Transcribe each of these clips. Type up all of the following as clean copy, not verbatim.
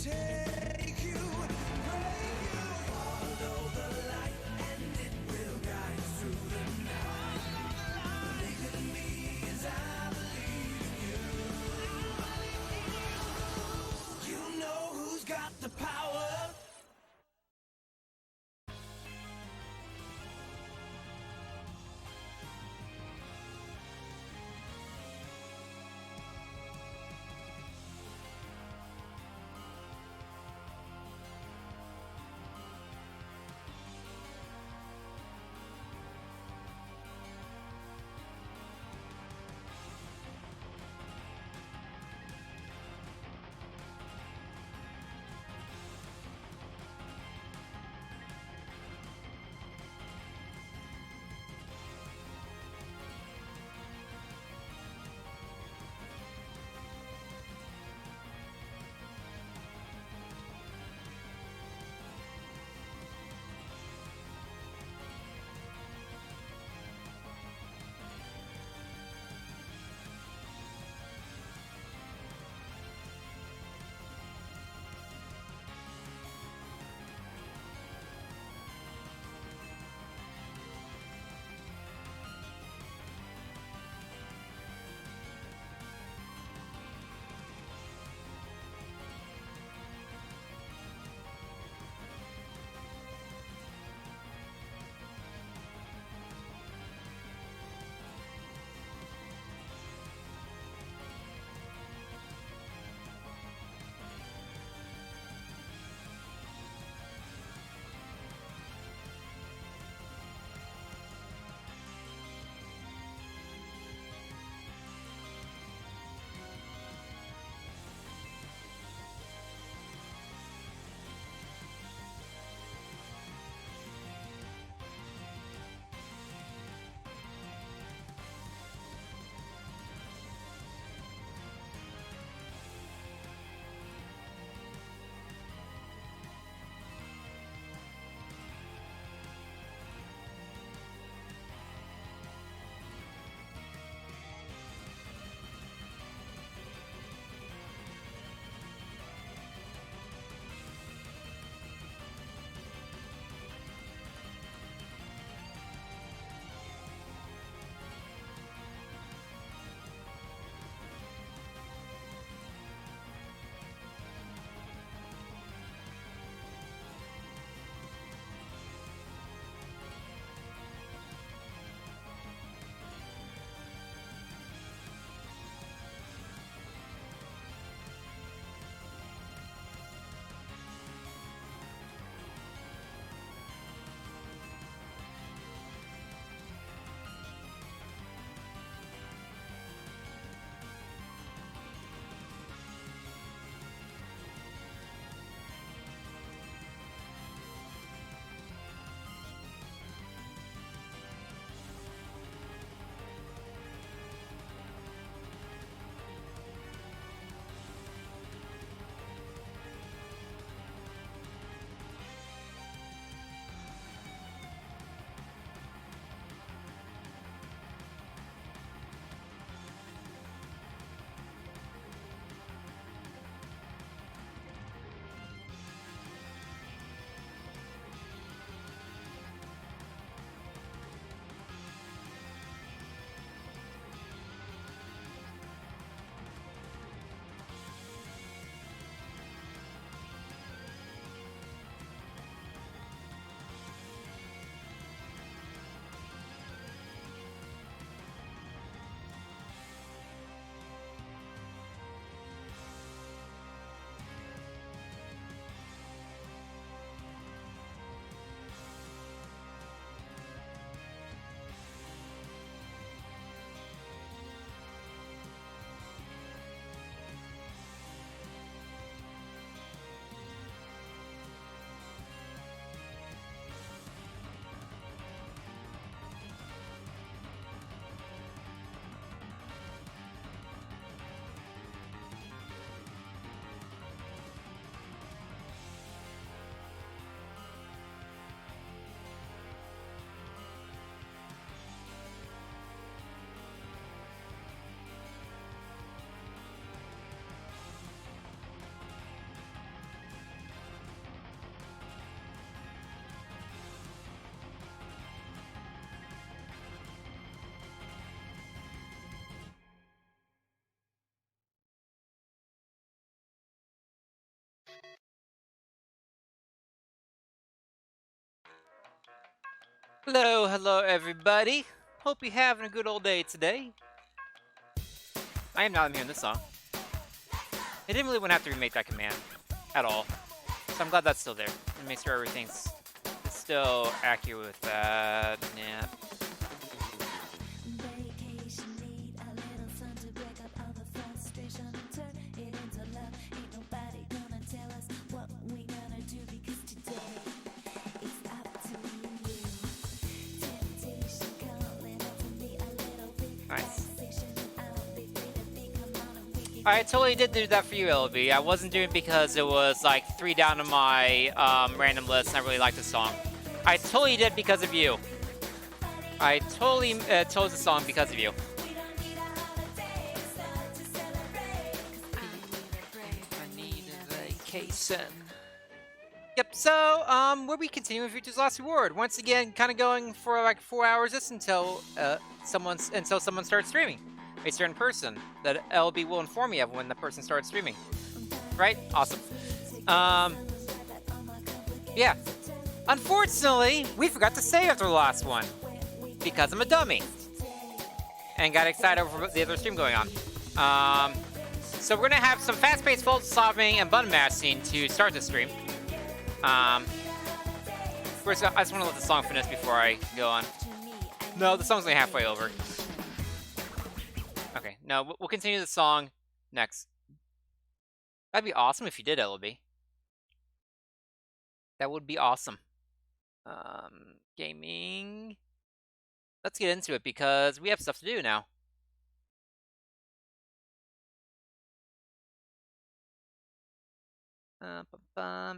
take you, break you. Follow the light and it will guide us through the night. Believe in me as I believe in you. You know who's got the power. Hello, hello everybody. Hope you're having a good old day today. I am not hearing this song. They didn't really want to have to remake that command at all. So I'm glad that's still there. It makes sure everything's still accurate with that. Yeah. Nice. I totally did do that for you, LB. I wasn't doing it because it was like 3 down on my random list and I really liked the song. I totally did because of you. I totally chose the song because of you. I need a vacation. Yep, so, we'll be continuing Future's Last Reward. Once again, kind of going for like 4 hours just until someone starts streaming. A certain person that LB will inform me of when the person starts streaming. Right? Awesome. Yeah. Unfortunately, we forgot to save after the last one. Because I'm a dummy. And got excited over the other stream going on. So we're gonna have some fast-paced puzzle solving and button mashing to start the stream. First, I just want to let the song finish before I go on. No, the song's only halfway over. Okay, no, we'll continue the song next. That'd be awesome if you did, LB. That would be awesome. Gaming. Let's get into it because we have stuff to do now.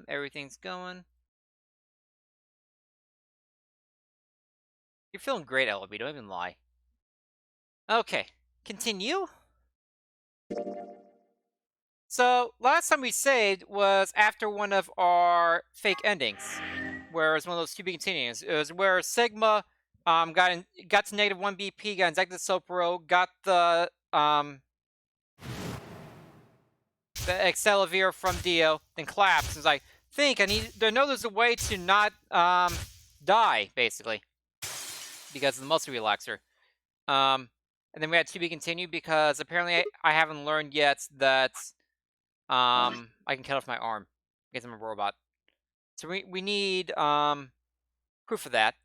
Everything's going. You're feeling great, LB. Don't even lie. Okay, continue. So, last time we saved was after one of our fake endings, where it was one of those to be continues. It was where Sigma got to negative 1 BP, got injected Sopro, got the Excelavir from Dio, then collapsed. And was like, I know there's a way to not die, basically, because of the muscle relaxer. And then we had to be continued because apparently I haven't learned yet that I can cut off my arm because I'm a robot. So we need proof of that.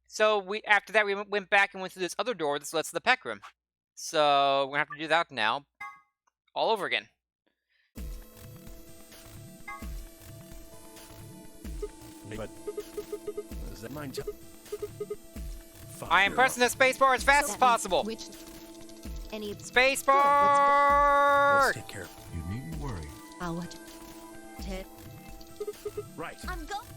So after that we went back and went through this other door that lets to the Peck Room. So we're gonna have to do that now, all over again. But is that mine? I am pressing the spacebar as fast as possible. Spacebar. Let's take care of it. You needn't worry. Right. I'm going.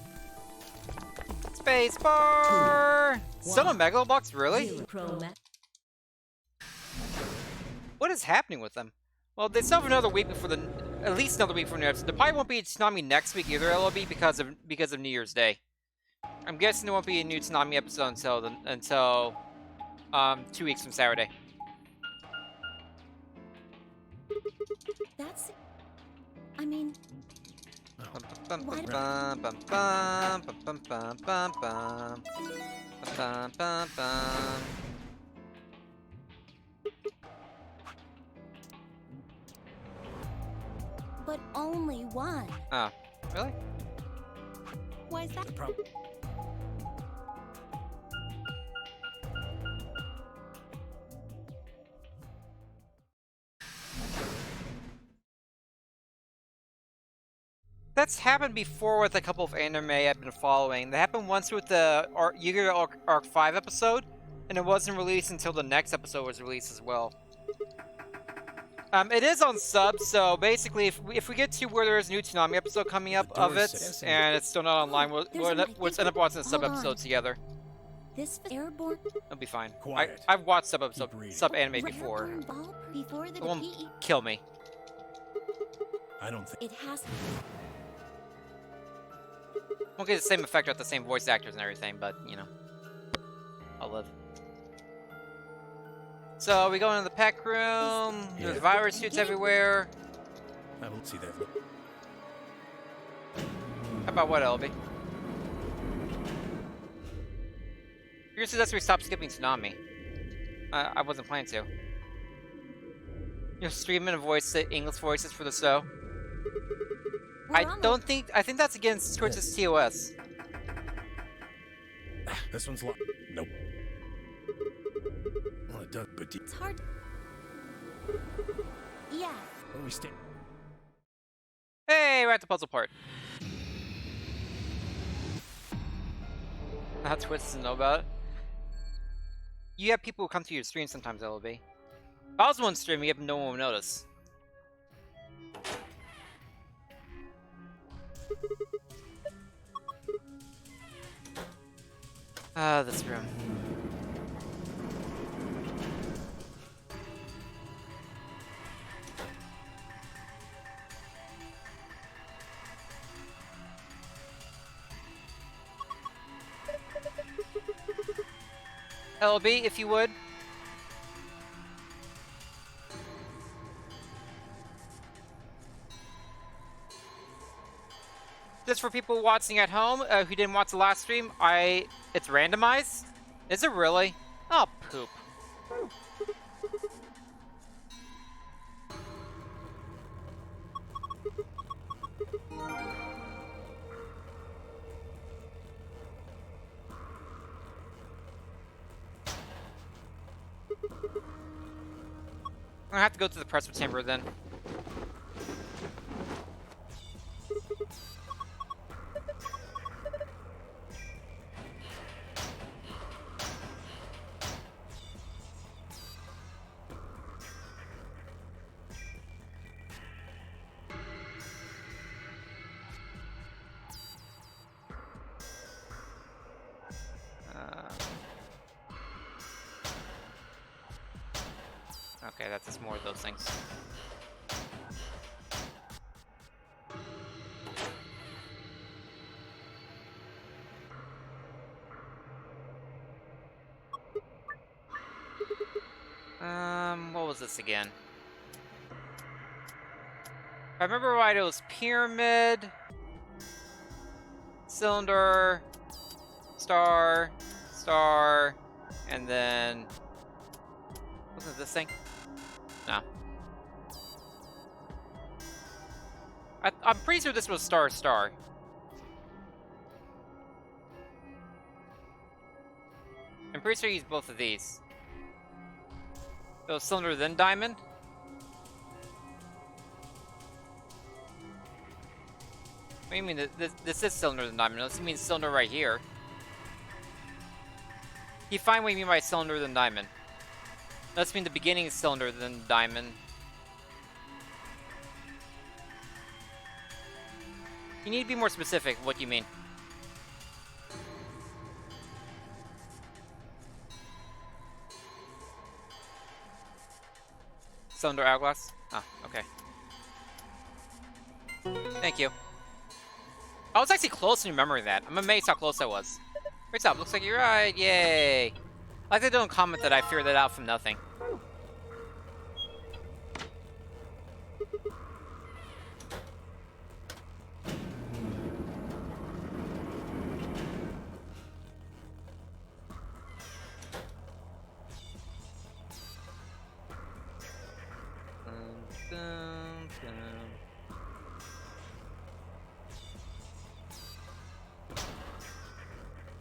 Spacebar. Still no Megalobox, really? What is happening with them? Well, they still have another week before at least another week from the episode. There probably won't be a Tsunami next week either, LOB, because of New Year's Day. I'm guessing there won't be a new Tsunami episode until 2 weeks from Saturday. That's. I mean. But only one. Oh, really? Why is that? The problem. That's happened before with a couple of anime I've been following. That happened once with the Yu-Gi-Oh! Arc 5 episode, and it wasn't released until the next episode was released as well. It is on sub, so basically, if we get to where there is a new Tsunami episode coming up of it, and it's still not online, we'll end up watching the sub episodes together. This airborne. It'll be fine. Quiet. I've watched sub anime What before. airborne ball before the It won't PE. kill me. I don't think. It has. Won't get the same effect with the same voice actors and everything, but you know, I'll live. So we go into the Peck Room. There's Yeah. virus suits everywhere. I will see that. How about what, LB? You're suggesting we stop skipping Tsunami. I wasn't planning to. You're streaming English voices for the show. I think that's against Twitch's TOS. This one's locked. Nope. Well, it does, but It's hard. Yeah. where we stay? Hey, we're at the puzzle part. Twitch doesn't know about it. You have people who come to your stream sometimes, LB. If I was one stream, no one would notice. This room. LB, if you would. Just for people watching at home who didn't watch the last stream, it's randomized? Is it really? Oh, poop. I'm gonna have to go to the press chamber then. Okay, that's just more of those things. What was this again? If I remember right, it was pyramid, cylinder, star, and then wasn't it this thing? No. I'm pretty sure this was star. I'm pretty sure I used both of these. So cylinder then diamond. What do you mean? This is cylinder then diamond. This means cylinder right here. Define what you mean by cylinder then diamond. Let's mean the beginning is cylinder then diamond. You need to be more specific. What do you mean? Cylinder hourglass? Ah, okay. Thank you. I was actually close to remembering that. I'm amazed how close I was. Great job. Looks like you're right. Yay. I like they don't comment that I figured that out from nothing.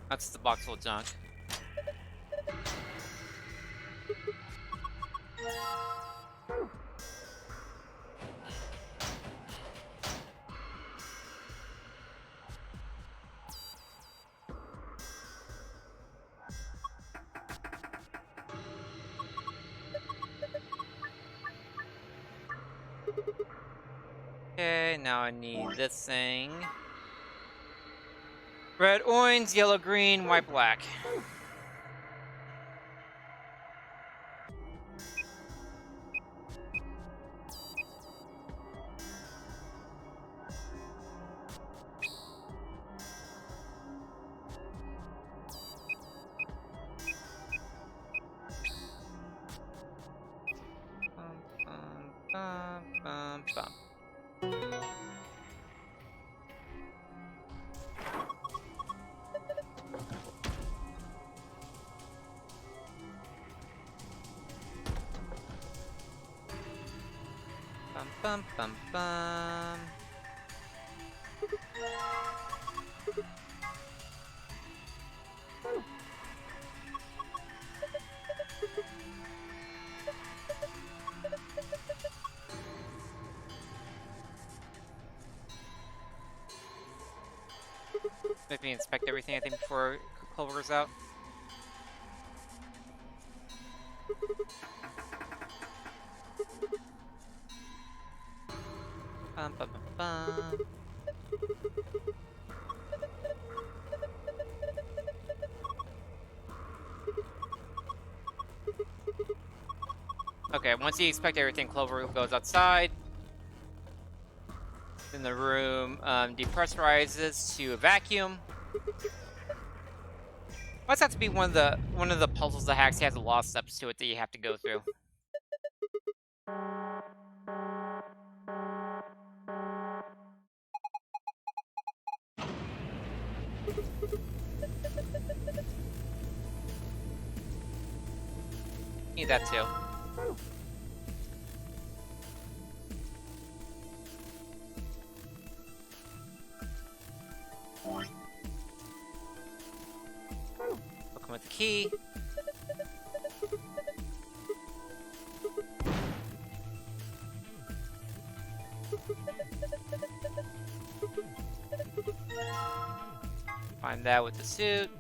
That's the box full of junk. Okay, now I need this thing. Red, orange, yellow, green, white, black. Bum bum bum. Let me inspect everything, I think, before Clover goes out. Bum bum bum bum. Okay, once you inspect everything, Clover goes outside. Then the room depressurizes to a vacuum. Must have to be one of the puzzles that actually has a lot of steps to it that you have to go through. Need that too. Hook him with the key. Find that with the suit.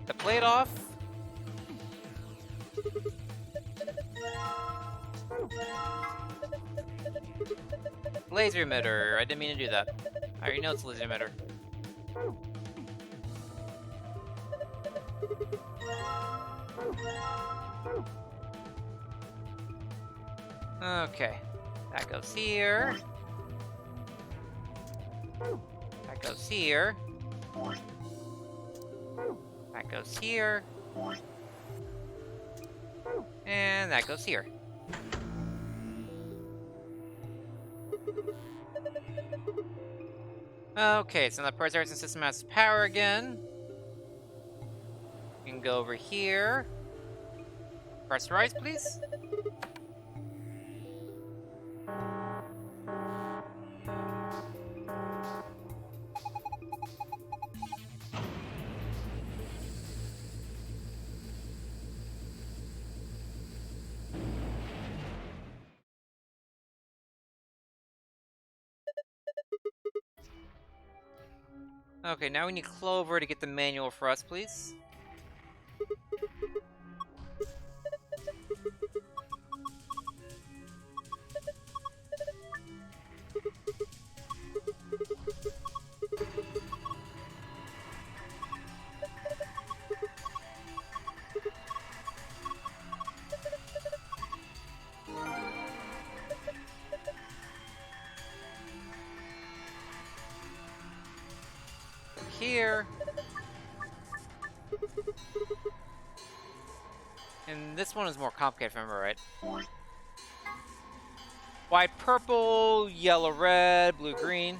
The plate off. Laser emitter. I didn't mean to do that. I already know it's a laser emitter. Okay. That goes here. That goes here. That goes here. And that goes here. Okay, so the pressurizing system has power again. You can go over here. Pressurize, please. Okay, now we need Clover to get the manual for us, please. Here. And this one is more complicated, if I remember right. White, purple, yellow, red, blue, green.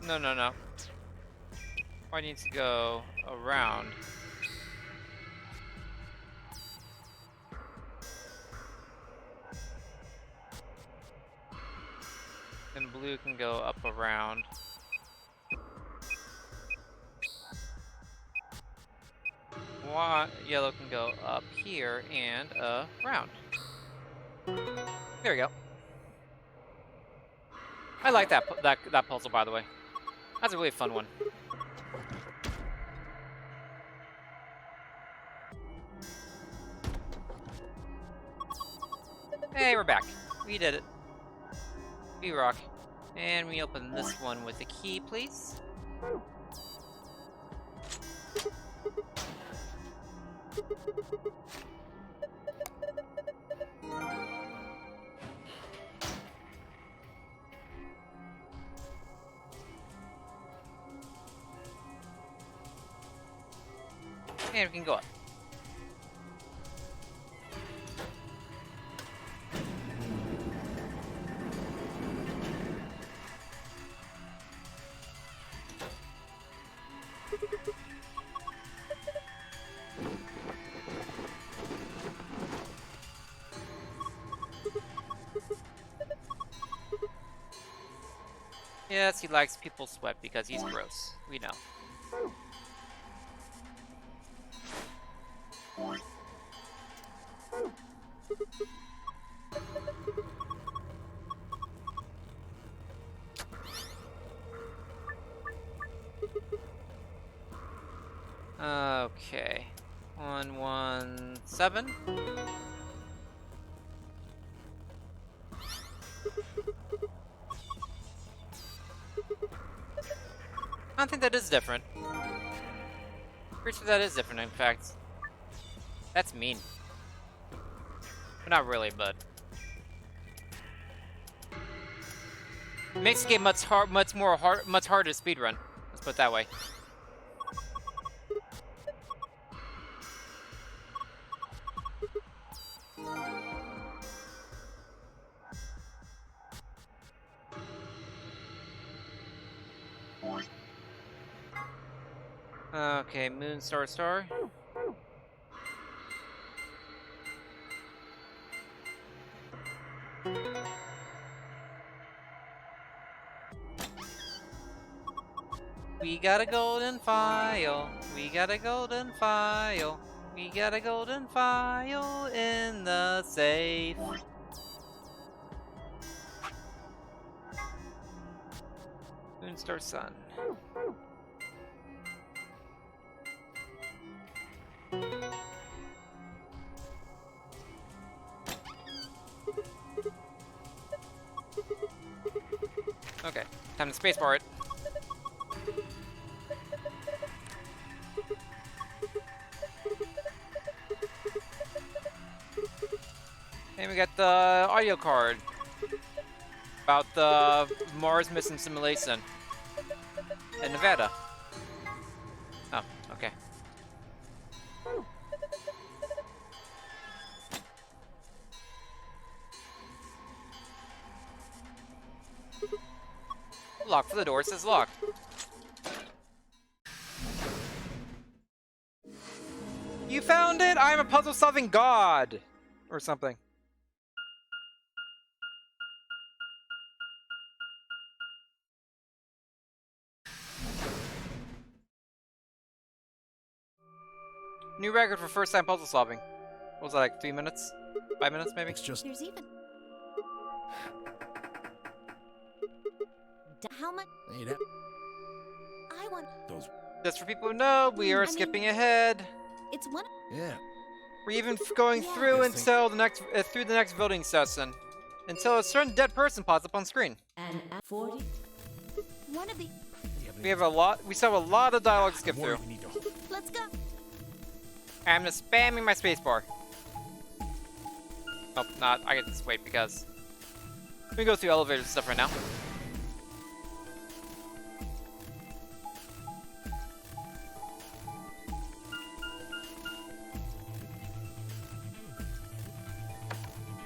No, no, no. I need to go around. Then blue can go up around. Yellow can go up here and around. There we go. I like that puzzle, by the way. That's a really fun one. Hey, we're back. We did it. We rock. And we open this one with a key, please. And we can go up. Yes, he likes people sweat because he's gross. We know. Okay. 117. I don't think that is different. Pretty sure that is different, in fact. That's mean. But not really, but... It makes the game much harder to speedrun. Let's put it that way. Okay, moon, star, star. We got a golden file. We got a golden file. We got a golden file in the safe. Moon, star, sun. Okay, time to spacebar it. And we got the audio card about the Mars mission simulation in Nevada. Oh, okay. Lock for the door says lock. You found it! I'm a puzzle-solving god! Or something. New record for first time puzzle solving. What was that, like 3 minutes? 5 minutes, maybe? It's just There's even. How much? ain't that I want. those. Just for people who know, we are I mean- skipping ahead. It's one. Yeah. We're even going Yeah. through Yes, until the next through the next voting session, until a certain dead person pops up on screen. And at 40, One of the. We have a lot. We still have a lot of dialogue to skip More through. we need to. Let's go. I'm just spamming my spacebar. Oh, not. I can just wait because we can go through elevator stuff right now.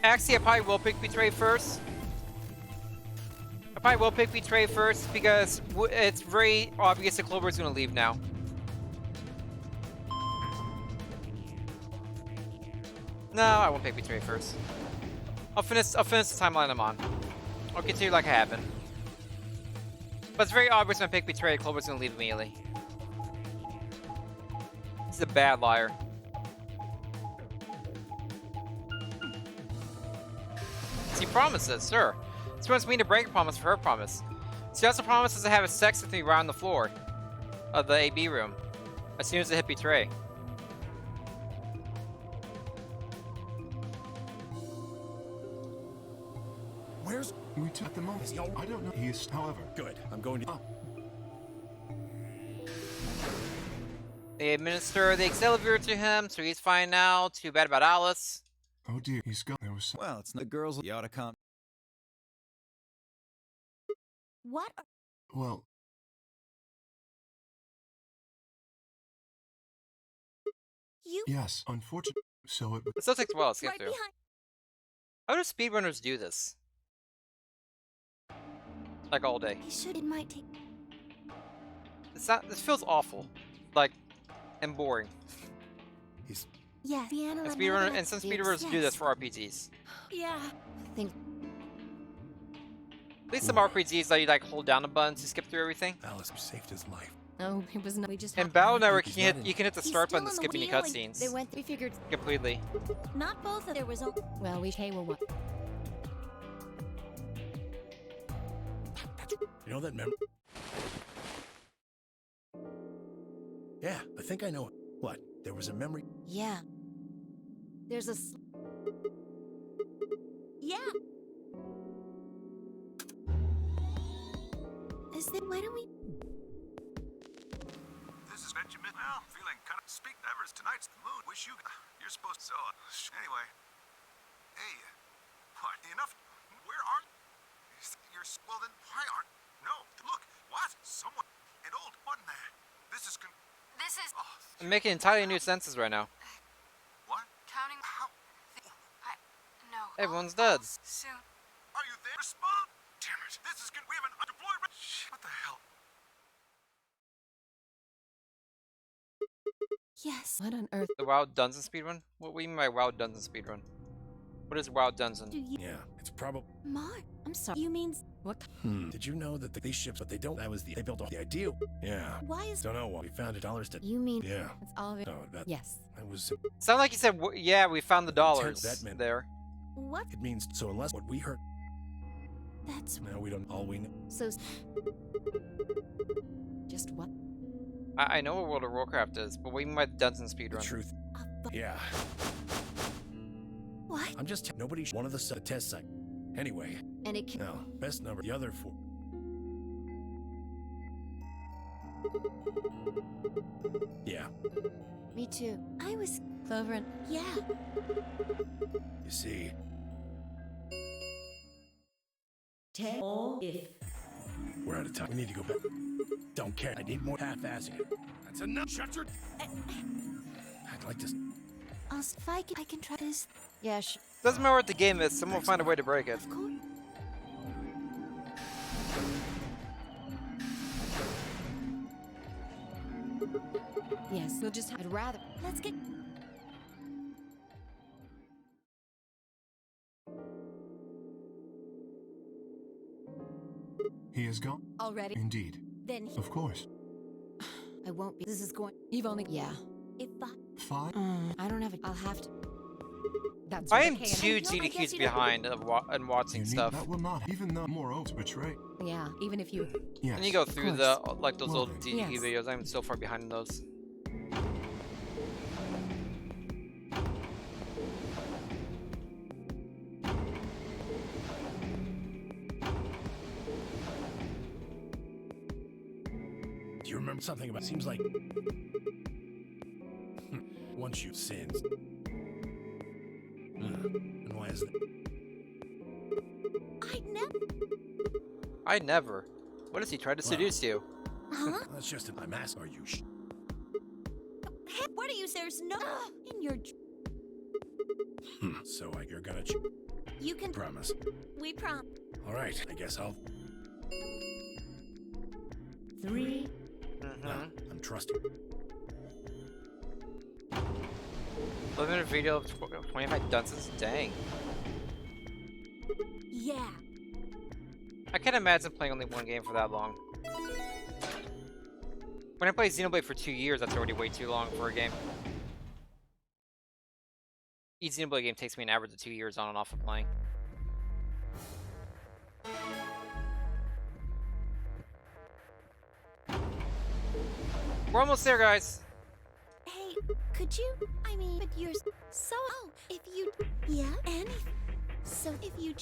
Actually, I probably will pick Betray first. I probably will pick Betray first because it's very obvious that Clover's gonna leave now. No, I won't pick Betray first. I'll finish the timeline I'm on. I'll continue like I have been. But it's very obvious when I pick Betray, Clover's gonna leave immediately. He's a bad liar. She promises, sure. She wants me to break a promise for her promise. She also promises to have sex with me right on the floor of the AB room as soon as I hit Betray. Where's... We took the moment. Is he all... I don't know. He is, however. Good. I'm going to... They administer the Excalibur to him, so he's fine now. Too bad about Alice. Oh dear, he's gone. There was some... Well, it's not the girls. You ought to come. What? Well, You yes, unfortunately. So it... It still takes a while to skip right through. behind. How do speedrunners do this? Like all day. He should. It might take. It's not. This feels awful, like, and boring. He's... Yeah. Piano And and speedrunner all and some that. speedrunners do Yes. this for RPGs. Yeah. Think. At least some RPGs that you like hold down a button to skip through everything. Alice saved his life. Oh, it was no. We just. In Battle Network, He's you not you can hit the He's start still button to on the skip any wheel and cutscenes They went. We figured. completely. Not both. There was. Well, we. Hey, well, what? You know that mem... Yeah, I think I know it. What? There was a memory... Yeah. There's a. Yeah. Is that? Why don't we? This is Benjamin. Well, feeling kind of speak nevers. Tonight's the moon. Wish you. You're supposed to. Anyway. Hey. What? Enough. Where are you? You're. Well, then why aren't. No. Look. What? Someone. And old. What in there? This is. This is Oh, I'm making entirely new senses right now. what? counting. How? No. Everyone's dead. Soon. Are you there? Respond. Damn it. This is. We have an undeployed. What the hell? Yes. What on earth The WoW Dungeon speedrun? What do you mean by WoW Dungeon speedrun? What is WoW Dungeon? do you? Yeah, it's probably... Mark. I'm sorry. You mean what? Did you know that these ships, but they don't... That was the... They built off the ideal. Yeah. Why is? Don't know what. We found $1 to... You mean? Yeah. It's all of it. No, that... Yes. That was... Sound like you said, yeah, we found the dollars That meant- there. What? It means... So unless what we heard... That's Now we don't... All we know... so. Just what? I know what World of Warcraft is, but what do you mean by Dungeon The speedrun? truth... A Yeah. What? I'm just... Nobody... One of the test site. Anyway. And it. No. Best number. The other 4. Yeah. Me too. I was Clover and. Yeah. You see... If We're out of time. We need to go back. Don't care. I need more half-assing it. That's enough. Shut your... I'd like to... If I can try this. Yeah. Doesn't matter what the game is, someone will find a way to break it. Of course. Yes. We'll just. I'd rather. Let's get. He is gone. Already. Indeed. Then he. Of course. I won't be. This is going. You've only. Yeah. If I. 5? I don't have it. I'll have to. That's. I am okay. two I guess GDQs you don't- behind of and watching You need, stuff. that will not... Even though more oaths betray... Yeah. Even if you. Yes. And you go through the like those Well old then. DDQ Yes. videos. I'm so far behind in those. Do you remember something about... Seems like... Once you've sinned... And why is that? I'd never. I never. What does he try to seduce you? Huh? That's just... I'm asking... Are you... Hey, what are you? There's no. In your. So you're gonna... You can. Promise. We prom. All right. I guess I'll... 3, No, I'm trusting. Limited video of 25 dunces? Dang. Yeah. I can't imagine playing only one game for that long. When I play Xenoblade for 2 years, that's already way too long for a game. Each Xenoblade game takes me an average of 2 years on and off of playing. We're almost there, guys. Hey, could you? I mean, but you're so. Oh, if you. Yeah. Anything. So if you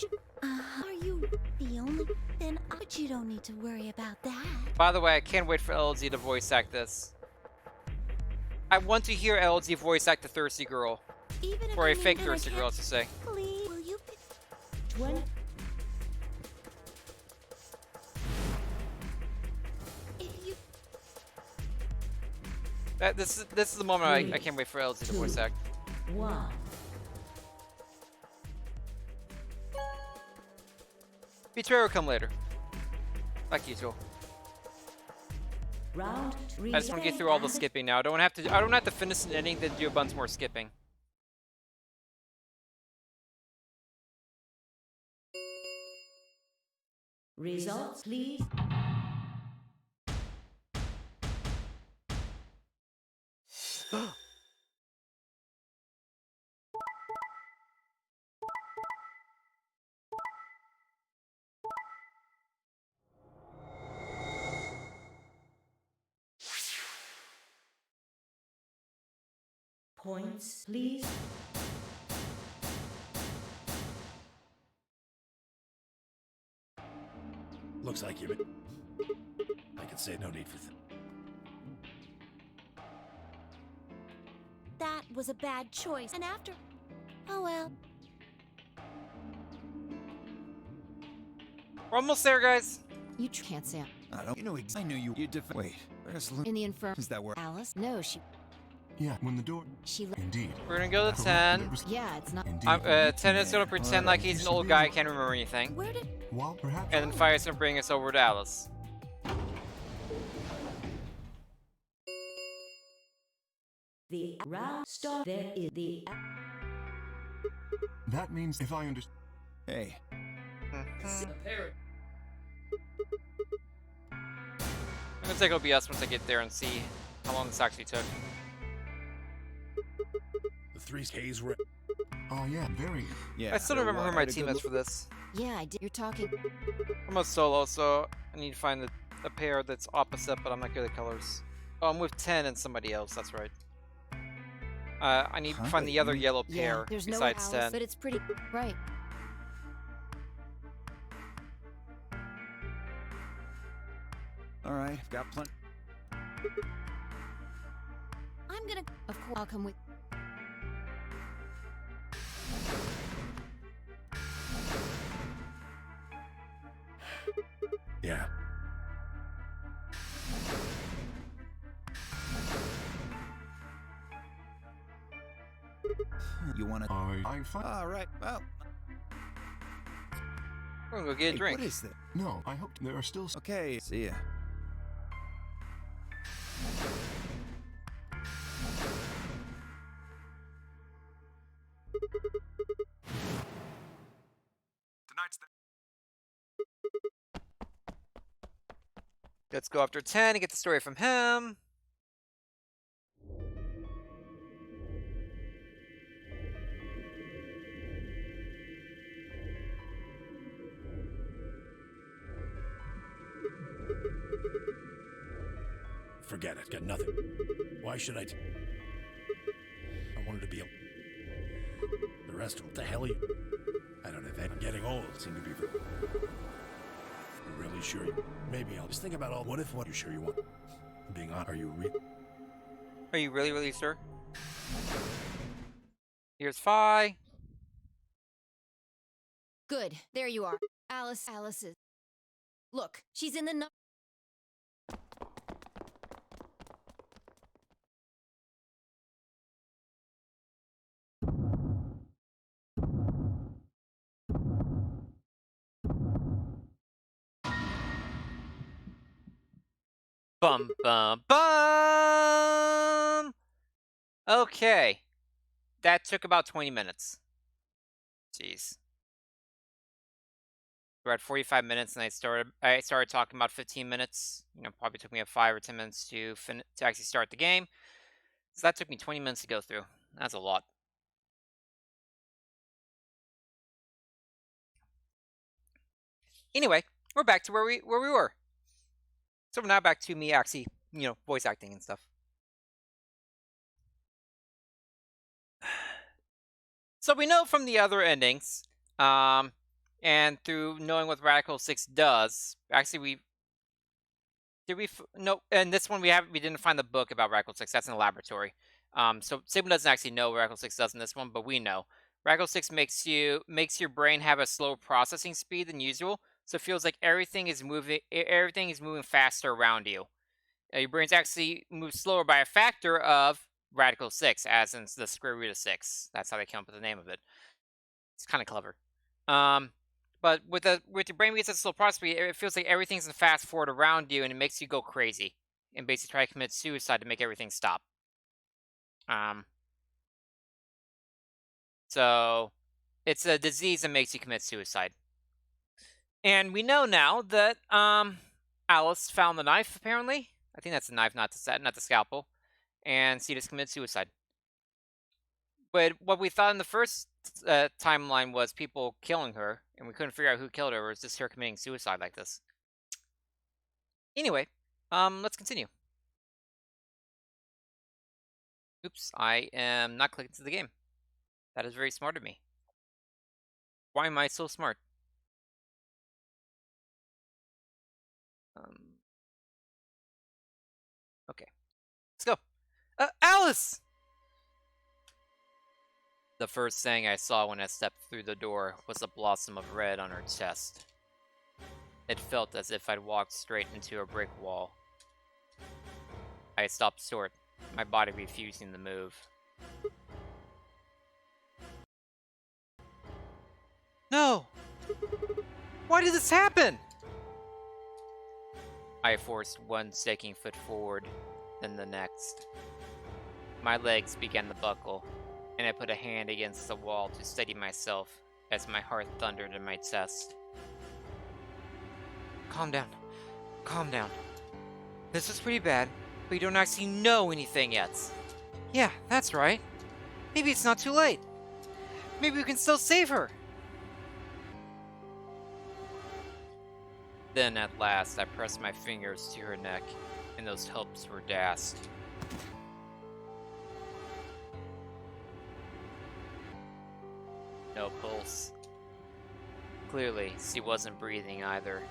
are you the only? Then but you don't need to worry about that. By the way, I can't wait for LZ to voice act this. I want to hear LZ voice act the thirsty girl. Even if Or a you mean fake that I thirsty girl, can't, to say. please, will you? 20. If you This is the moment I can't wait for LZ to voice act. 1. Betrayal will come later. Like usual. Round 3. I just want to get through all the skipping now. I don't have to finish an ending, then do a bunch more skipping. Results, please. Points, please. Looks like you. I can say no need for. that was a bad choice, and after, oh well. We're almost there, guys. You can't say I don't. You know. I knew you. You Wait. There's. in the infirm. Is that where? Alice? No, Yeah, when the door. she. Indeed. We're gonna go to Correct, 10. but it was- Yeah, it's not. Indeed. 10 is gonna pretend like he's an old guy, can't remember anything. Where did? Well, perhaps. And then Fire's gonna bring us over to Alice. The round start. There is the. That means if I understand. Hey. I'm gonna take OBS once I get there and see how long this actually took. The 3Ks were. Oh yeah, very. Yeah. I still don't remember who my team is for this. Yeah, I did. You're talking. I'm a solo, so I need to find a pair that's opposite, but I'm not good at colors. Oh, I'm with 10 and somebody else, that's right. I need to Huh? find the other yellow Yeah, pair there's no besides Alice, 10. but it's pretty right. All right. Got plenty. I'm gonna. Of course, I'll come with. Yeah. You want to? I find. All right. Well. We're gonna go get a Hey, drink. what is that? No, I hope there are still. Okay. See ya. Tonight's the Let's go after 10 and get the story from him. Forget it. Got nothing. Why should I? I wanted to be. The rest of what the hell are you? I don't know. I'm getting old. Seem to be. You're really sure? Maybe I'll just think about all. What if? What? You sure you want? I'm being honest. Are you real? Are you really sure? Here's Fi. Good. There you are. Alice is. Look, she's in the. Bum bum bum. Okay, that took about 20 minutes. Jeez. We're at 45 minutes, and I started talking about 15 minutes. You know, probably took me 5 or 10 minutes to actually start the game. So that took me 20 minutes to go through. That's a lot. Anyway, we're back to where we were. So we're now back to me actually, you know, voice acting and stuff. So we know from the other endings And through knowing what Radical 6 does, actually no, and this one we didn't find the book about Radical 6. That's in the laboratory. So Sigma doesn't actually know what Radical 6 does in this one, but we know. Radical 6 makes your brain have a slower processing speed than usual, so it feels like everything is moving faster around you. Your brain's actually moves slower by a factor of Radical 6, as in the square root of 6. That's how they came up with the name of it. It's kind of clever. But with your brain gets a slow process speed, it feels like everything's in fast forward around you, and it makes you go crazy and basically try to commit suicide to make everything stop. So it's a disease that makes you commit suicide. And we know now that Alice found the knife. Apparently, I think that's the knife, not the scalpel, and she just committed suicide. But what we thought in the first timeline was people killing her, and we couldn't figure out who killed her, or was just her committing suicide like this. Anyway, let's continue. Oops, I am not clicking to the game. That is very smart of me. Why am I so smart? Okay, let's go. Alice! The first thing I saw when I stepped through the door was a blossom of red on her chest. It felt as if I'd walked straight into a brick wall. I stopped short, my body refusing to move. No! Why did this happen? I forced one shaking foot forward, then the next. My legs began to buckle, and I put a hand against the wall to steady myself as my heart thundered in my chest. Calm down. Calm down. This is pretty bad, but you don't actually know anything yet. Yeah, that's right. Maybe it's not too late. Maybe we can still save her. Then, at last, I pressed my fingers to her neck, and those hopes were dashed. No pulse. Clearly, she wasn't breathing either.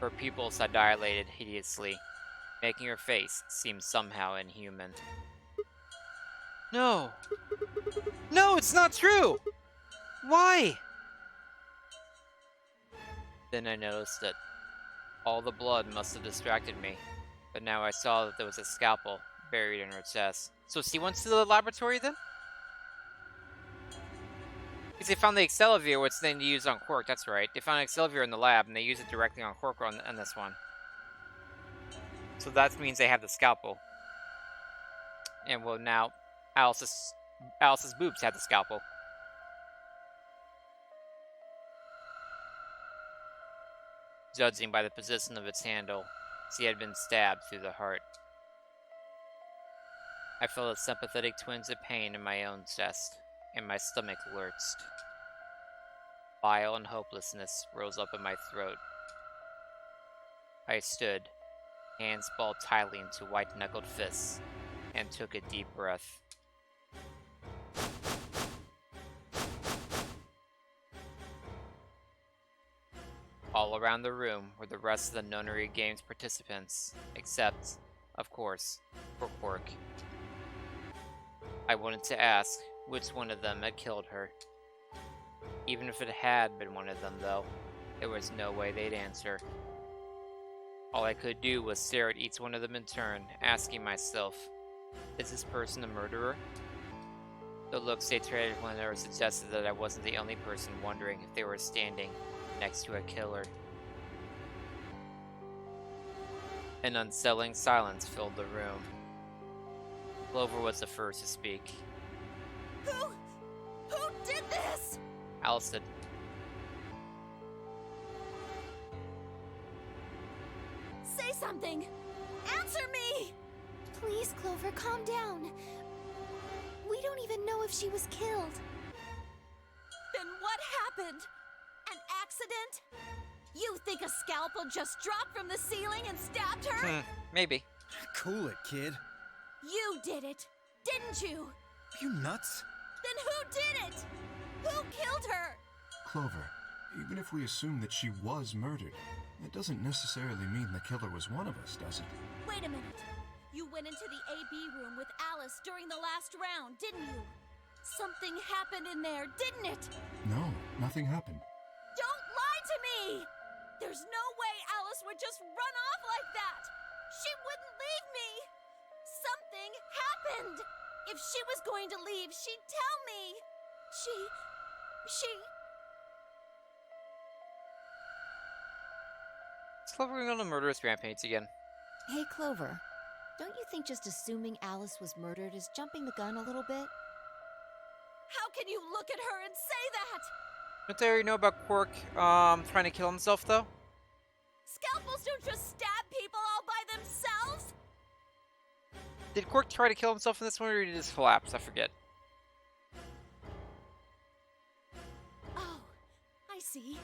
Her pupils had dilated hideously, making her face seem somehow inhuman. No! No, it's not true! Why? Then I noticed it. All the blood must have distracted me, but now I saw that there was a scalpel buried in her chest. So she went to the laboratory then? Because they found the Accelavir, which they used on Quark, that's right. They found Accelavir in the lab, and they used it directly on Quark on this one. So that means they have the scalpel. And well, now, Alice's boobs have the scalpel. Judging by the position of its handle, she had been stabbed through the heart. I felt a sympathetic twinge of pain in my own chest, and my stomach lurched. Bile and hopelessness rose up in my throat. I stood, hands balled tightly into white-knuckled fists, and took a deep breath. All around the room were the rest of the Nonary Games participants, except, of course, for Quark. I wanted to ask which one of them had killed her. Even if it had been one of them, though, there was no way they'd answer. All I could do was stare at each one of them in turn, asking myself, is this person a murderer? The looks they traded one another suggested that I wasn't the only person wondering if they were standing next to a killer. An unsettling silence filled the room. Clover was the first to speak. Who did this? Alice did. Say something! Answer me! Please, Clover, calm down. We don't even know if she was killed. Then what happened? An accident? You think a scalpel just dropped from the ceiling and stabbed her? Maybe. Cool it, kid. You did it, didn't you? Are you nuts? Then who did it? Who killed her? Clover, even if we assume that she was murdered, that doesn't necessarily mean the killer was one of us, does it? Wait a minute. You went into the AB room with Alice during the last round, didn't you? Something happened in there, didn't it? No, nothing happened. Don't lie to me! There's no way Alice would just run off like that! She wouldn't leave me! Something happened! If she was going to leave, she'd tell me! She... Is Clover going on a murderous rampage again? Hey, Clover. Don't you think just assuming Alice was murdered is jumping the gun a little bit? How can you look at her and say that? Don't they already know about Quark trying to kill himself, though? Scalpels don't just stab people all by themselves! Did Quark try to kill himself in this one, or did he just collapse? I forget. Oh, I see.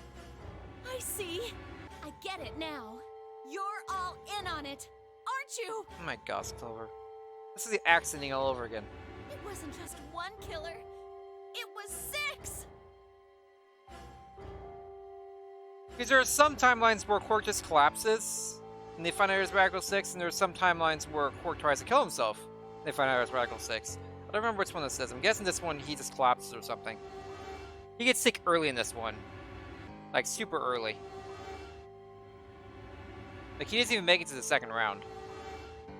I see. I get it now. You're all in on it, aren't you? Oh my gosh, Clover. This is the accident all over again. It wasn't just one killer. It was 6! Because there are some timelines where Quark just collapses, and they find out it's Radical 6, and there are some timelines where Quark tries to kill himself, and they find out it's Radical 6. I don't remember which one this is. I'm guessing this one he just collapses or something. He gets sick early in this one. Like, super early. Like, he doesn't even make it to the second round.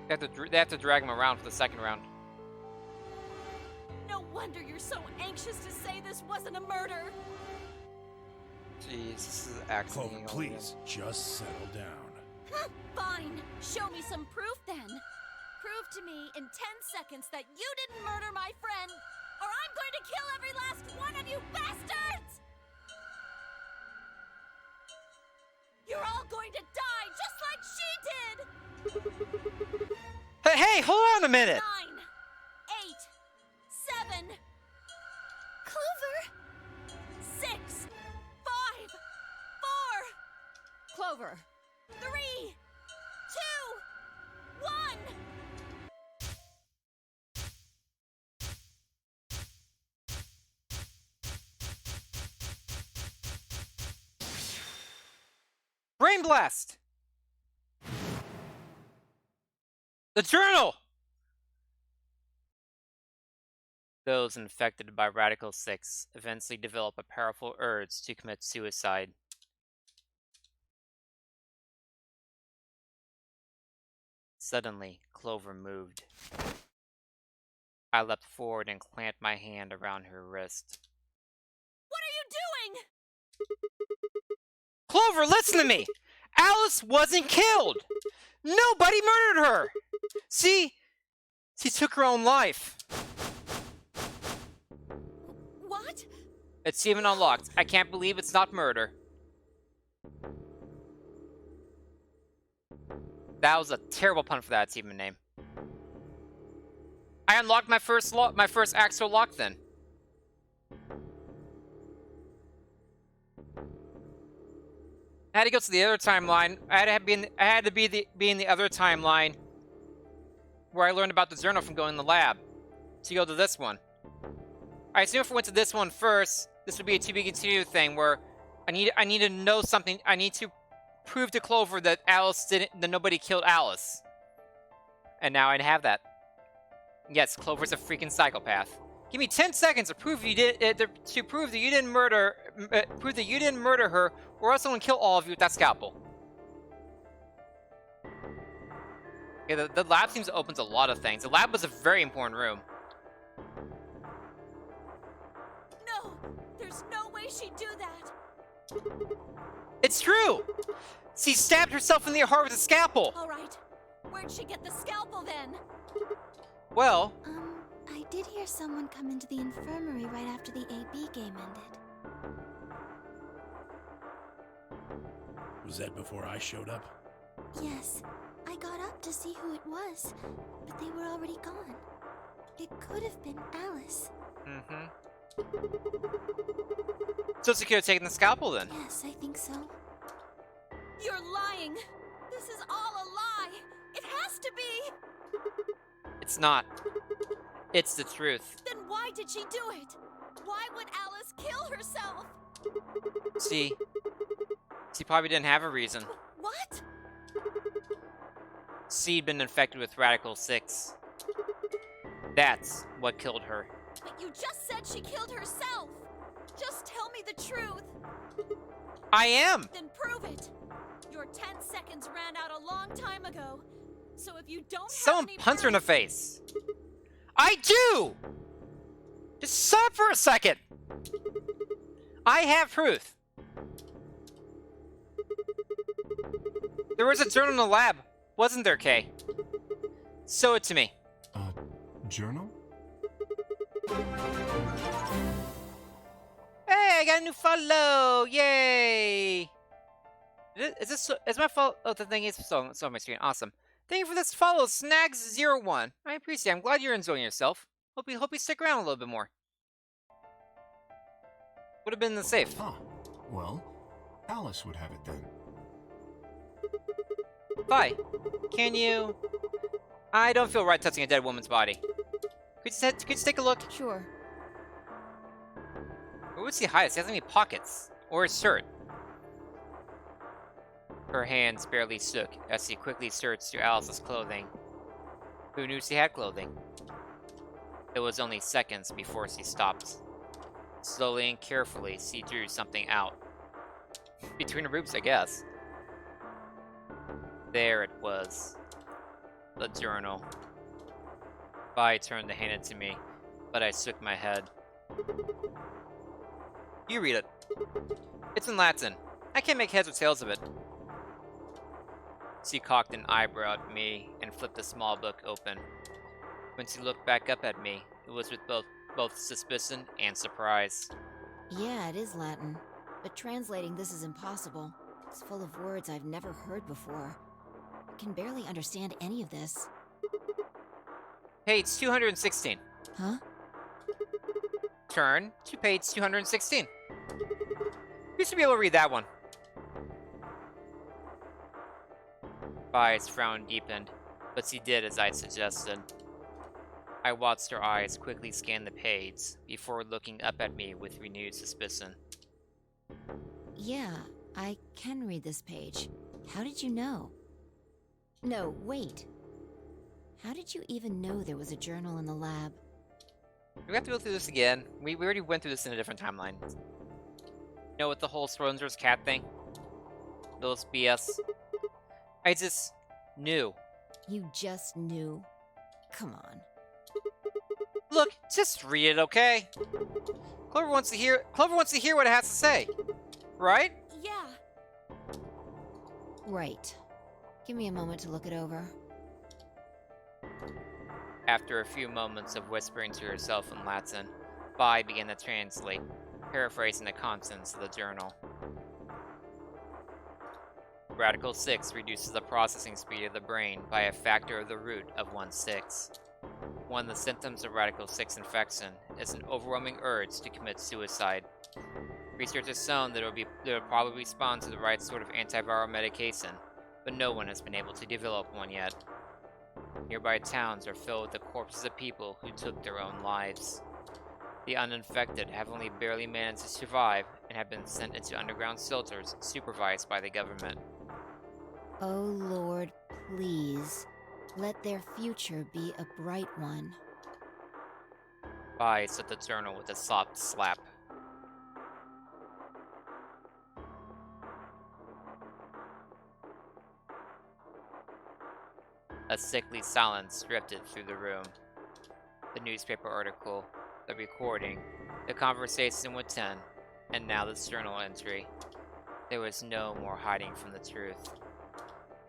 They have to drag him around for the second round. No wonder you're so anxious to say this wasn't a murder. Jeez, this is accident. Clover, please, just settle down. Fine. Show me some proof then. Prove to me in 10 seconds that you didn't murder my friend, or I'm going to kill every last one of you bastards! You're all going to die just like she did! Hey, hold on a minute! 9, 8, 7, Clover! 6, 5, 4, Clover! 3, 2, 1! Brain Blast! The journal! Those infected by Radical 6 eventually develop a powerful urge to commit suicide. Suddenly, Clover moved. I leapt forward and clamped my hand around her wrist. What are you doing? Clover, listen to me! Alice wasn't killed! Nobody murdered her! See? She took her own life. What? Achievement unlocked. I can't believe it's not murder. That was a terrible pun for that achievement name. I unlocked my first actual lock then. I had to go to the other timeline. I had to be in the other timeline where I learned about the journal from going in the lab. To go to this one. I assume if I went to this one first, this would be a to be continued thing where I need to know something. I need to prove to Clover that nobody killed Alice. And now I have that. Yes, Clover's a freaking psychopath. Give me 10 seconds to prove you prove that you didn't murder her, or else I'm gonna kill all of you with that scalpel. Okay, the lab seems to open to a lot of things. The lab was a very important room. No, there's no way she'd do that. It's true! She stabbed herself in the heart with a scalpel! All right, where'd she get the scalpel then? Well... I did hear someone come into the infirmary right after the AB game ended. Was that before I showed up? Yes, I got up to see who it was, but they were already gone. It could have been Alice. Mm-hmm. So she could have taken the scalpel then? Yes, I think so. You're lying! This is all a lie! It has to be! It's not. It's the truth. Then why did she do it? Why would Alice kill herself? See, she probably didn't have a reason. What? She'd been infected with Radical 6. That's what killed her. But you just said she killed herself. Just tell me the truth. I am! Then prove it. Your 10 seconds ran out a long time ago. So if you don't Someone have any punch her in the proof, face. I do! Just stop for a second. I have proof. There was a journal in the lab, wasn't there, Kay? Show it to me. Journal? Hey, I got a new follow! Yay! Is my follow? Oh, the thing is still on my screen. Awesome. Thank you for this follow, Snags01. I appreciate it. I'm glad you're enjoying yourself. Hope you stick around a little bit more. Would have been in the safe. Ah, well, Alice would have it then. Bye. Can you? I don't feel right touching a dead woman's body. Could you take a look? Sure. Where would she hide it? She hasn't any pockets. Or a shirt. Her hands barely shook as she quickly searched through Alice's clothing. Who knew she had clothing? It was only seconds before she stopped. Slowly and carefully, she drew something out. Between her boobs, I guess. There it was. The journal. Vi turned to hand it to me, but I shook my head. You read it. It's in Latin. I can't make heads or tails of it. She cocked an eyebrow at me and flipped the small book open. When she looked back up at me, it was with both suspicion and surprise. Yeah, it is Latin. But translating this is impossible. It's full of words I've never heard before. I can barely understand any of this. Page 216. Huh? Turn to page 216. You should be able to read that one. Vi's frown deepened, but she did as I suggested. I watched her eyes quickly scan the page before looking up at me with renewed suspicion. Yeah, I can read this page. How did you know? No, wait. How did you even know there was a journal in the lab? We have to go through this again. We already went through this in a different timeline. You know, with the whole Schrodinger's cat thing? Those BS. I just knew. You just knew? Come on. Look, just read it, okay? Clover wants to hear what it has to say. Right? yeah. Right. Give me a moment to look it over. After a few moments of whispering to herself in Latin, Vi began to translate, paraphrasing the contents of the journal. Radical 6 reduces the processing speed of the brain by a factor of the root of 1/6. One of the symptoms of Radical 6 infection is an overwhelming urge to commit suicide. Research has shown that it will probably respond to the right sort of antiviral medication, but no one has been able to develop one yet. Nearby towns are filled with the corpses of people who took their own lives. The uninfected have only barely managed to survive and have been sent into underground shelters supervised by the government. Oh Lord, please. Let their future be a bright one. Vi set the journal with a soft slap. A sickly silence drifted through the room. The newspaper article, the recording, the conversation with Ten, and now this journal entry. There was no more hiding from the truth.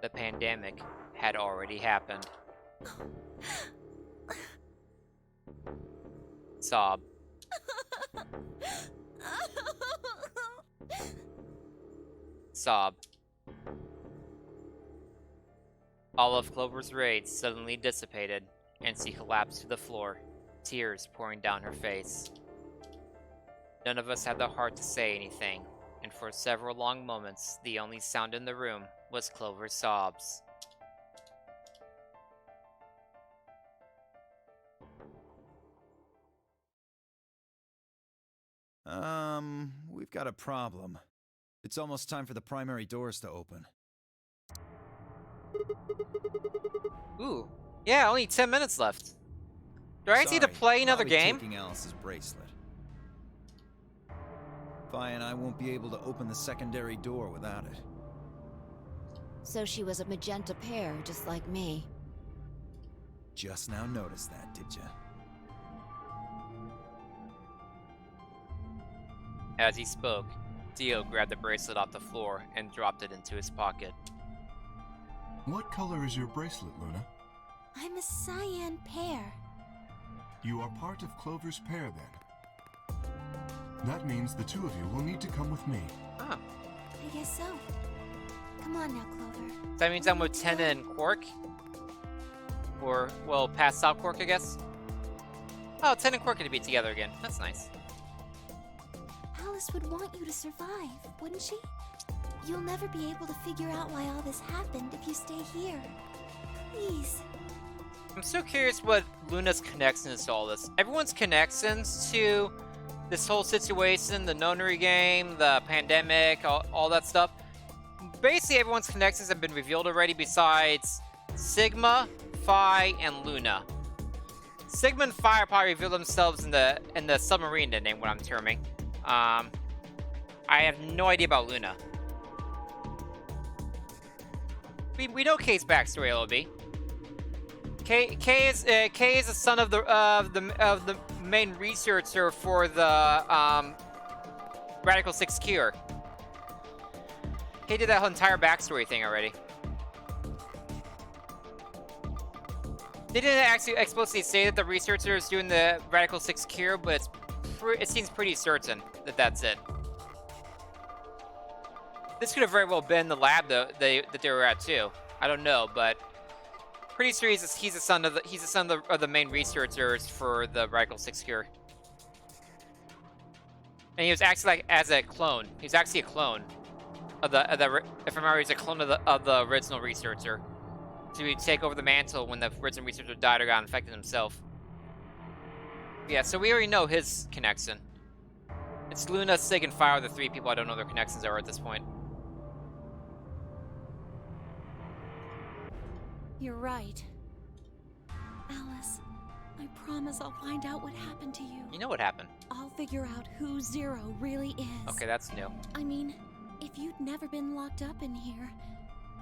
The pandemic had already happened. Sob. Sob. All of Clover's rage suddenly dissipated, and she collapsed to the floor, tears pouring down her face. None of us had the heart to say anything, and for several long moments, the only sound in the room was Clover's sobs. We've got a problem. It's almost time for the primary doors to open. Ooh. Yeah, only 10 minutes left. Do I need to Sorry, play another I'll be game? taking Alice's bracelet. Vi and I won't be able to open the secondary door without it. So she was a magenta pair, just like me. Just now noticed that, did ya? As he spoke, Dio grabbed the bracelet off the floor and dropped it into his pocket. What color is your bracelet, Luna? I'm a cyan pair. You are part of Clover's pair, then. That means the two of you will need to come with me. Ah. I guess so. Come on now, Clover. That means I'm with Tenna and Quark? Or, well, past out Quark, I guess? Oh, Tenna and Quark get to be together again. That's nice. Alice would want you to survive, wouldn't she? You'll never be able to figure out why all this happened if you stay here. Please. I'm so curious what Luna's connection is to all this. Everyone's connections to this whole situation, the nonary game, the pandemic, all that stuff. Basically, everyone's connections have been revealed already besides Sigma, Phi, and Luna. Sigma and Phi probably reveal themselves in the submarine ending, what I'm terming. I have no idea about Luna. We know Kay's backstory a little bit. Kay is the son of the main researcher for the Radical 6 cure. Kay did that whole entire backstory thing already. They didn't actually explicitly say that the researcher is doing the Radical 6 cure, but it seems pretty certain that that's it. This could have very well been the lab that they were at too. I don't know, but pretty sure he's the son of the main researchers for the Radical 6 cure. And he was actually like as a clone. He's actually a clone of the if I remember, he's a clone of the original researcher to take over the mantle when the original researcher died or got infected himself. Yeah, so we already know his connection. It's Luna, Sig, and Fire, the three people I don't know their connections are at this point. You're right. Alice, I promise I'll find out what happened to you. You know what happened. I'll figure out who Zero really is. Okay, that's new. I mean, if you'd never been locked up in here,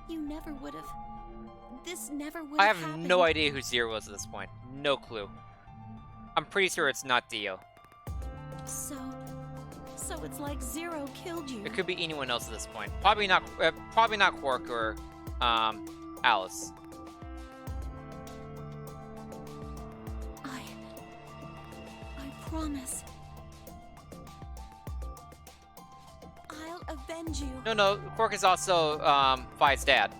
you never would have... This never would I have have happened. no idea who Zero was at this point. No clue. I'm pretty sure it's not Dio. So it's like Zero killed you. It could be anyone else at this point. Probably not Quark or Alice. I promise. I'll avenge you. No, Quark is also Phi's dad.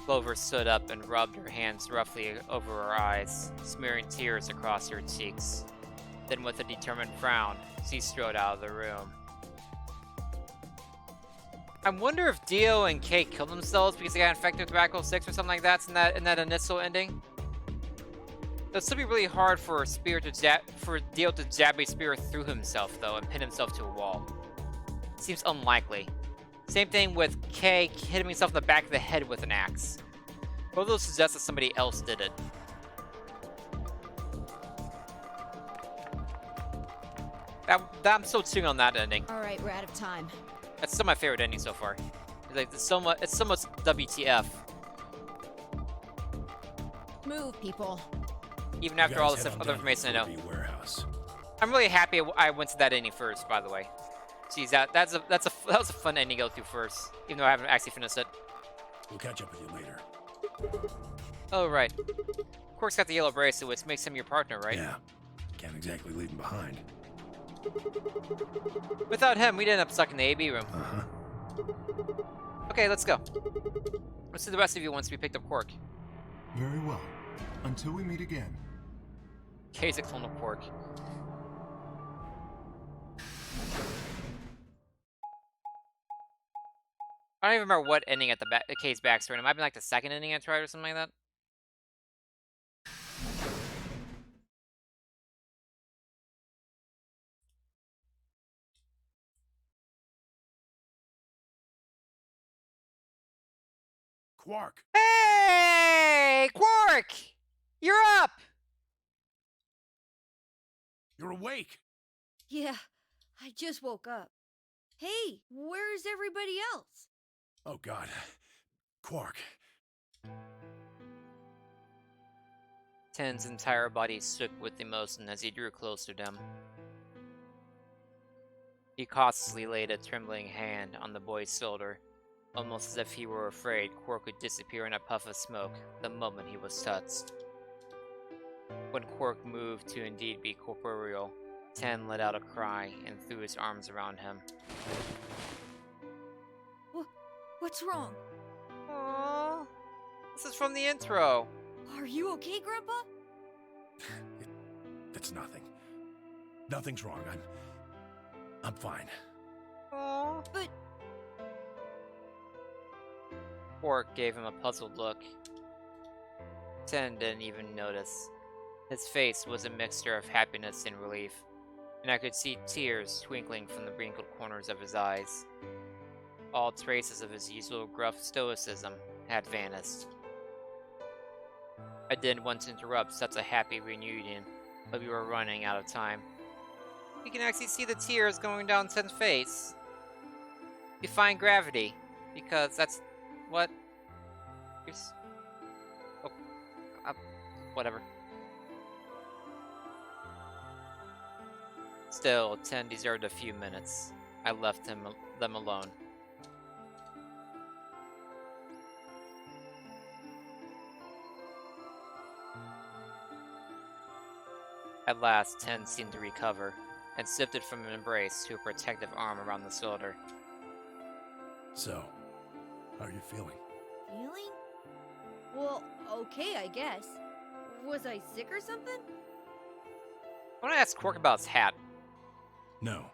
Clover stood up and rubbed her hands roughly over her eyes, smearing tears across her cheeks. Then with a determined frown, she strode out of the room. I wonder if Dio and Kay killed themselves because they got infected with Radical 6 or something like that in that initial ending. It'll still be really hard for Dio to jab a spear through himself, though, and pin himself to a wall. Seems unlikely. Same thing with Kay hitting himself in the back of the head with an axe. Both of those suggest that somebody else did it. I'm so tuned on that ending. All right, we're out of time. That's still my favorite ending so far. It's so much WTF. Move, people. Even You after guys all head this on other down to information I the know. 4B warehouse. I'm really happy I went to that ending first, by the way. Jeez, that was a fun ending to go through first, even though I haven't actually finished it. We'll catch up with you later. Oh, right. Quark's got the yellow bracelet, which makes him your partner, right? Yeah. Can't exactly leave him behind. Without him, we'd end up stuck in the AB room. Uh-huh. Okay, let's go. Let's see the rest of you once we picked up Quark. Very well. Until we meet again. Kay's a clone of Quark. I don't even remember what ending at the Kay's backstory. It might be like the second ending I tried or something like that. Quark! Hey, Quark! You're up! You're awake! Yeah, I just woke up. Hey, where's everybody else? Oh, God. Quark. Ten's entire body shook with emotion as he drew close to them. He cautiously laid a trembling hand on the boy's shoulder, almost as if he were afraid Quark would disappear in a puff of smoke the moment he was touched. When Quark moved to indeed be corporeal, Ten let out a cry and threw his arms around him. What's wrong? Aww. This is from the intro. Are you okay, Grandpa? It's nothing. Nothing's wrong. I'm fine. Aww. But Quark gave him a puzzled look. Ten didn't even notice. His face was a mixture of happiness and relief, and I could see tears twinkling from the wrinkled corners of his eyes. All traces of his usual gruff stoicism had vanished. I didn't want to interrupt such a happy reunion, but we were running out of time. You can actually see the tears going down Ten's face. Defying gravity, because that's what... whatever. Still, Ten deserved a few minutes. I left them alone. At last, Ten seemed to recover, and shifted from an embrace to a protective arm around the shoulder. So, how are you feeling? feeling? Well, okay, I guess. Was I sick or something? I want to ask Quark about his hat. No.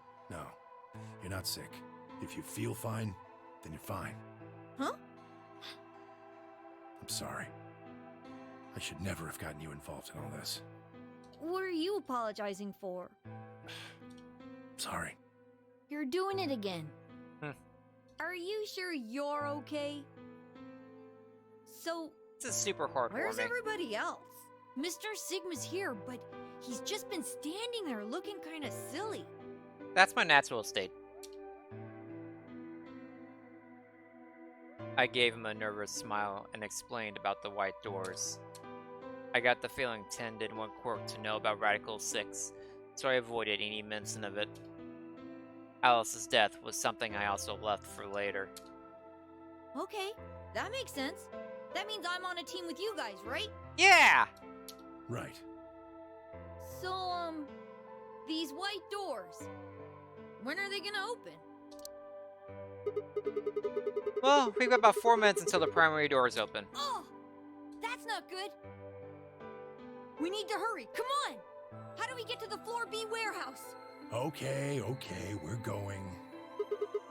You're not sick. If you feel fine, then you're fine. Huh? I'm sorry. I should never have gotten you involved in all this. What are you apologizing for? Sorry. You're doing it again. Are you sure you're okay? So, This is super heartwarming. where's everybody else? Mr. Sigma's here, but he's just been standing there looking kinda silly. That's my natural state. I gave him a nervous smile and explained about the white doors. I got the feeling Ten didn't want Quark to know about Radical 6, so I avoided any mention of it. Alice's death was something I also left for later. Okay, that makes sense. That means I'm on a team with you guys, right? Yeah! Right. So, these white doors, when are they gonna open? Well, we've got about 4 minutes until the primary doors open. Oh, that's not good. We need to hurry, come on! How do we get to the Floor B warehouse? Okay, we're going.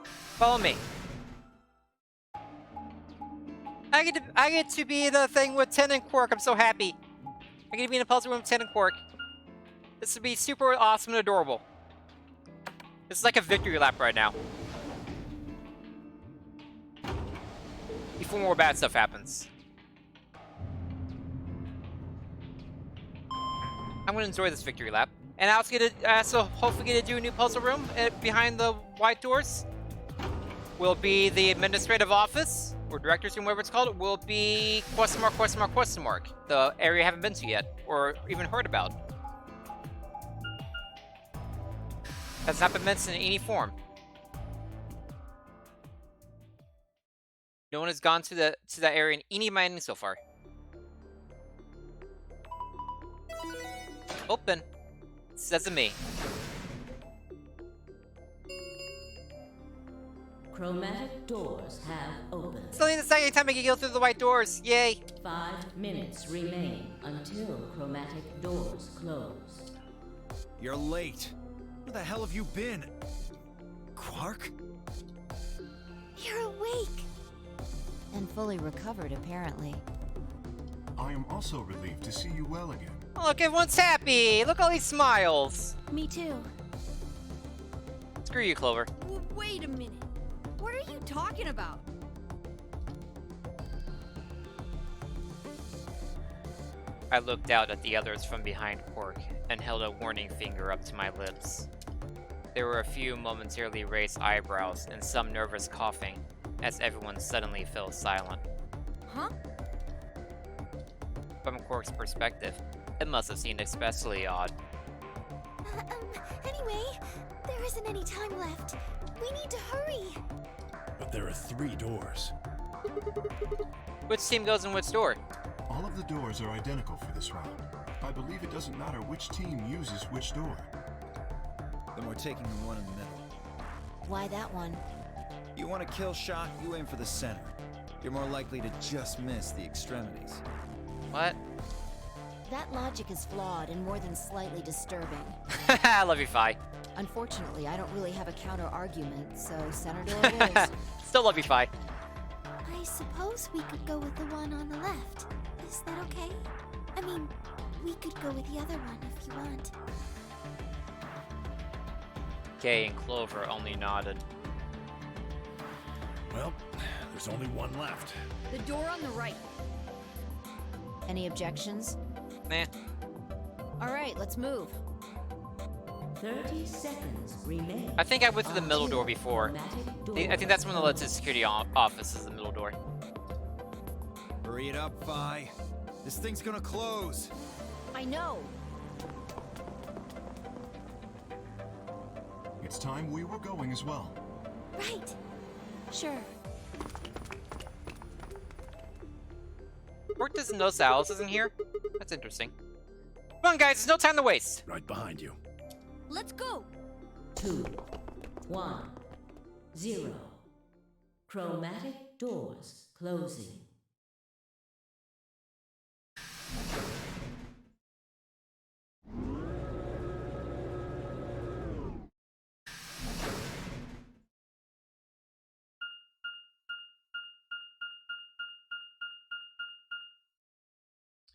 Follow me. I get to be the thing with Ten and Quark. I'm so happy. I get to be in a puzzle room with Ten and Quark. This would be super awesome and adorable. This is like a victory lap right now. Before more bad stuff happens. I'm gonna enjoy this victory lap. And I also hopefully get to do a new puzzle room behind the white doors. Will be the administrative office, or director's room, whatever it's called. Will be ? The area I haven't been to yet, or even heard about. Has not been mentioned in any form. No one has gone to that area in any of my endings so far. Open. Says to me. Chromatic doors have opened. It's only the second time I can go through the white doors. Yay! 5 minutes remain until chromatic doors close. You're late. Where the hell have you been? Quark? You're awake! And fully recovered, apparently. I am also relieved to see you well again. Oh, look, everyone's happy! Look all these smiles! Me too. Screw you, Clover. Wait a minute. What are you talking about? I looked out at the others from behind Quark and held a warning finger up to my lips. There were a few momentarily raised eyebrows and some nervous coughing as everyone suddenly fell silent. Huh? From Quark's perspective, it must have seemed especially odd. Anyway, there isn't any time left. We need to hurry. But there are 3 doors. Which team goes in which door? All of the doors are identical for this round. I believe it doesn't matter which team uses which door. Then we're taking the one in the middle. Why that one? You want a kill shot, you aim for the center. You're more likely to just miss the extremities. What? That logic is flawed and more than slightly disturbing. I love you, Fi. Unfortunately, I don't really have a counter-argument, so center door it is. Still love you, Fi. I suppose we could go with the one on the left. Is that okay? I mean, we could go with the other one if you want. Kay and Clover only nodded. Well, there's only one left. The door on the right. Any objections? Nah. All right, let's move. 30 seconds remain. I think I went through the middle door until before. chromatic I think that's when it led to the security office, is the middle door. Hurry it up, Vi. This thing's gonna close. I know. It's time we were going as well. Right. Sure. Quark doesn't notice that Alice isn't here? That's interesting. Come on, guys, there's no time to waste! Right behind you. Let's go. 2, 1, 0. Chromatic doors closing.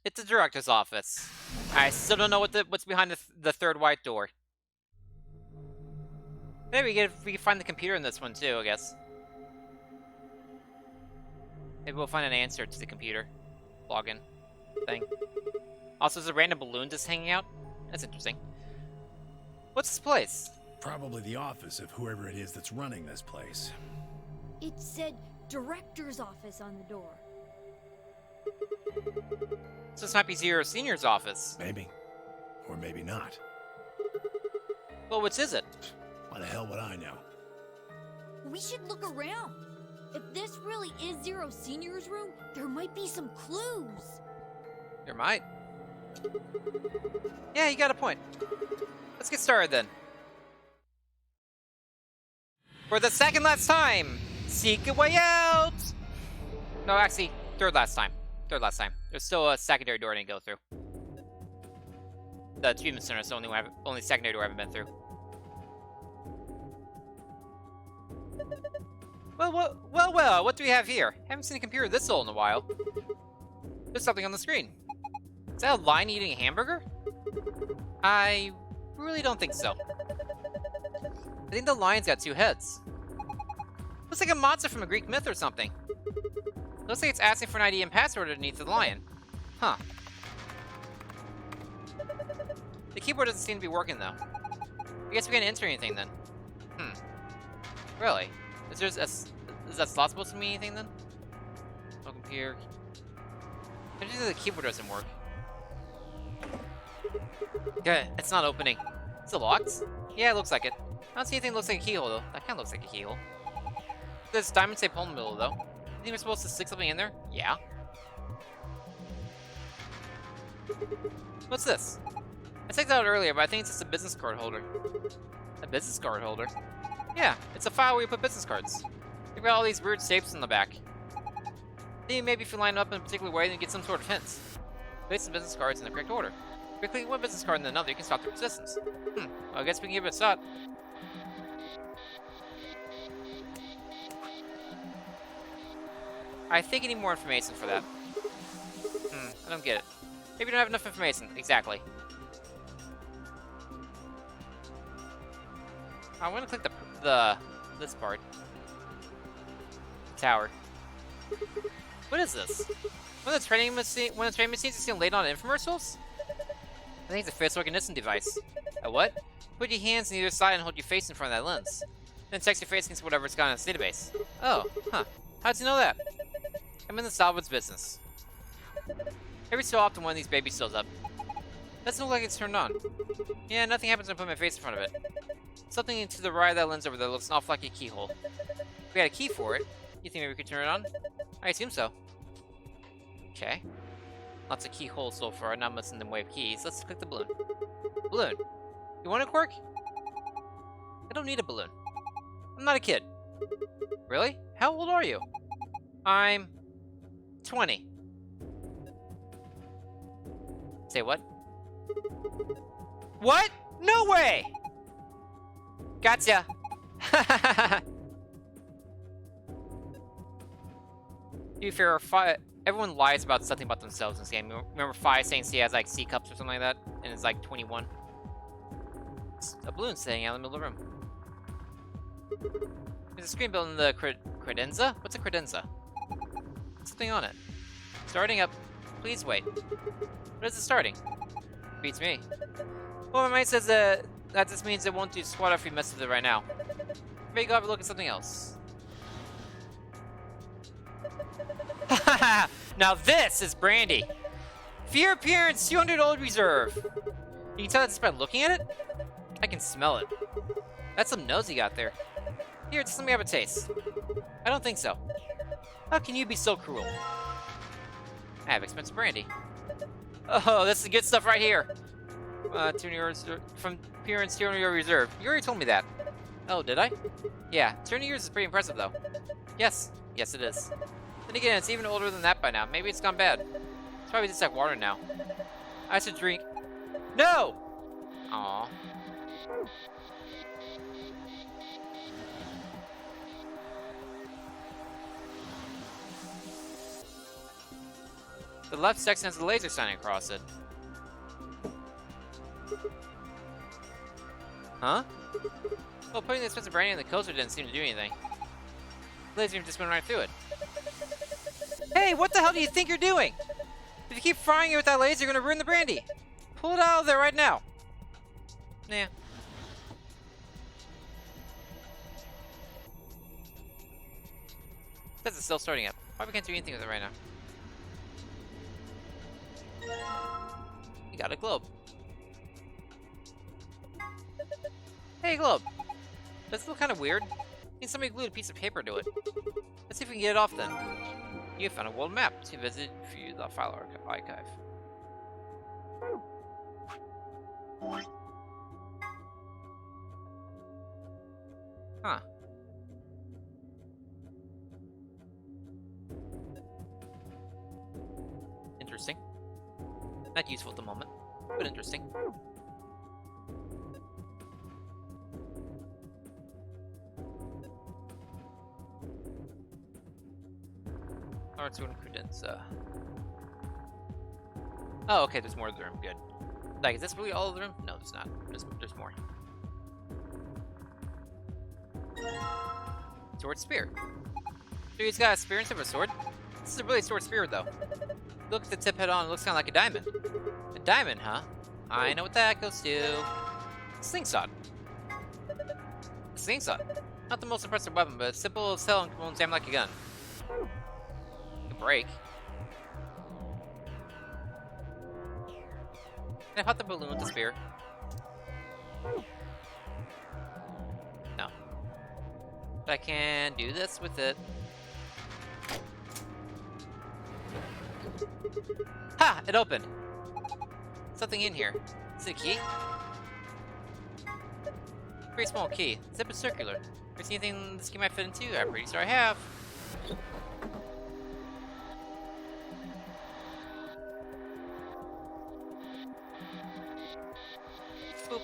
It's the director's office. I still don't know what's behind the third white door. Maybe we can find the computer in this one too, I guess. Maybe we'll find an answer to the computer login thing. Also, there's a random balloon just hanging out. That's interesting. What's this place? Probably the office of whoever it is that's running this place. It said director's office on the door. So this might be Zero Senior's office. Maybe. Or maybe not. Well, which is it? Why the hell would I know? We should look around. If this really is Zero Senior's room, there might be some clues. There might. Yeah, you got a point. Let's get started then. For the second last time, seek a way out! No, actually, third last time. Third last time. There's still a secondary door I didn't go through. The treatment center is the only secondary door I haven't been through. Well, what do we have here? Haven't seen a computer this old in a while. There's something on the screen. Is that a lion eating a hamburger? I really don't think so. I think the lion's got 2 heads. Looks like a monster from a Greek myth or something. Looks like it's asking for an ID and password underneath the lion. Huh. The keyboard doesn't seem to be working though. I guess we can't enter anything then. Really? Is that slot supposed to mean anything then? No computer. I just think the keyboard doesn't work. Yeah, it's not opening. Is it locked? Yeah, it looks like it. I don't see anything that looks like a keyhole though. That kind of looks like a keyhole. There's diamond shaped hole in the middle though. You think we're supposed to stick something in there? Yeah. What's this? I checked it out earlier, but I think it's just a business card holder. A business card holder? Yeah, it's a file where you put business cards. You've got all these weird shapes in the back. Then maybe if you line them up in a particular way, then you get some sort of hints. Place the business cards in the correct order. If you click one business card and then another, you can stop the resistance. Well, I guess we can give it a shot. I think I need more information for that. I don't get it. Maybe you don't have enough information. Exactly. I want to click this part. Tower. What is this? One of the training machines is seen laid on infomercials? I think it's a face recognition device. A what? Put your hands on either side and hold your face in front of that lens. Then text your face against whatever's got in its database. Oh, huh. How'd you know that? I'm in the salvage business. Every so often one of these babies shows up. Doesn't look like it's turned on. Yeah, nothing happens when I put my face in front of it. Something to the right of that lens over there looks an awful like a keyhole. If we had a key for it, you think maybe we could turn it on? I assume so. Okay. Lots of keyholes so far, not much in the way of keys. Let's click the balloon. Balloon. You want a cork? I don't need a balloon. I'm not a kid. Really? How old are you? I'm 20. Say what? What? No way! Gotcha. To be fair, everyone lies about something about themselves in this game. Remember Fi saying she has like C cups or something like that, and it's like 21. It's a balloon sitting out in the middle of the room. There's a screen built in the credenza? What's a credenza? Something on it. Starting up. Please wait. What is it starting? Beats me. Well, my mind says that just means it won't do squat if we mess with it right now. Maybe go have a look at something else. Now this is brandy. For your appearance, 200 old reserve. You can tell that just by looking at it? I can smell it. That's some nose you got there. Here, just let me have a taste. I don't think so. How can you be so cruel? I have expensive brandy. Oh, this is good stuff right here. 200 euros from appearance 200 euro reserve. You already told me that. Oh, did I? Yeah, 200 years is pretty impressive though. Yes, yes it is. Then again, it's even older than that by now. Maybe it's gone bad. It's probably just like water now. I should drink. No! Aww. The left section has a laser sign across it. Huh? Well, putting the expensive brandy in the coaster didn't seem to do anything. The laser just went right through it. Hey, what the hell do you think you're doing? If you keep frying it with that laser, you're gonna ruin the brandy. Pull it out of there right now. Nah. Says it's still starting up. Probably can't do anything with it right now. You got a globe. Hey, globe. Does it look kind of weird? I think somebody glued a piece of paper to it. Let's see if we can get it off then. You found a world map to visit view the file archive. Huh. Interesting. Not useful at the moment, but interesting. Arts and credenza. Oh, okay, there's more of the room. Good. Like, is this really all of the room? No, it's not. There's more. Sword spear. So he's got a spear instead of a sword? This is a really sword spear, though. Look at the tip head on, it looks kind of like a diamond. A diamond, huh? I know what that goes to. Slingshot. A slingshot. Not the most impressive weapon, but it's simple as hell and won't jam like a gun. A break. Can I pop the balloon with the spear? No. But I can do this with it. Ha! It opened! Something in here. Is it a key? Pretty small key. Zip is circular. Ever seen anything this key might fit into? I'm pretty sure I have. Boop.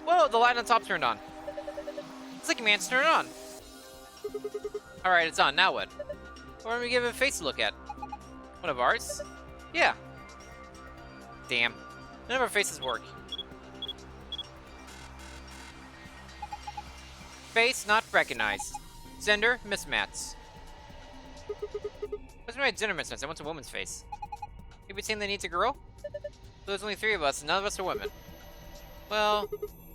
Whoa! The light on top turned on. It's like a man's turned on. Alright, it's on. Now what? Or let me give it a face to look at. One of ours? Yeah. Damn. None of our faces work. Face not recognized. Gender mismatch. What's my dinner since I want a woman's face? Maybe saying they need a girl? So there's only 3 of us, and none of us are women. Well,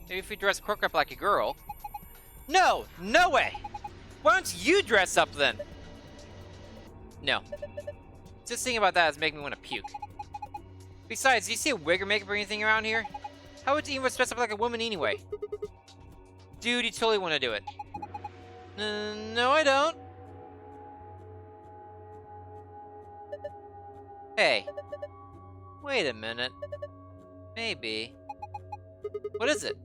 maybe if we dress Cork up like a girl. No! No way! Why don't you dress up then? No. Just thinking about that is making me want to puke. Besides, do you see a wig or makeup or anything around here? How would anyone dress up like a woman anyway? Dude, you totally want to do it. No, I don't. Hey. Wait a minute. Maybe. What is it?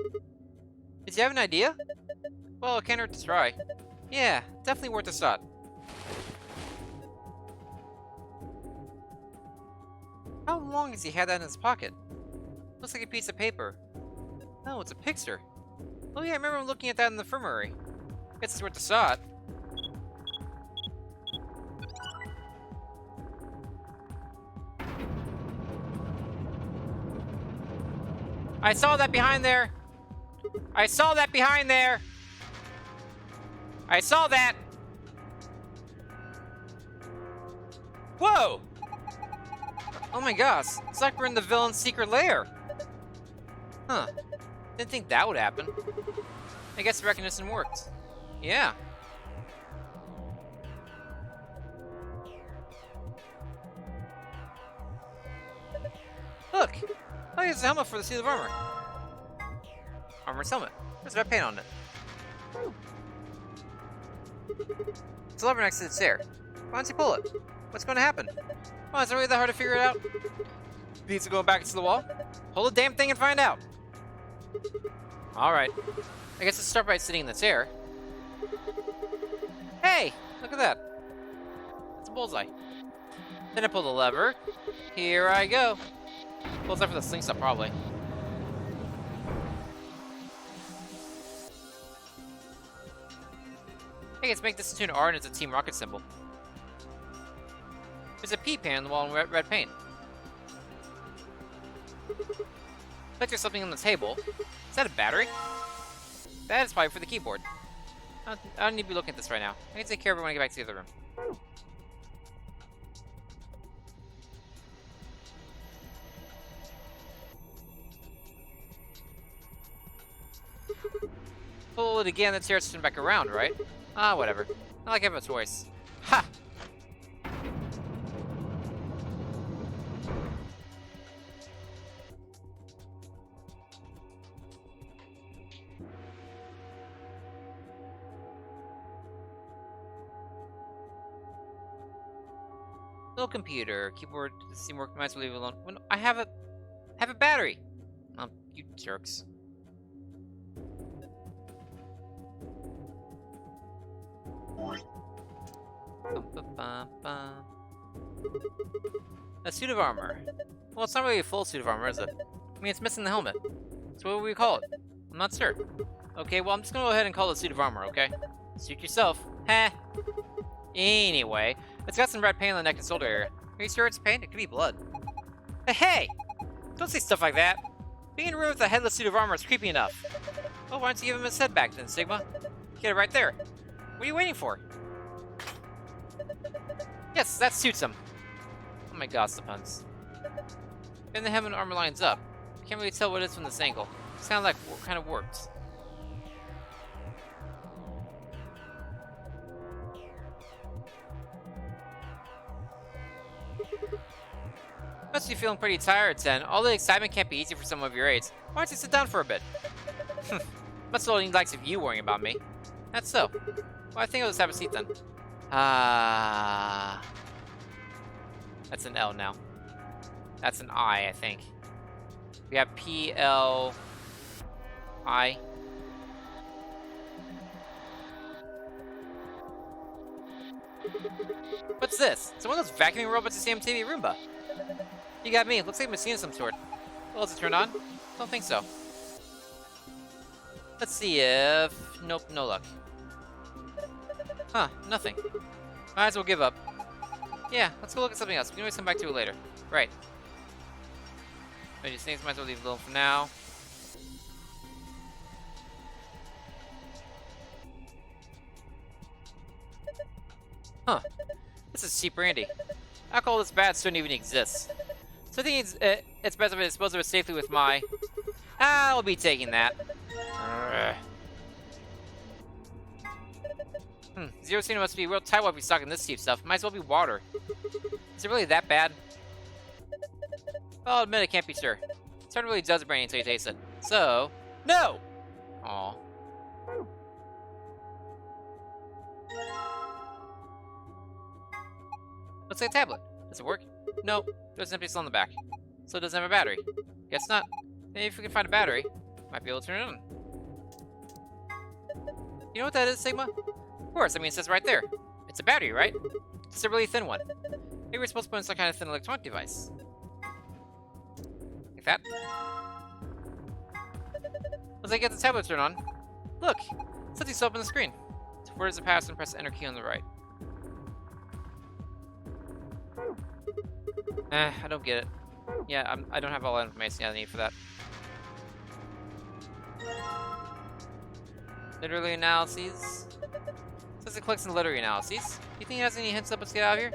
Did you have an idea? Well, it can't hurt to try. Yeah, definitely worth a shot. How long has he had that in his pocket? Looks like a piece of paper. Oh, it's a picture. Oh yeah, I remember looking at that in the infirmary. Guess it's worth a shot. I saw that behind there! I saw that behind there! I saw that! Whoa! Oh my gosh, it's like we're in the villain's secret lair. Huh. Didn't think that would happen. I guess the recognition worked. Yeah. Look! Oh, here's a helmet for the suit of armor. Armor's helmet. There's red paint on it. It's a lever next to the chair. Why don't you pull it? What's going to happen? Oh, is it really that hard to figure it out? Pizza going back into the wall? Hold the damn thing and find out. Alright. I guess let's start by sitting in the chair. Hey! Look at that. It's a bullseye. Then I pull the lever. Here I go. Bullseye for the slingshot, probably. Hey, let's make this into an R and it's a Team Rocket symbol. There's a P pan on the wall in red paint. Looks like there's something on the table. Is that a battery? That is probably for the keyboard. I don't need to be looking at this right now. I can take care of it when I get back to the other room. Pull it again, the chair's spin back around, right? Ah, whatever. I like having a choice. Ha! No computer, keyboard doesn't seem work. Might as well leave it alone. When I have a battery. Oh, you jerks. A suit of armor. Well, it's not really a full suit of armor, is it? I mean, it's missing the helmet. So what would we call it? I'm not sure. Okay, well, I'm just gonna go ahead and call it a suit of armor, okay? Suit yourself. Heh. Anyway, it's got some red paint on the neck and shoulder area. Are you sure it's paint? It could be blood. Hey! Don't say stuff like that. Being in a room with a headless suit of armor is creepy enough. Oh, why don't you give him his head back then, Sigma? Get it right there. What are you waiting for? Yes, that suits him. Oh my gosh, the puns. And the helmet and armor lines up. I can't really tell what it is from this angle. It's kind of like kind of works. Must be feeling pretty tired, Ten. All the excitement can't be easy for some of your age. Why don't you sit down for a bit? Must only likes of you worrying about me. That's so. Well, I think I'll just have a seat then. Ah. That's an L now. That's an I think. We have P-L-I. What's this? It's one of those vacuuming robots you see on TV Roomba. You got me. Looks like a machine of some sort. Well, does it turn on? Don't think so. Let's see if... Nope, no luck. Huh, nothing. Might as well give up. Yeah, let's go look at something else. We can always come back to it later. Right. These things might as well leave it alone for now. Huh. This is cheap brandy. Alcohol this bad shouldn't even exist. So I think it's best if I dispose of it safely with my... I'll be taking that. Zero Cena must be real tight while be stocking this cheap stuff. Might as well be water. Is it really that bad? I'll admit I can't be sure. Soda really does brain until you taste it. So, no! Aw. Looks like a tablet. Does it work? No. There's an empty cell on the back. So it doesn't have a battery. Guess not. Maybe if we can find a battery, might be able to turn it on. You know what that is, Sigma? Of course, I mean, it says right there. It's a battery, right? It's a really thin one. Maybe we're supposed to put in some kind of thin electronic device. Like that. Once I get the tablet turned on, look! Something's open the screen. So where does it pass and press the enter key on the right? I don't get it. Yeah, I don't have all that information I need for that. Literary analyses. Says it clicks in literary analyses. You think it has any hints up us get out of here?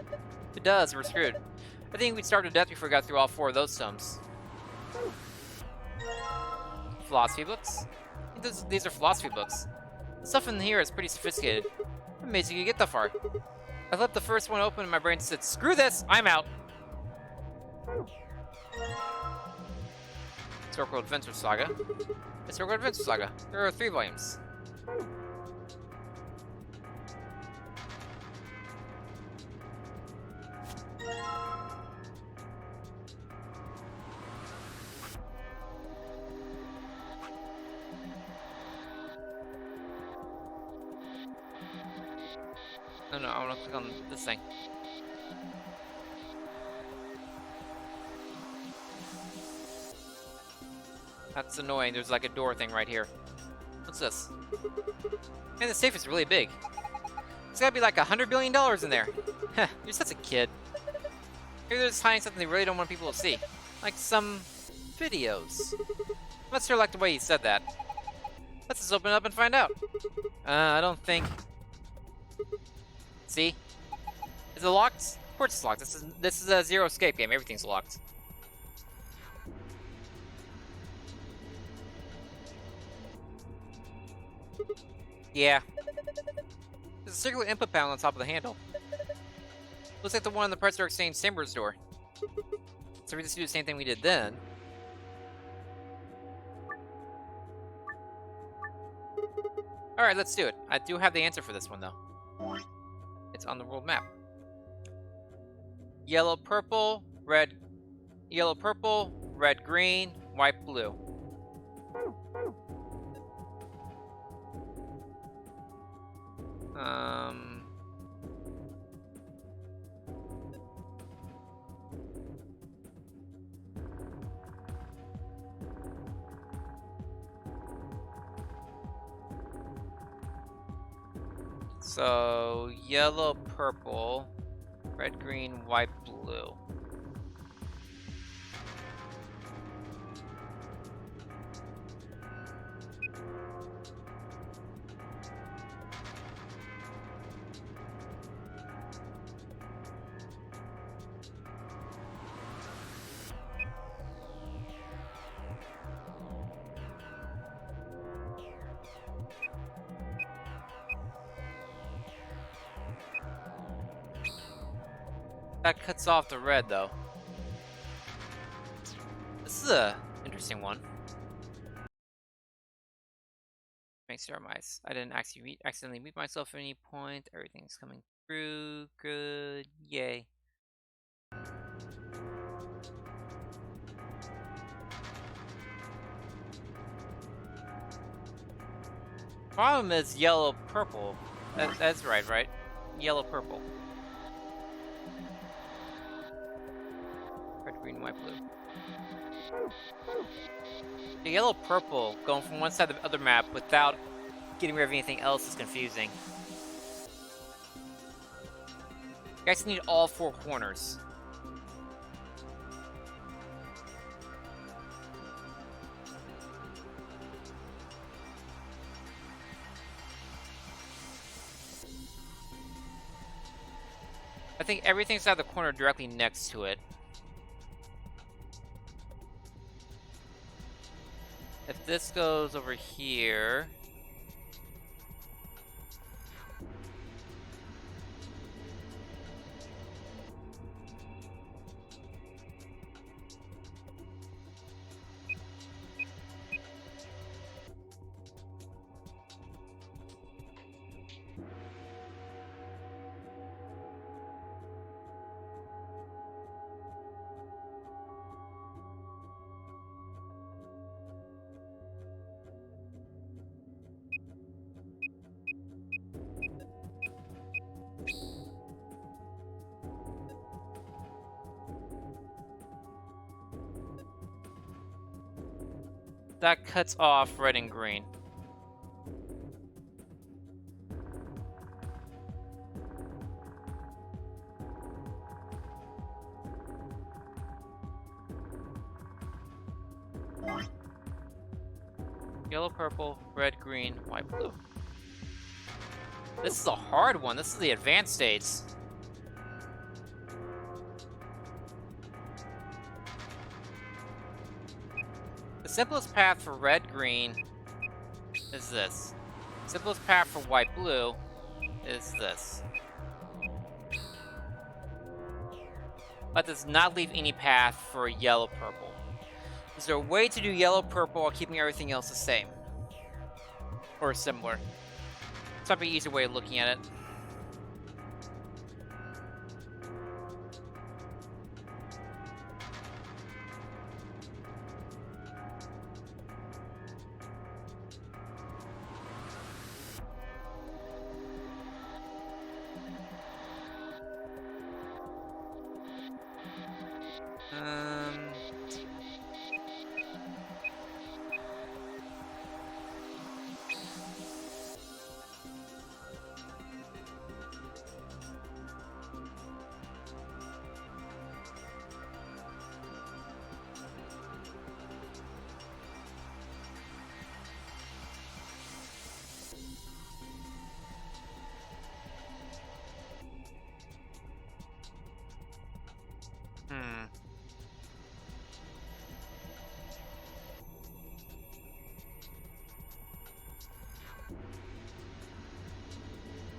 If it does, we're screwed. I think we'd starve to death before we got through all 4 of those tomes. Philosophy books? I think these are philosophy books. The stuff in here is pretty sophisticated. I'm amazed you could get that far. I left the first one open and my brain said, screw this, I'm out! Historical Adventure Saga. Historical Adventure Saga. There are 3 volumes. No, I want to click on this thing. That's annoying. There's like a door thing right here. What's this? Man, the safe is really big. There's gotta be like $100 billion in there. Heh, you're such a kid. Maybe they're just hiding something they really don't want people to see. Like some videos. I'm not sure I like the way he said that. Let's just open it up and find out. I don't think... See? Is it locked? Of course it's locked. This is a zero escape game. Everything's locked. Yeah. There's a circular input panel on top of the handle. Looks like the one on the Predator Exchange Chambers door. So we just do the same thing we did then. Alright, let's do it. I do have the answer for this one, though. It's on the world map. Yellow, purple, red, green, white, blue. So, yellow, purple, red, green, white, blue. That cuts off the red, though. This is a interesting one. Makes sure I didn't actually accidentally mute myself at any point. Everything's coming through. Good. Yay. Problem is yellow purple. That's right? Yellow purple. Red, green, white, blue. The yellow purple going from one side to the other map without getting rid of anything else is confusing. You guys need all 4 corners. I think everything's out of the corner directly next to it. If this goes over here... That cuts off red and green. Yellow, purple, red, green, white, blue. This is a hard one. This is the advanced states. The simplest path for red, green is this. Simplest path for white, blue is this. But does not leave any path for yellow, purple. Is there a way to do yellow, purple while keeping everything else the same? Or similar? It's not an easy way of looking at it.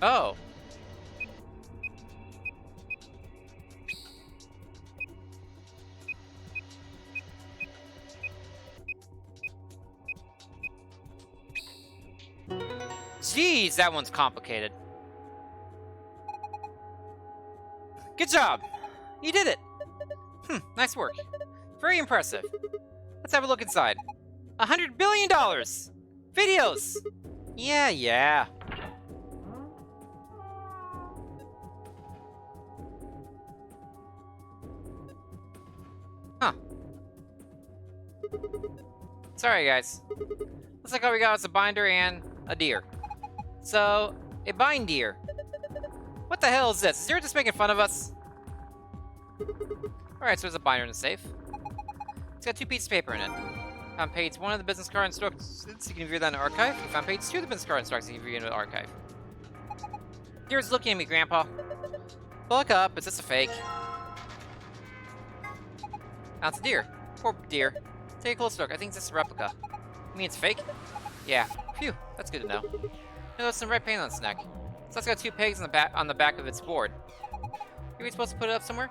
Oh. Jeez, that one's complicated. Good job. You did it. Nice work. Very impressive. Let's have a look inside. $100 billion! Videos! Yeah. Huh. Sorry, guys. Looks like all we got is a binder and a deer. So, a bind deer. What the hell is this? Is Zero just making fun of us? Alright, so there's a binder in the safe. It's got 2 pieces of paper in it. Found page 1 of the business card instructions, you can view that in the archive. You found page 2 of the business card instructions, you can view in the archive. Deer's looking at me, Grandpa. Look up, is this a fake? Now it's a deer. Poor deer. Take a close look, I think this is a replica. You mean it's fake? Yeah. Phew, that's good to know. Notice some red paint on its neck. So it's got 2 pegs on the back of its board. Are we supposed to put it up somewhere?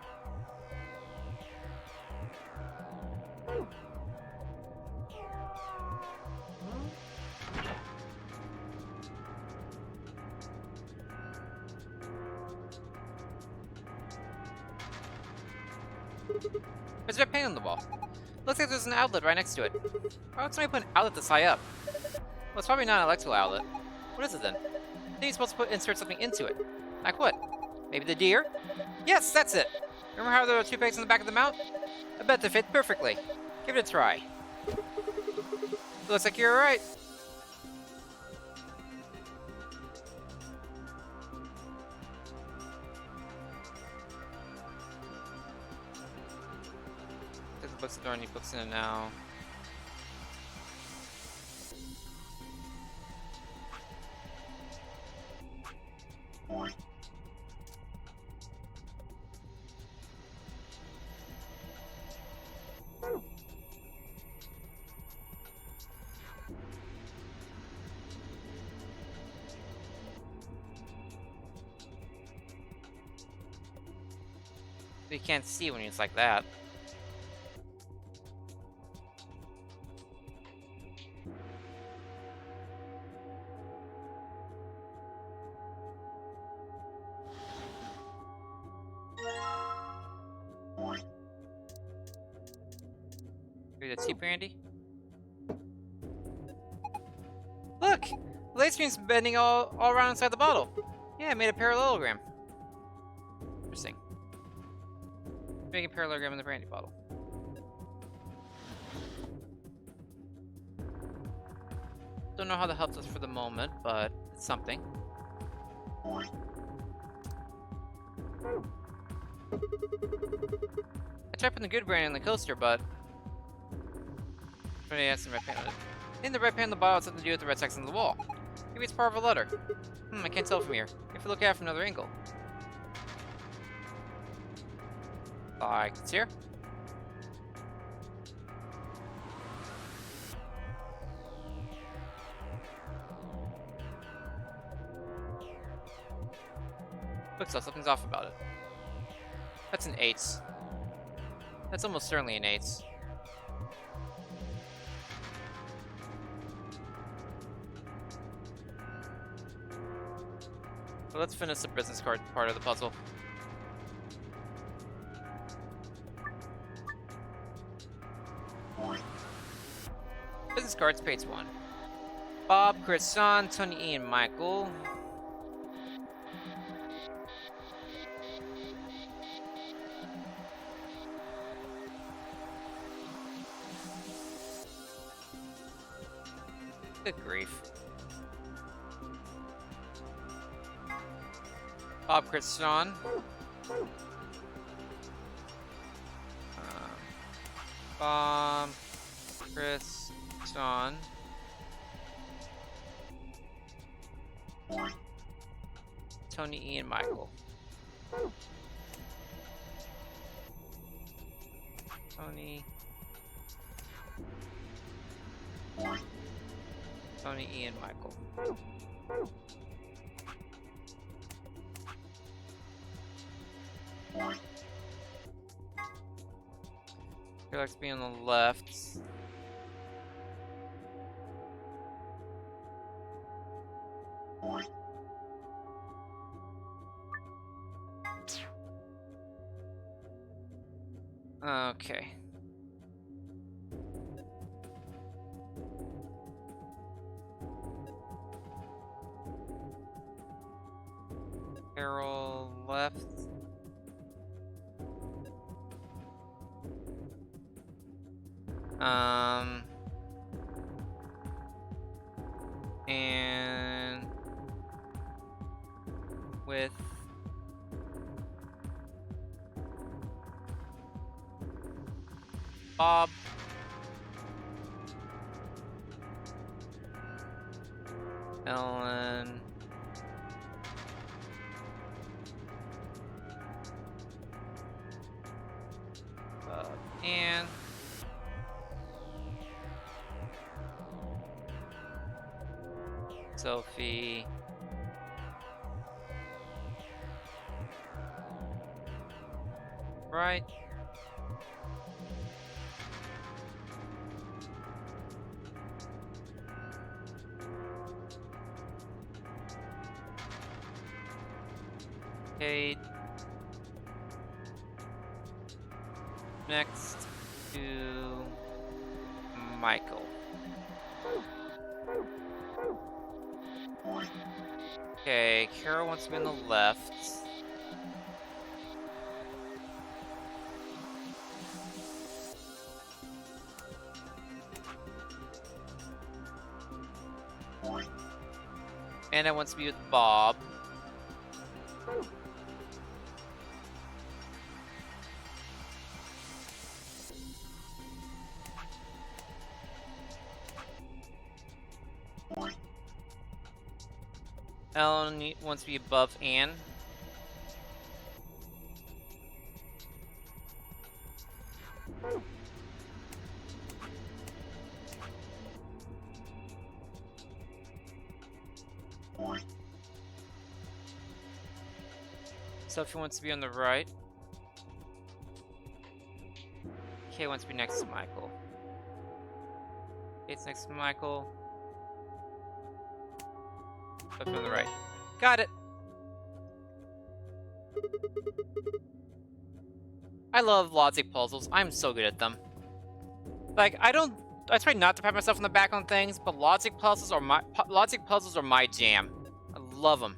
There's red paint on the wall. Looks like there's an outlet right next to it. Why would somebody put an outlet this high up? Well, it's probably not an electrical outlet. What is it then? I think you're supposed to insert something into it. Like what? Maybe the deer? Yes, that's it! Remember how there were 2 pegs on the back of the mount? I bet they fit perfectly. Give it a try. Looks like you're right. Take the books, there are any books in it now. You can't see when it's like that. Maybe that's Cassieper, Andy? Look! The light screen's bending all around inside the bottle. Yeah, it made a parallelogram. Interesting. Making a parallelogram in the brandy bottle. Don't know how that helps us for the moment, but it's something. I tried putting the good brandy on the coaster, but somebody asked the red pan on it. In the red pan on the bottle has something to do with the red section of the wall. Maybe it's part of a letter. I can't tell from here. You have to look at it from another angle. Like it's here. Looks like something's off about it. That's an 8. That's almost certainly an 8. Well, let's finish the business card part of the puzzle. Business cards, page 1. Bob, Chris, Sean, Tony, Ian, Michael. Good grief. Bob, Chris, Sean. Bob, Chris, Sean. Tony, Ian, Michael. Tony, Ian, Michael. He likes to be on the left. Okay. Carol left. And with Bob, Ellen, and Sophie, right? Kate. Next to Michael. Okay, Carol wants to be on the left. Anna wants to be with Bob. Ellen wants to be above Anne. Sophie wants to be on the right. Kay wants to be next to Michael. Kate's next to Michael. Up on the right. Got it! I love logic puzzles. I'm so good at them. Like, I try not to pat myself on the back on things, but logic puzzles are my jam. I love them.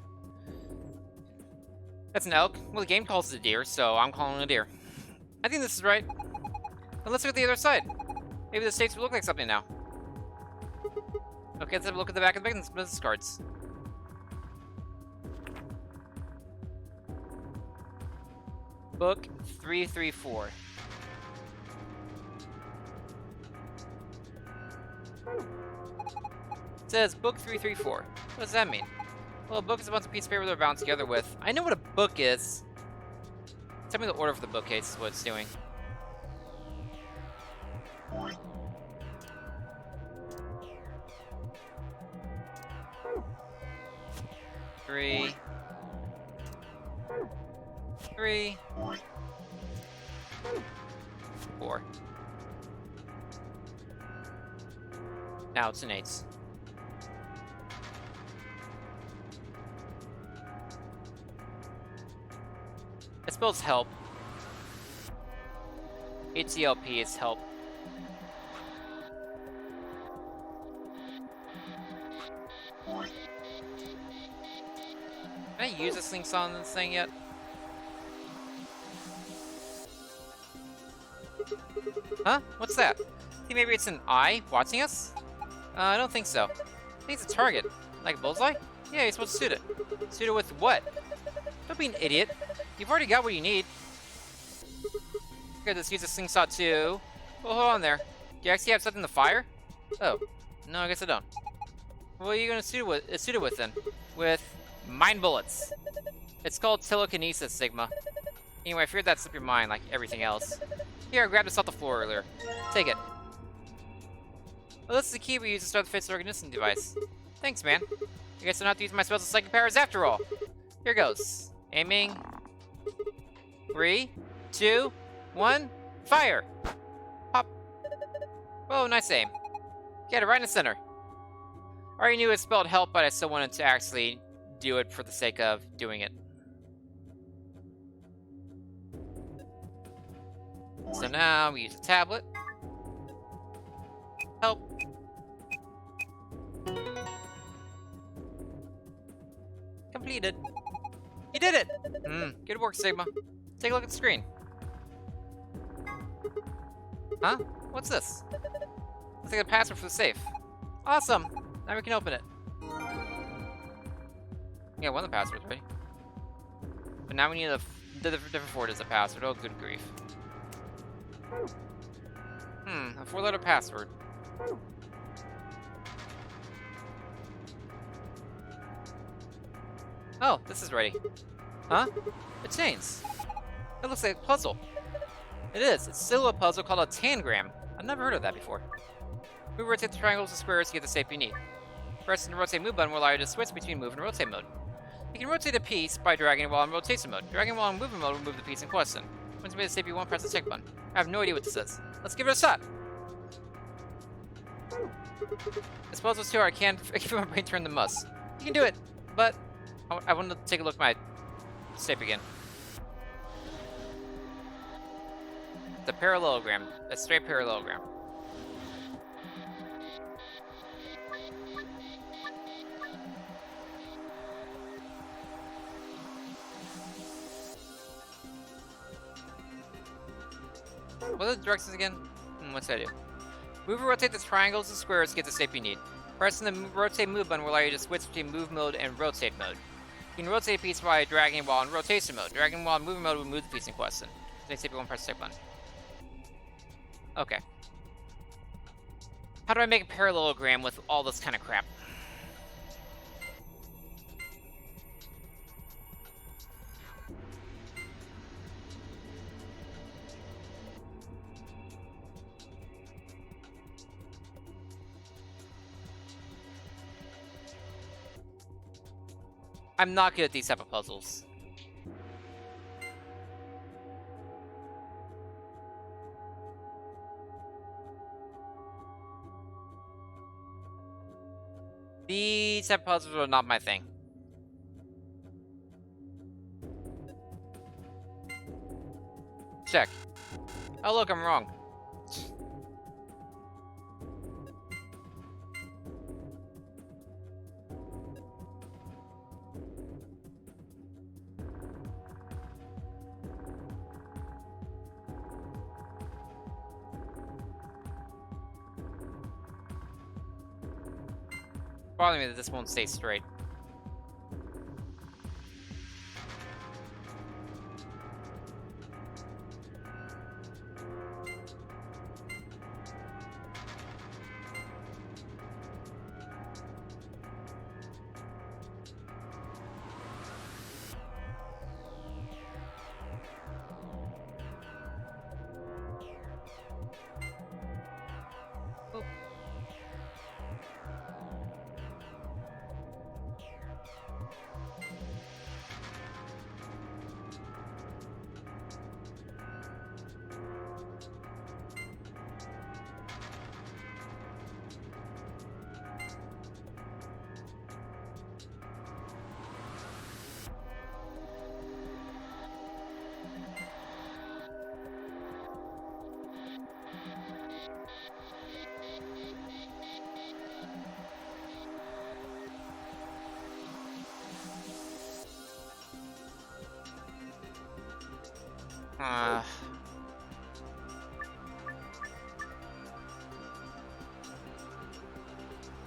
That's an elk. Well, the game calls it a deer, so I'm calling it a deer. I think this is right. But let's look at the other side. Maybe the stakes will look like something now. Okay, let's have a look at the back of the business cards. Book 334. It says book 334. What does that mean? Well, a book is a bunch of pieces of paper that are bound together with. I know what a book is. Tell me the order of the bookcase is what it's doing. Three. 4. Now it's an 8. It spells help. H-E-L-P is help. Can I use this links on this thing yet? Huh? What's that? Think maybe it's an eye watching us? I don't think so. I think it's a target. Like a bullseye? Yeah, you're supposed to shoot it. Shoot it with what? Don't be an idiot. You've already got what you need. Okay, let's use a slingshot too. Well, hold on there. Do you actually have something to fire? Oh. No, I guess I don't. What are you gonna shoot it with then? With mind bullets. It's called telekinesis, Sigma. Anyway, I feared that'd slip your mind like everything else. Here, I grabbed this off the floor earlier. Take it. Well, this is the key we use to start the face recognition device. Thanks, man. I guess I don't have to use my spells and psychic powers after all. Here goes. Aiming. 3, 2, 1, fire! Pop. Whoa, nice aim. Get it right in the center. I already knew it spelled help, but I still wanted to actually do it for the sake of doing it. So now we use a tablet. Help. Completed. You did it! Good work, Sigma. Take a look at the screen. Huh? What's this? Looks like a password for the safe. Awesome! Now we can open it. Yeah, one of the passwords, right? But now we need the different 4 as a password. Oh, good grief. A 4-letter password. Oh, this is ready. Huh? It changed. It looks like a puzzle. It is. It's still a puzzle called a tangram. I've never heard of that before. Move, rotate the triangles and squares to get the shape you need. Pressing the rotate move button will allow you to switch between move and rotate mode. You can rotate a piece by dragging it while in rotation mode. Dragging while in movement mode will move the piece in question. Once you made the shape you want, press the check button. I have no idea what this is. Let's give it a shot. This puzzle's too hard. I can't feel my brain turn to must. You can do it, but I want to take a look at my shape again. The parallelogram. A straight parallelogram. What are the directions again? What's that do? Move or rotate the triangles and squares to get the shape you need. Pressing the rotate move button will allow you to switch between move mode and rotate mode. You can rotate a piece by dragging while in rotation mode. Dragging while in movement mode will move the piece in question. Next shape you want, press the check button. Okay. How do I make a parallelogram with all this kind of crap? I'm not good at these type of puzzles. These type of puzzles are not my thing. Check. Oh look, I'm wrong. Bothering me that this won't stay straight.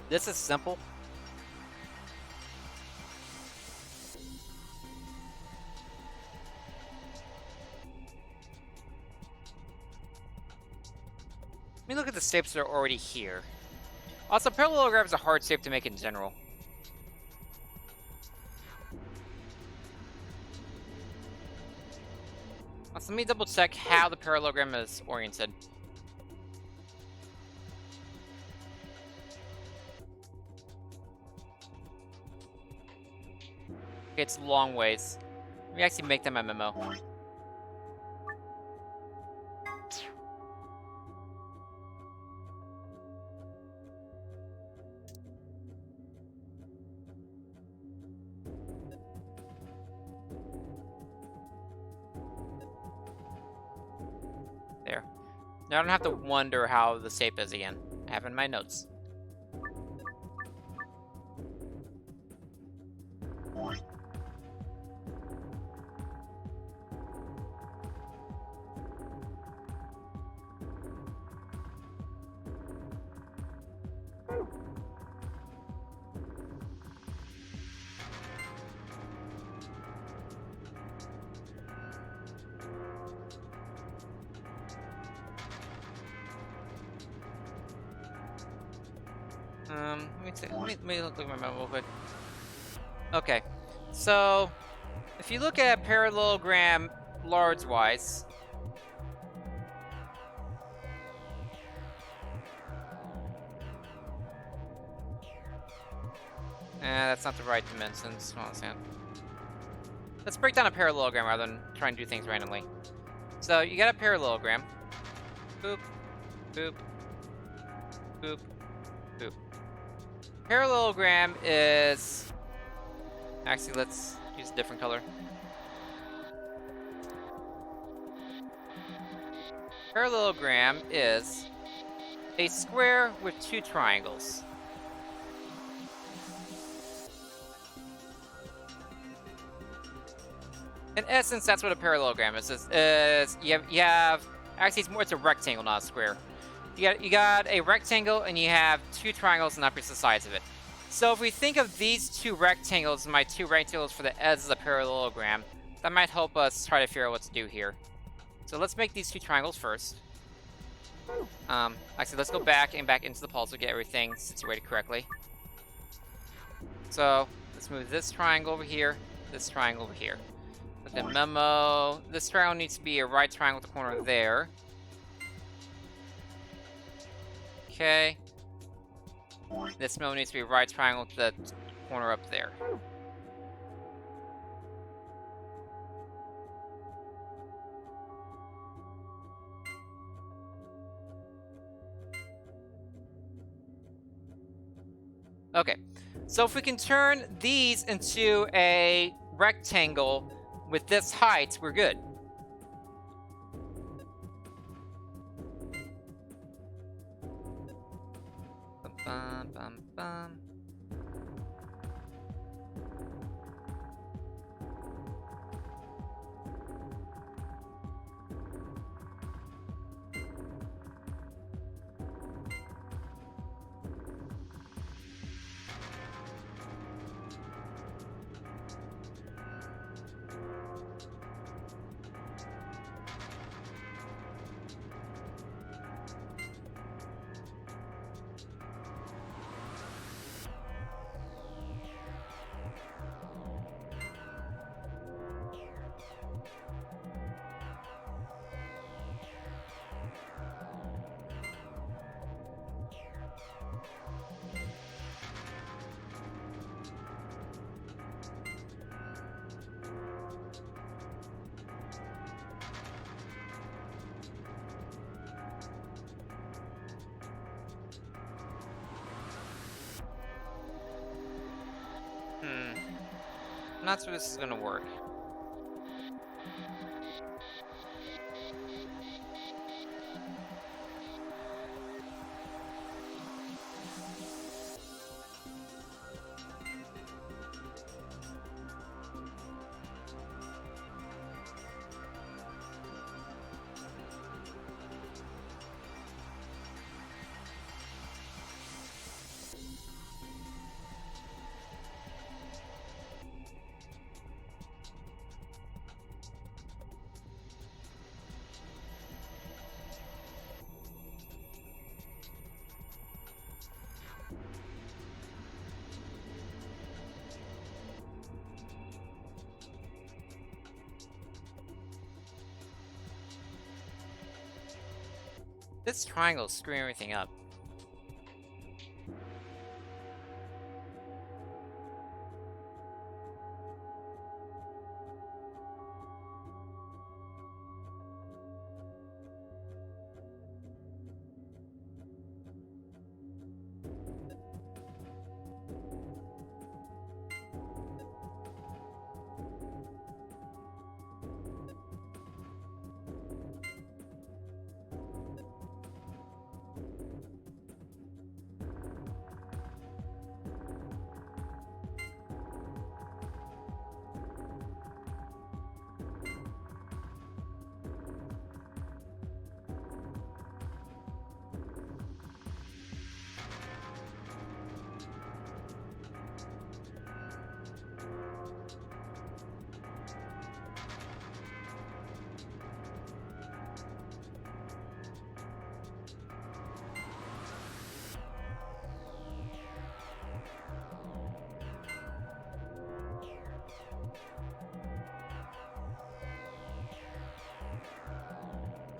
This is simple. Let me look at the shapes that are already here. Also, parallelogram is a hard shape to make in general. Also, let me double check how the parallelogram is oriented. Okay, it's long ways. Let me actually make them a memo. There. Now I don't have to wonder how the shape is again. I have it in my notes. Let me look at my memo real quick. Okay, so if you look at parallelogram large-wise, that's not the right dimensions. Hold on a second. Let's break down a parallelogram rather than try and do things randomly. So you got a parallelogram. Boop, boop, boop, boop. Parallelogram is... Actually, let's use a different color. Parallelogram is a square with two triangles. In essence, that's what a parallelogram is. You have actually it's a rectangle, not a square. You got a rectangle and you have two triangles on opposite sides of it. So if we think of these two rectangles, my two rectangles for the edges of the parallelogram, that might help us try to figure out what to do here. So let's make these two triangles first. Actually, let's go back into the puzzle to get everything situated correctly. So let's move this triangle over here, this triangle over here. With the memo, this triangle needs to be a right triangle with the corner there. Okay. This memo needs to be a right triangle with the corner up there. Okay, So if we can turn these into a rectangle with this height, we're good. Bum, bum, bum, bum. I'm not sure this is gonna work. This triangle's screwing everything up.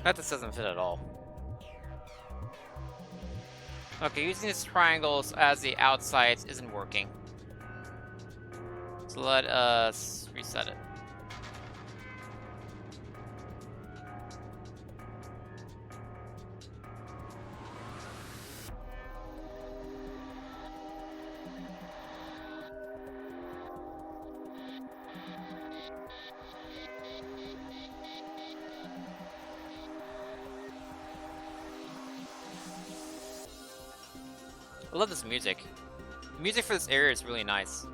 That just doesn't fit at all. Okay, using these triangles as the outsides isn't working. So let us reset it. I love this music. The music for this area is really nice.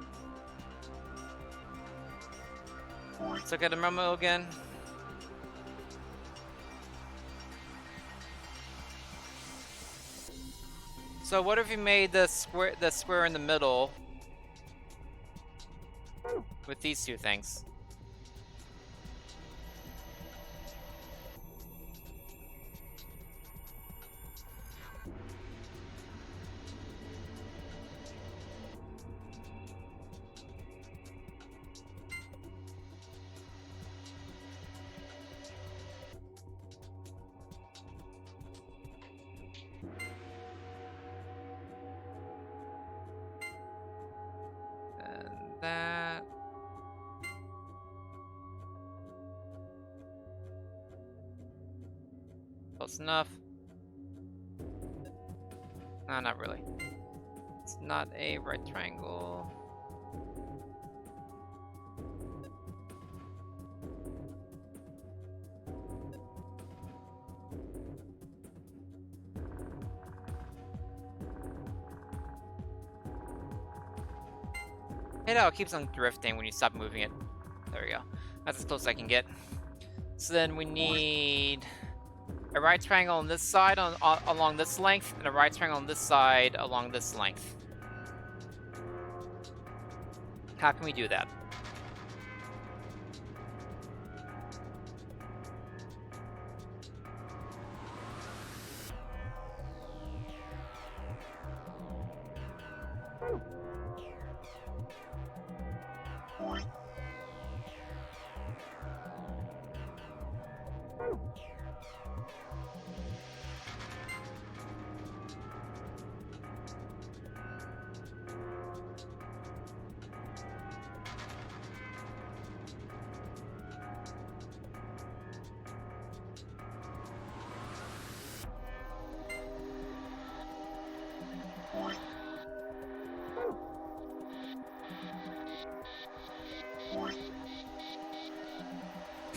Let's look at the memo again. So what if we made the square in the middle with these two things? That. Close enough. No, not really. It's not a right triangle. Hey, no, it keeps on drifting when you stop moving it. There we go. That's as close as I can get. So then we need a right triangle on this side along this length, and a right triangle on this side along this length. How can we do that?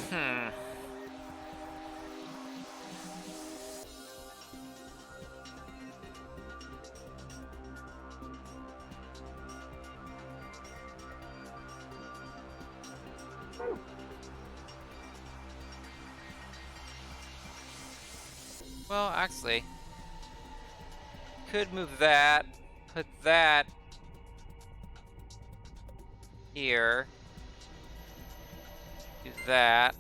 Hmm. Well, actually, could move that, put that here, do that.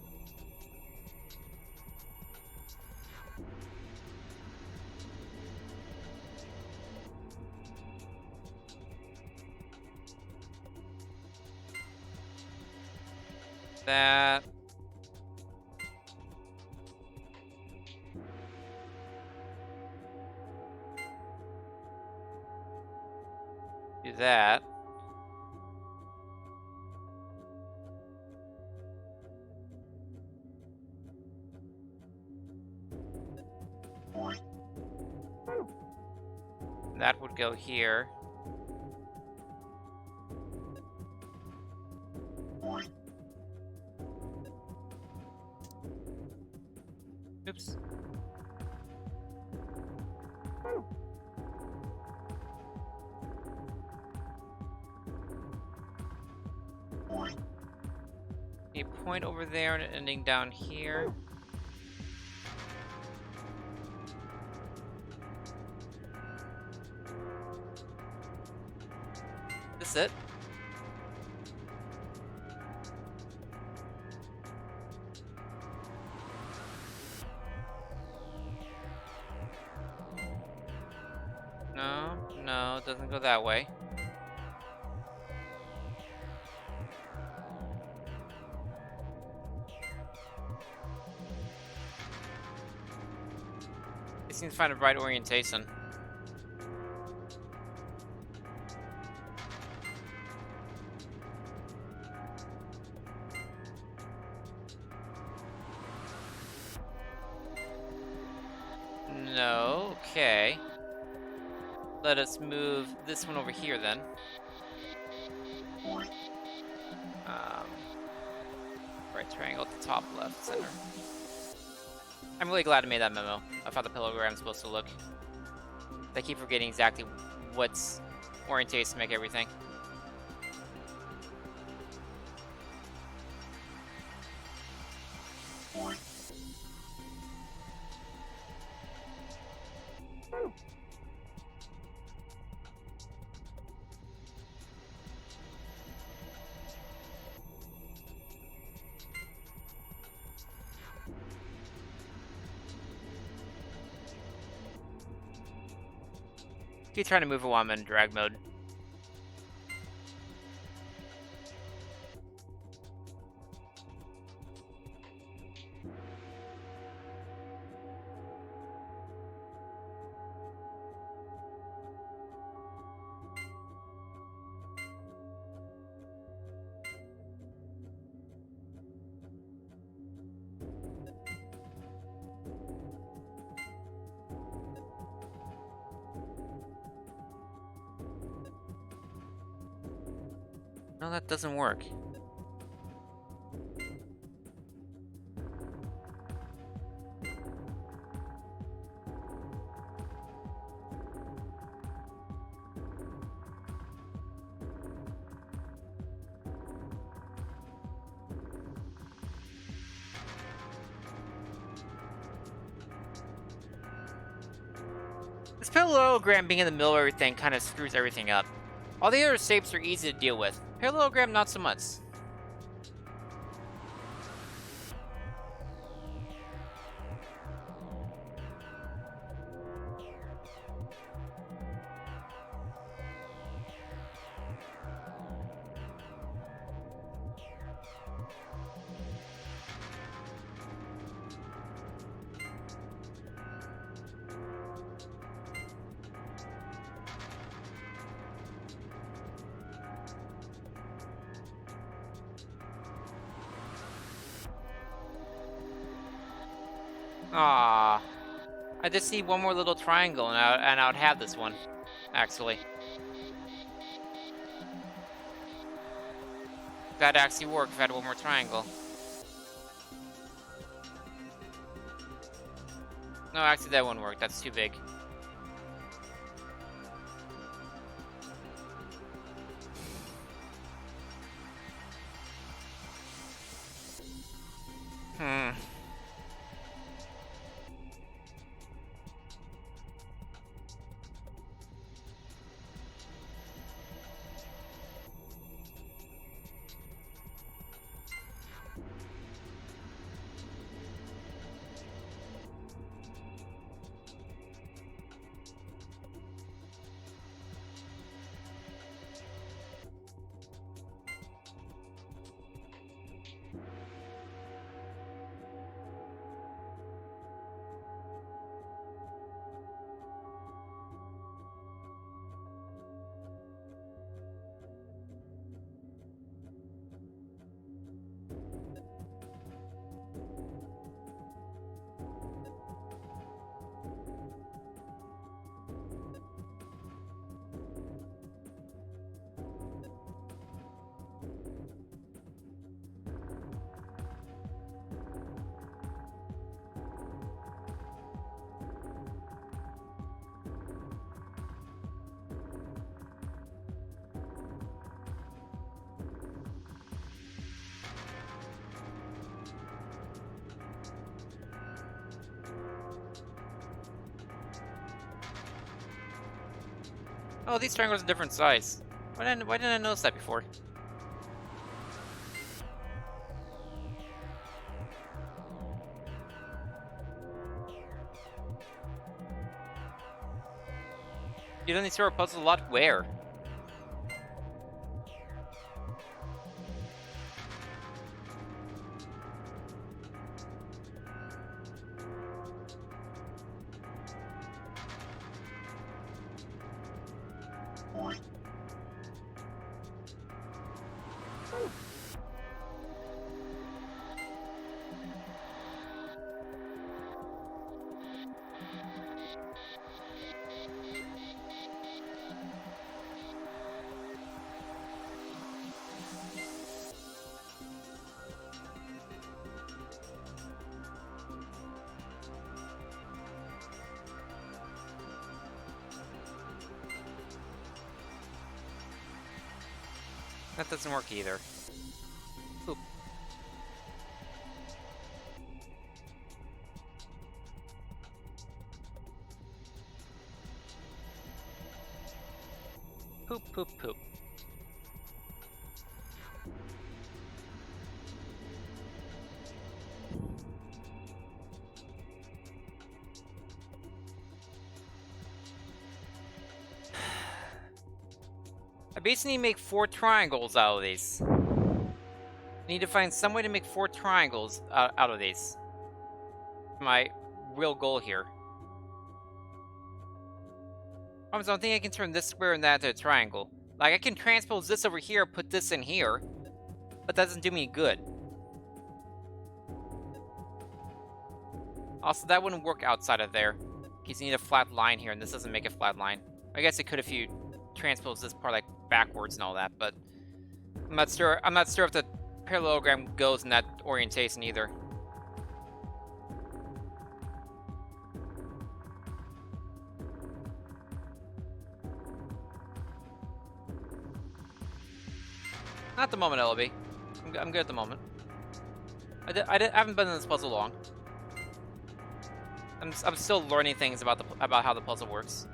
That. Do that. That would go here. Oops. A point over there and ending down here. This it? No, no, it doesn't go that way. It seems to find a right orientation. No, okay. Let us move this one over here then. Right triangle at the top, left, center. I'm really glad I made that memo of how the pillogram's supposed to look. I keep forgetting exactly what's orientated to make everything. Keep trying to move it while I'm in drag mode. No, that doesn't work. This parallelogram being in the middle of everything kind of screws everything up. All the other shapes are easy to deal with. Parallelogram, not so much. Ah, I just need one more little triangle, and I would have this one, actually. That'd actually work if I had one more triangle. No, actually, that wouldn't work. That's too big. Hmm. Oh, these triangles are different size. Why didn't I notice that before? You done these sort of puzzles a lot? Where? That doesn't work either. Oop. Poop, poop, poop. I basically need to make 4 triangles out of these. I need to find some way to make 4 triangles out of these. My real goal here. I don't think I can turn this square and that into a triangle. Like, I can transpose this over here, put this in here, but that doesn't do me good. Also, that wouldn't work outside of there, because you need a flat line here, and this doesn't make a flat line. I guess it could if you transpose this part like backwards and all that, but I'm not sure. I'm not sure if the parallelogram goes in that orientation either. Not at the moment, Ellaby. I'm good at the moment. I haven't been in this puzzle long. I'm still learning things about how the puzzle works.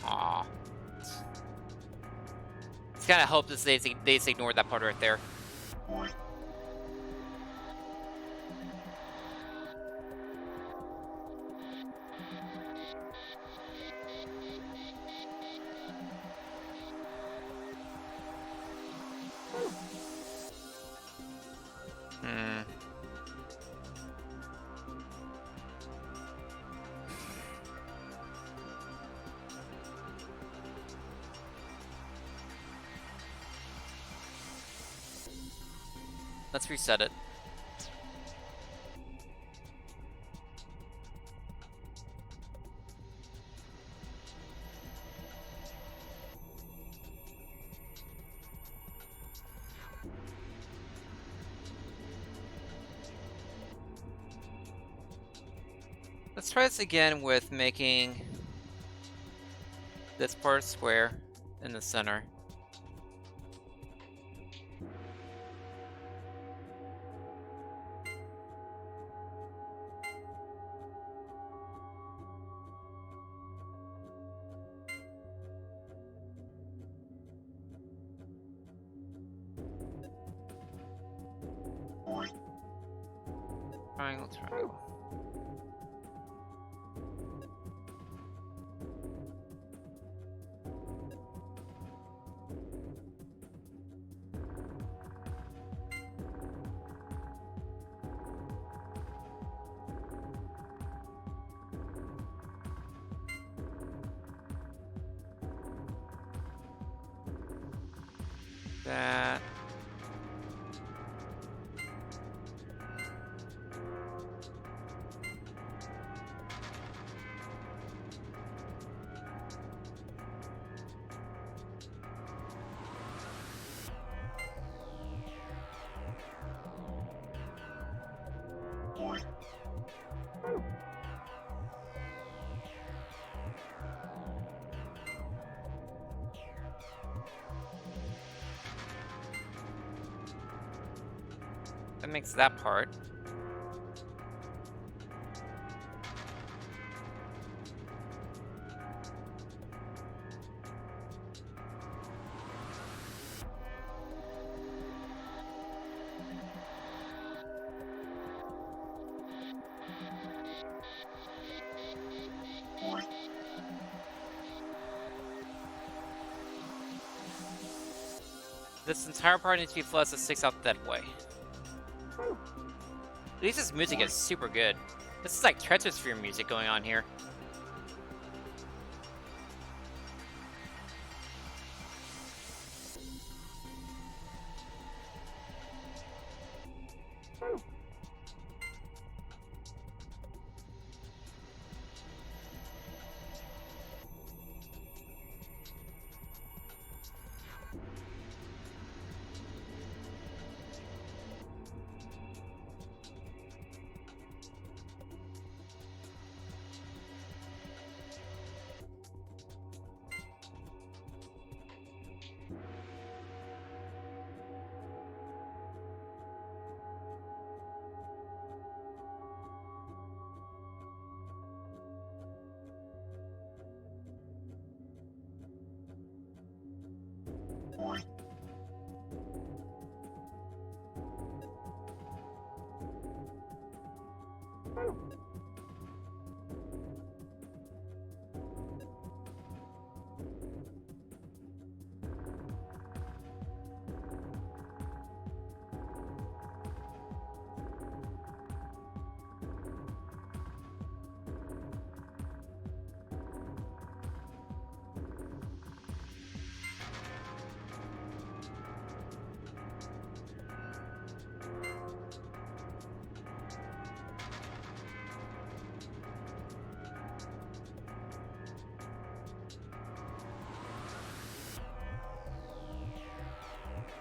Aw. It's kind of hopeless they just ignored that part right there. Hmm. Let's reset it. Let's try this again with making this part square in the center. Triangle, triangle. That. That makes that part. This entire part needs to be flushed to 6 out that way. At least this music is super good. This is like Tetrisphere music going on here.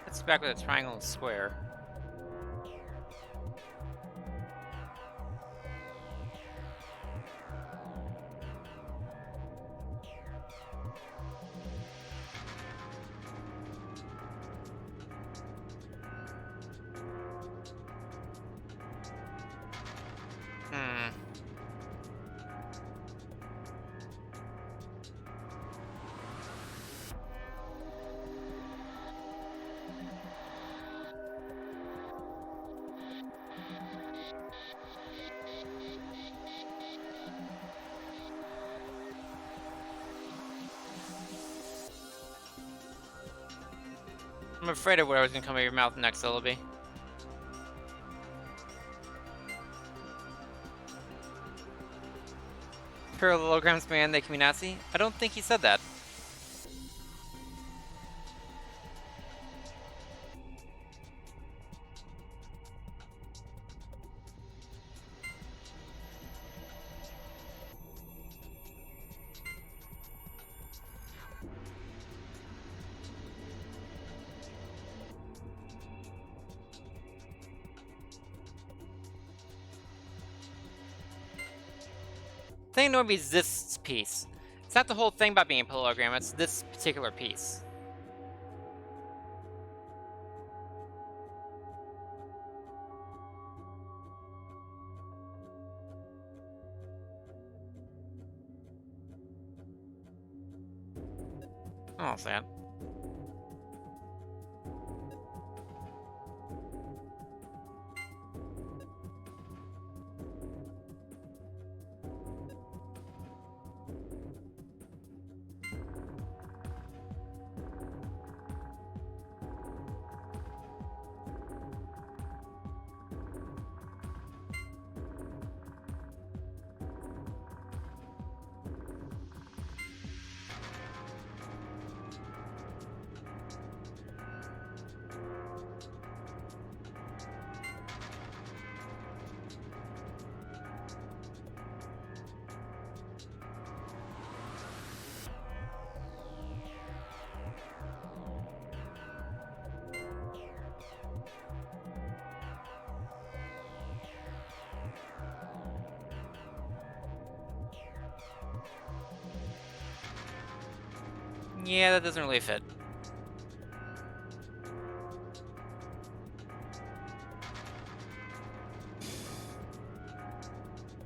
Let's back with a triangle and square. I'm afraid of whatever's gonna come out of your mouth next, Ellaby. Parallelograms man, they can be Nazi? I don't think he said that. The thing that annoyed me is this piece. It's not the whole thing about being a parallelogram, it's this particular piece. Oh, sad. Yeah, that doesn't really fit.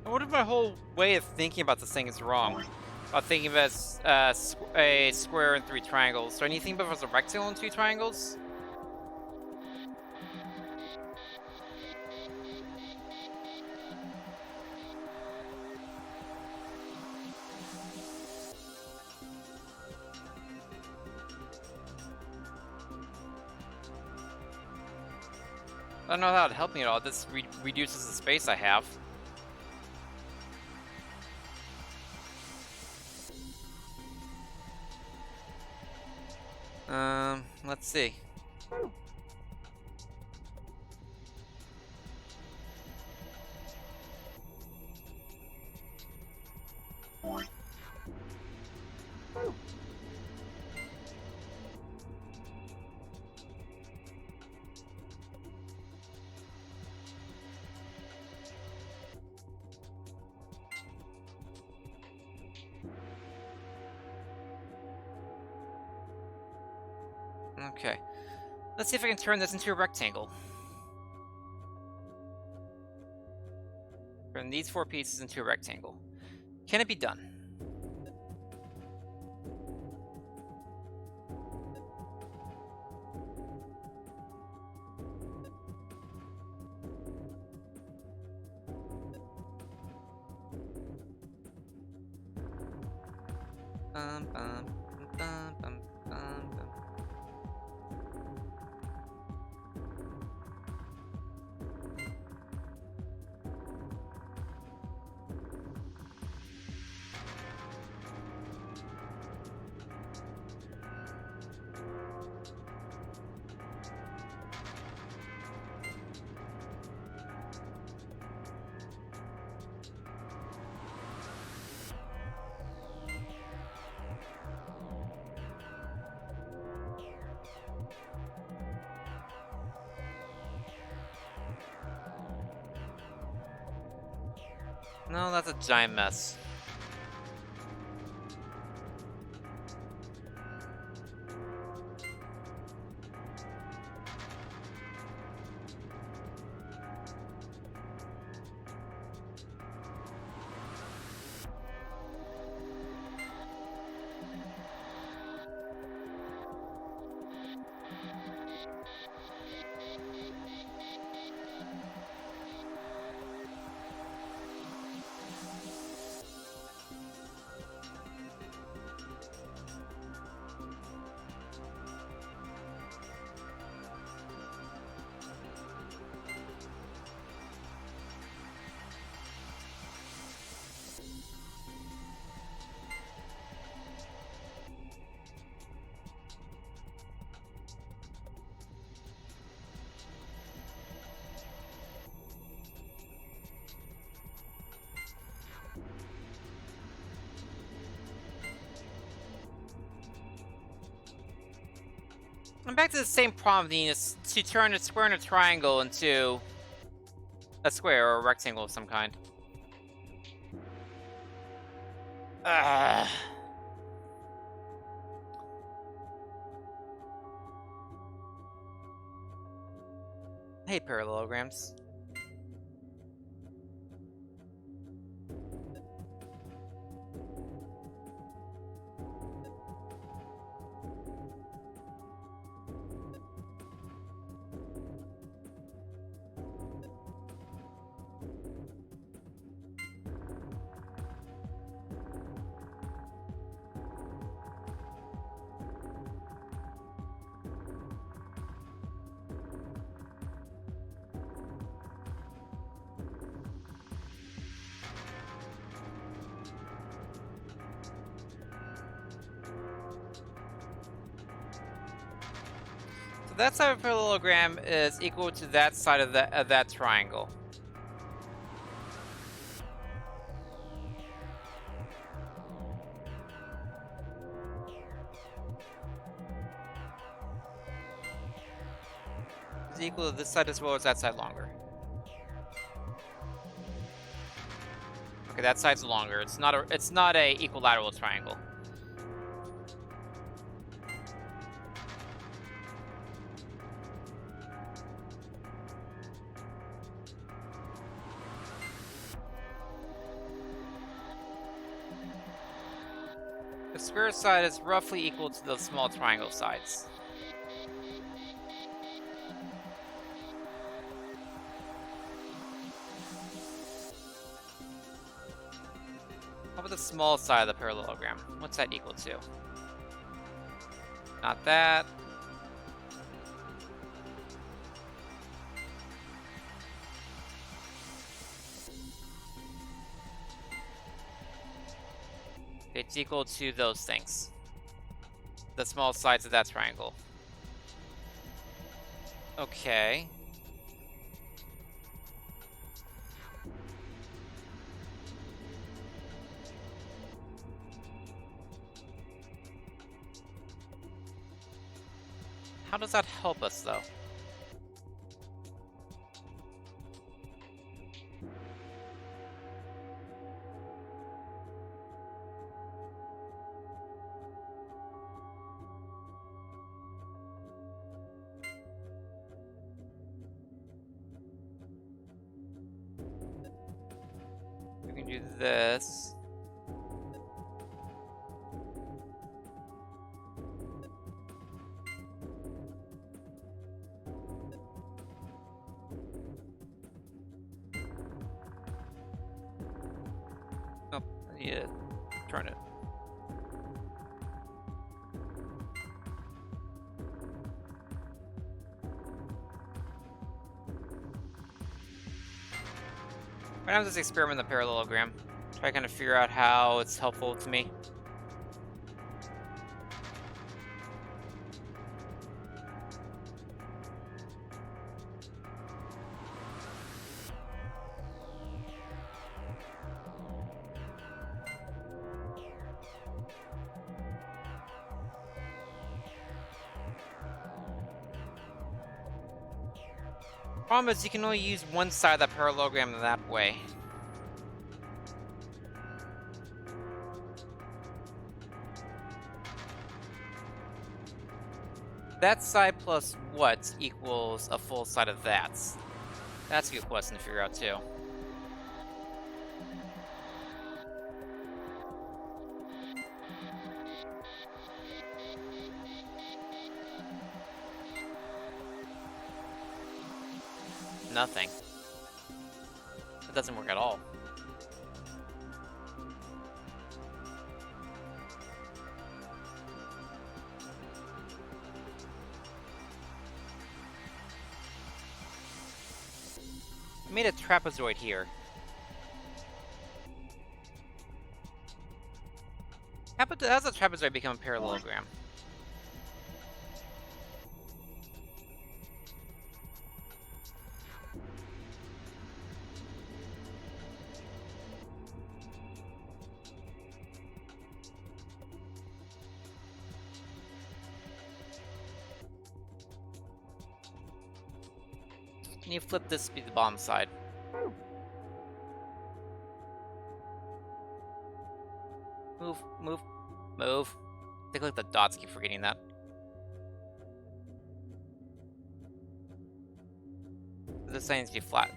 What if my whole way of thinking about this thing is wrong? About thinking of it as a square and 3 triangles. So anything but as a rectangle and 2 triangles? I don't know how it helped me at all. This reduces the space I have. Let's see. Okay. Let's see if I can turn this into a rectangle. Turn these 4 pieces into a rectangle. Can it be done? Bum, bum, bum, bum, bum, bum. No, that's a giant mess. I'm back to the same problem, Venus, to turn a square and a triangle into a square or a rectangle of some kind. Ugh. I hate parallelograms. So that side of a parallelogram is equal to that side of that triangle. It's equal to this side as well as that side longer. Okay, that side's longer. It's not a equilateral triangle. The square side is roughly equal to the small triangle sides. How about the small side of the parallelogram? What's that equal to? Not that. It's equal to those things. The small sides of that triangle. Okay. How does that help us, though? We can do this. Oh, I need to turn it. Right now, just experiment the parallelogram. Try to kind of figure out how it's helpful to me. Problem is, you can only use one side of that parallelogram that way. that side plus what equals a full side of that? That's a good question to figure out, too. Nothing. That doesn't work at all. I made a trapezoid here. How does a trapezoid become a parallelogram? Can you flip this to be the bottom side? Move, move, move. Take a look at the dots, keep forgetting that. This side needs to be flat.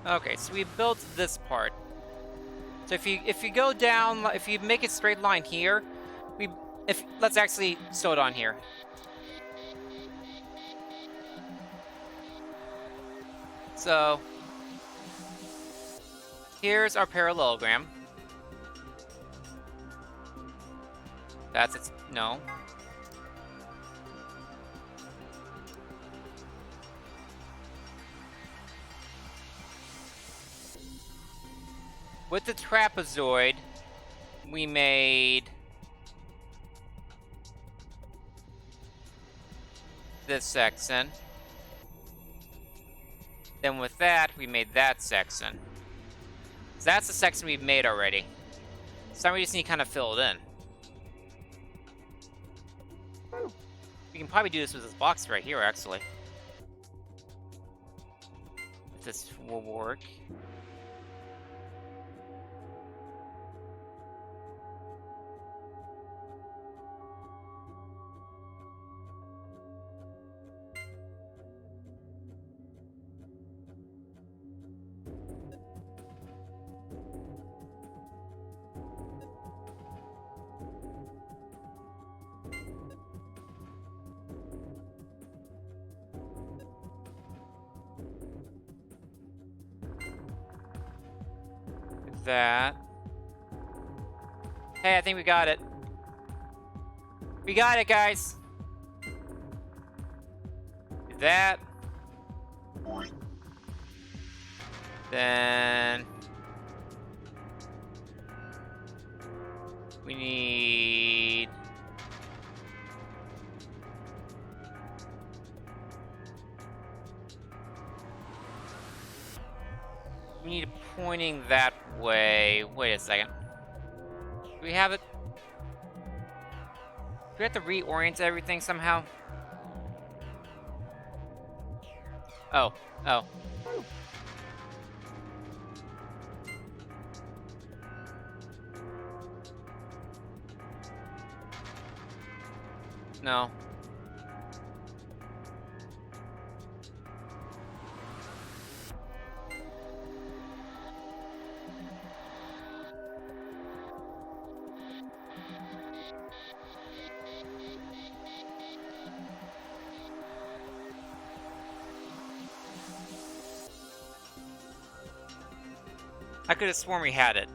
Okay, so we built this part. So if you go down, if you make a straight line here, let's actually sew it on here. So here's our parallelogram. That's its no. With the trapezoid, we made this section. Then with that, we made that section. So that's the section we've made already. So now we just need to kind of fill it in. We can probably do this with this box right here, actually. If this will work. That. Hey, I think we got it. We got it, guys. That. Then we need pointing that way. Wait a second. Do we have it? Do we have to reorient everything somehow? Oh. Oh. No. I could have sworn we had it.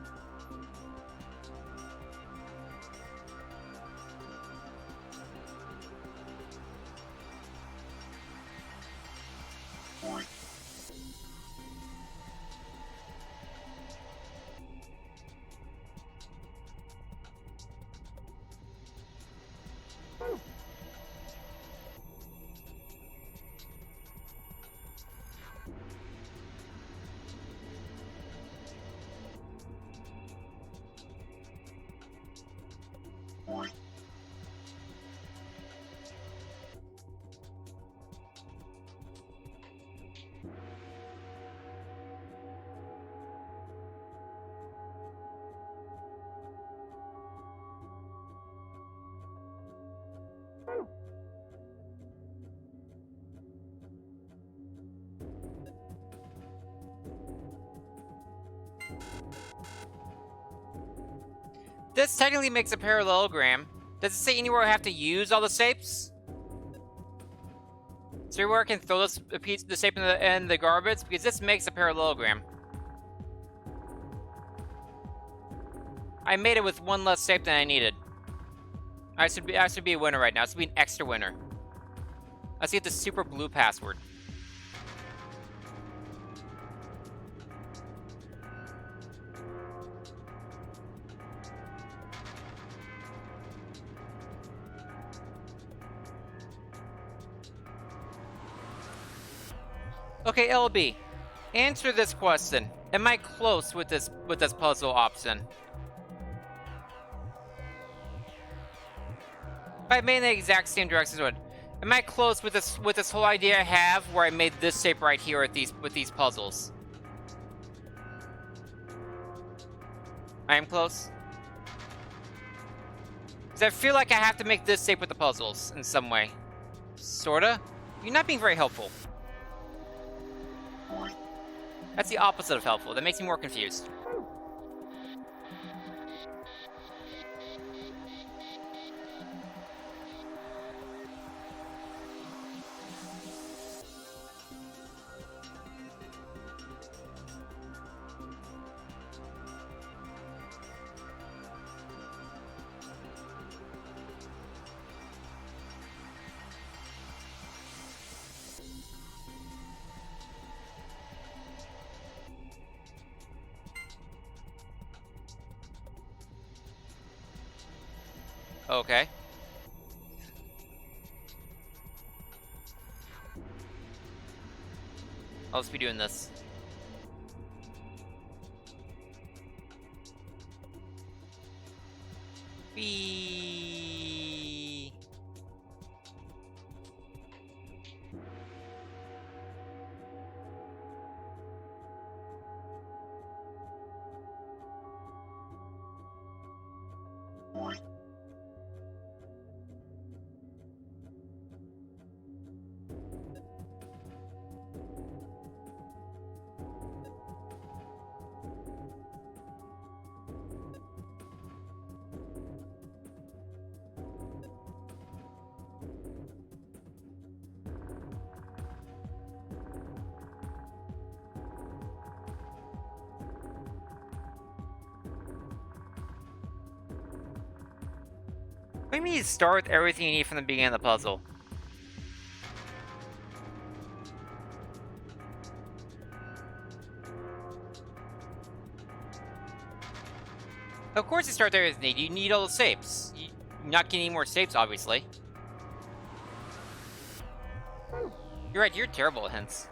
This technically makes a parallelogram. Does it say anywhere I have to use all the shapes? Is there anywhere I can throw this piece, the shape in the garbage? Because this makes a parallelogram. I made it with one less shape than I needed. I should be a winner right now. I should be an extra winner. Let's get the super blue password. Okay, LB, answer this question. Am I close with this puzzle option? I made the exact same directions. Am I close with this whole idea I have where I made this shape right here with these puzzles? I am close. Because I feel like I have to make this shape with the puzzles in some way. Sorta? You're not being very helpful. That's the opposite of helpful. That makes me more confused. Okay. I'll just be doing this. Whee! What do you mean you start with everything you need from the beginning of the puzzle? Of course you start there with everything you need. You need all the shapes. You're not getting any more shapes, obviously. You're right, you're terrible at hints.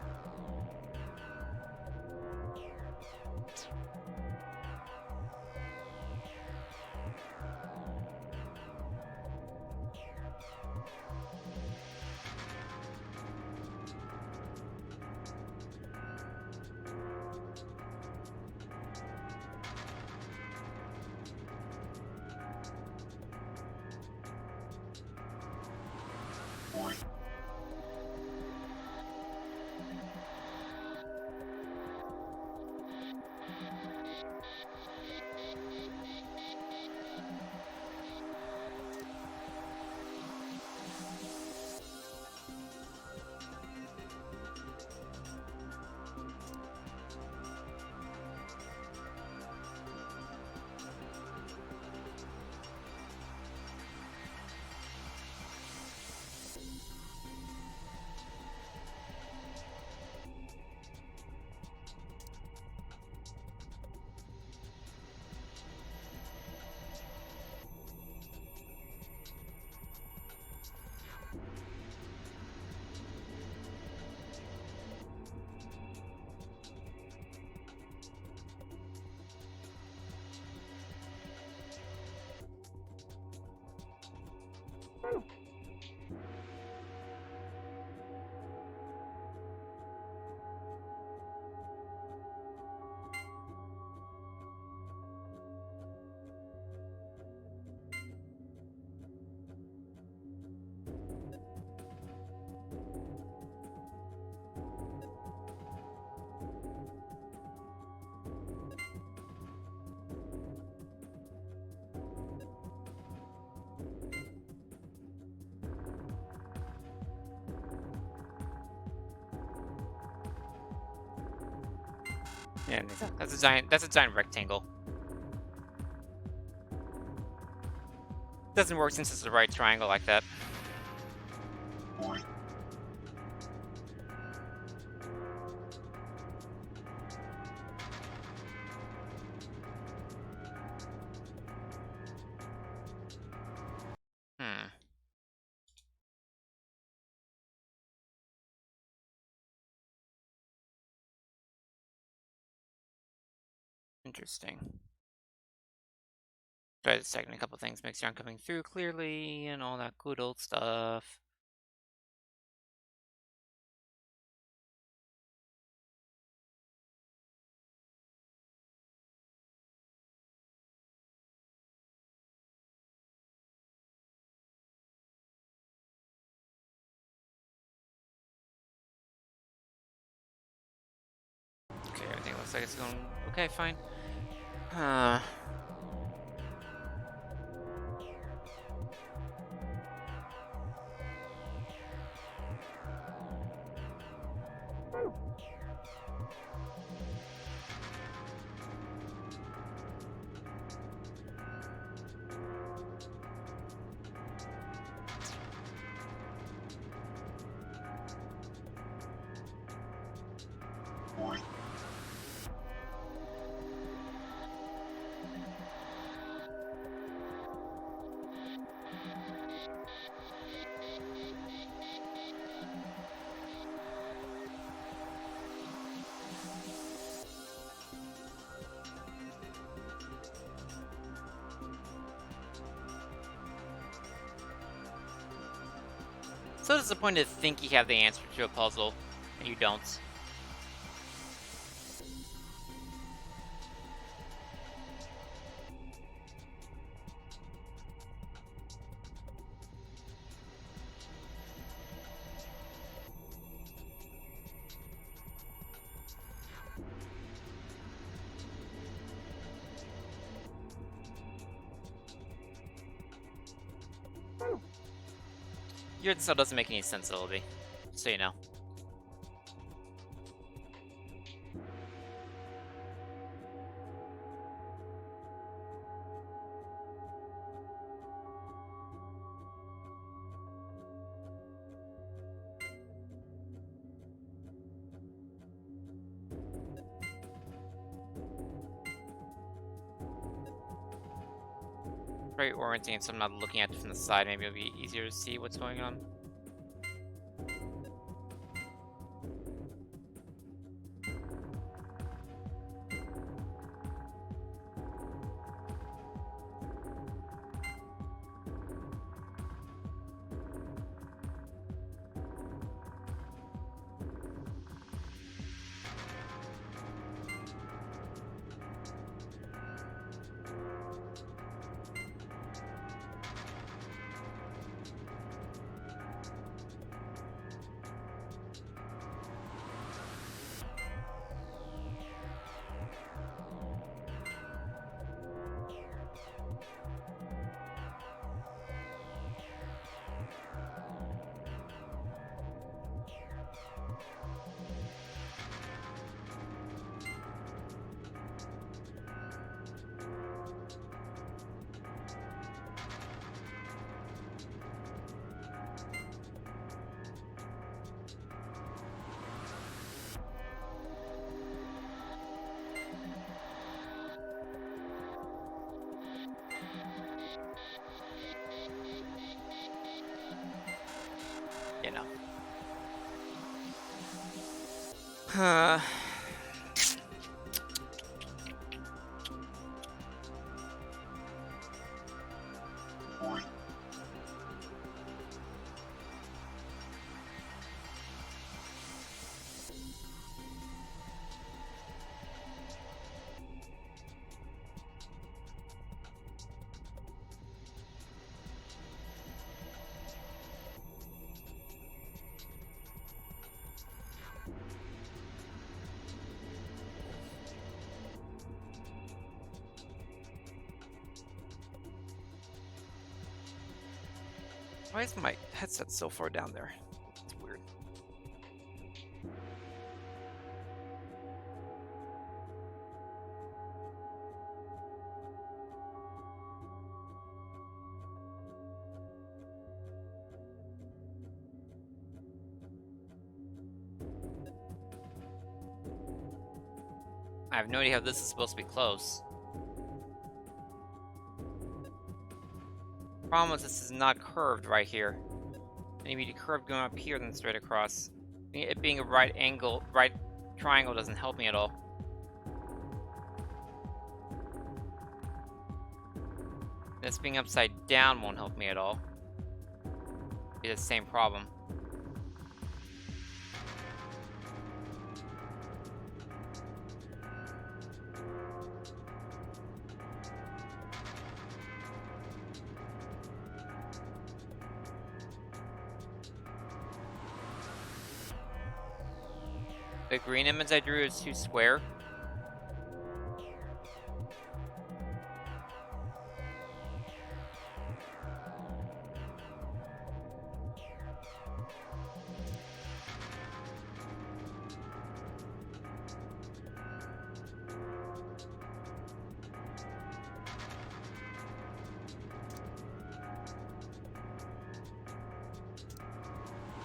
Yeah, that's a giant. That's a giant rectangle. Doesn't work since it's a right triangle like that. Hmm. Interesting. Try to second a couple things, make sure I'm coming through clearly, and all that good old stuff. Okay, everything looks like it's going okay, fine. So disappointed to think you have the answer to a puzzle, and you don't. Your still doesn't make any sense, Ilby. So you know. Very orienting, so I'm not looking at it from the side. Maybe it'll be easier to see what's going on. You know. Why is my headset so far down there? It's weird. I have no idea how this is supposed to be close. Problem is, this is not curved right here. I need to be curved going up here, then straight across. It being a right angle, right triangle doesn't help me at all. This being upside down won't help me at all. It's the same problem. The green image I drew is too square.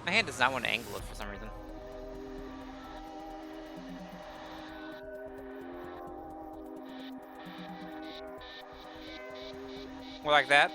My hand does not want to angle it for some reason. More like that.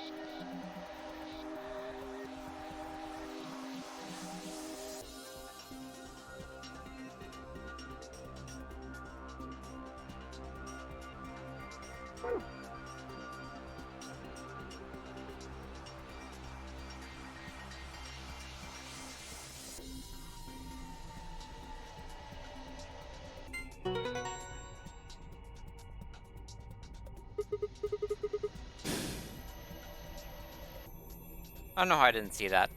I don't know how I didn't see that.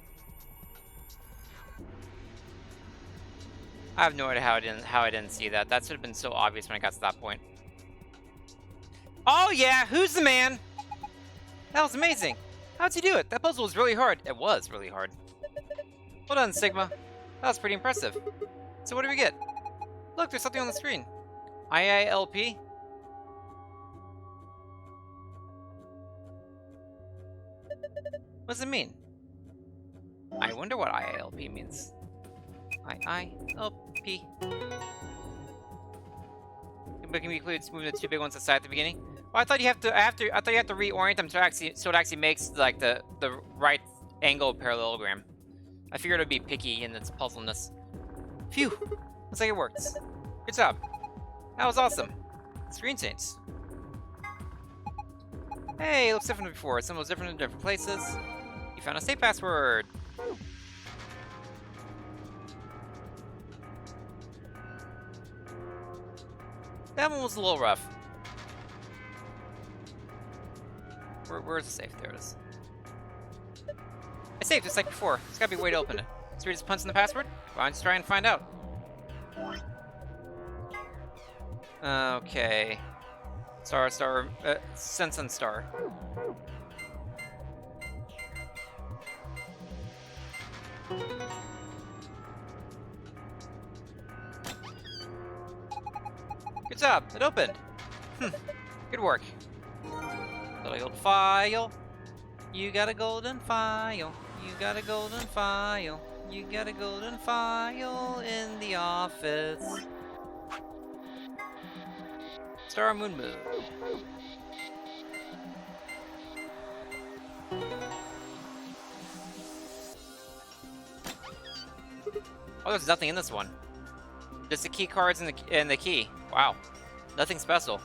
I have no idea how I didn't see that. That should have been so obvious when I got to that point. Oh yeah, who's the man? That was amazing. How'd you do it? That puzzle was really hard. It was really hard. Well done, Sigma. That was pretty impressive. So what do we get? Look, there's something on the screen. IILP? What does it mean? I wonder what IILP means. IILP. But can we include moving the two big ones aside at the beginning? Well, I thought you have to I thought you have to reorient them to actually so it actually makes like the right angle parallelogram. I figured it'd be picky in its puzzleness. Phew! Looks like it worked. Good job. That was awesome. Screen change. Hey, it looks different than before. Some was different in different places. You found a safe password. That one was a little rough. Where's the safe? There it is. It's safe, just like before. There's gotta be a way to open it. So we just punch in the password? Why don't you try and find out? Okay. Sense and star. Good job, it opened. Good work. Little gold file. You got a golden file. You got a golden file. You got a golden file in the office. Star Moon Moon. Oh, there's nothing in this one. Just the key cards and the key. Wow. Nothing special.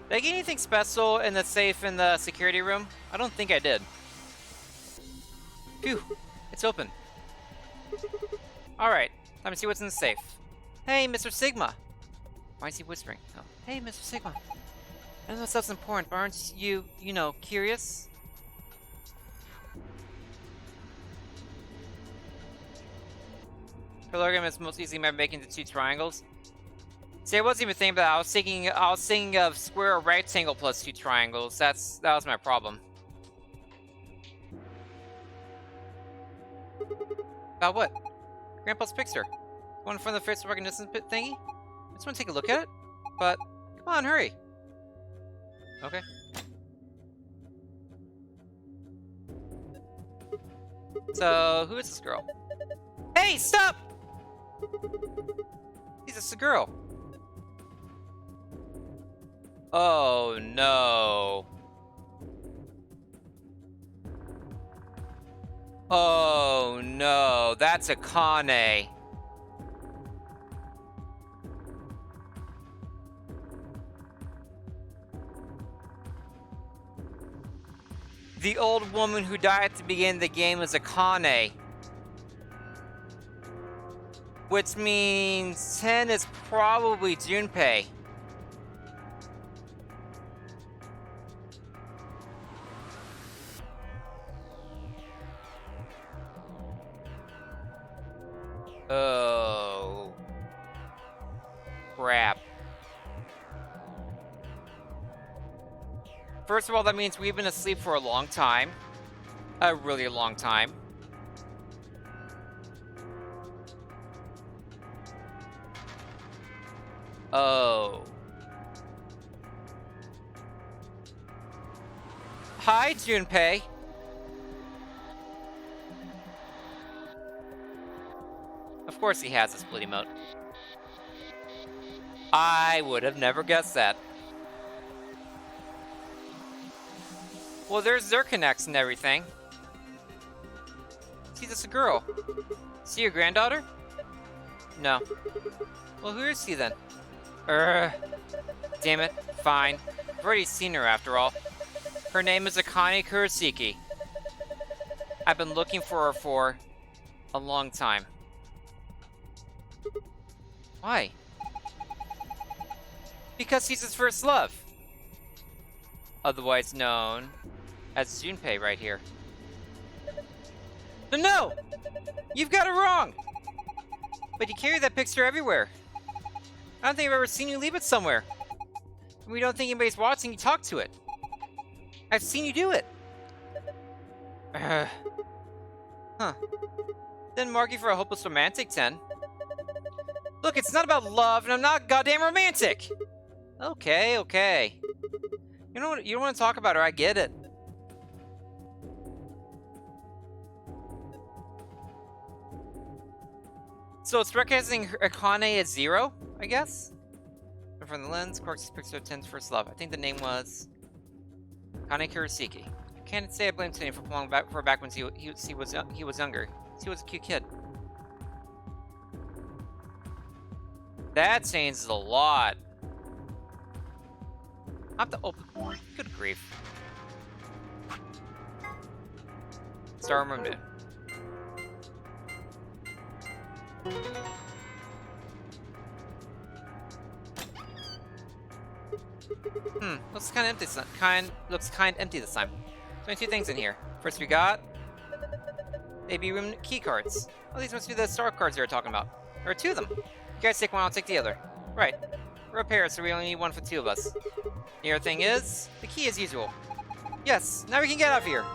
Did I get anything special in the safe in the security room? I don't think I did. Phew. It's open. Alright. Let me see what's in the safe. Hey, Mr. Sigma. Why is he whispering? Oh. Hey, Mr. Sigma. I know that stuff's important, but aren't you know, curious? Parallelogram is most easily by making the two triangles. See, I wasn't even thinking about that. I was thinking of square or rectangle plus two triangles. That was my problem. About what? Grandpa's picture. One from the face recognition thingy? I just want to take a look at it. But come on, hurry. Okay. So, who is this girl? Hey, stop! She's just a girl. Oh no. Oh no, that's Akane. The old woman who died at the beginning of the game is Akane. Which means 10 is probably Junpei. Oh. Crap. First of all, that means we've been asleep for a long time. A really long time. Oh. Hi, Junpei. Of course he has a split emote. I would have never guessed that. Well, there's Zirconex and everything. See, that's a girl. See your granddaughter? No. Well, who is she then? Damn it. Fine. I've already seen her after all. Her name is Akane Kurosaki. I've been looking for her for a long time. Why? Because he's his first love. Otherwise known as Junpei right here. No! You've got it wrong! But you carry that picture everywhere. I don't think I've ever seen you leave it somewhere. When we don't think anybody's watching, you talk to it. I've seen you do it. Huh. Didn't mark you for a hopeless romantic, 10. Look, it's not about love, and I'm not goddamn romantic! Okay, okay. You know what? You don't want to talk about her, I get it. So it's recognizing Akane as 0, I guess? From the lens, Quark's picture of 10's first love. I think the name was Akane Kurosaki. I can't say I blame Tony for pulling back for back when he was younger. He was a cute kid. That changes a lot. I have to open. Good grief. Star Room Moon. Looks kind of empty. Looks kind of empty this time. There's only 2 things in here. First, we got AB room key cards. Oh, these must be the star cards you were talking about. There are 2 of them. You guys take one, I'll take the other. Right. We're a pair, so we only need one for 2 of us. The other thing is the key as usual. Yes. Now we can get out of here.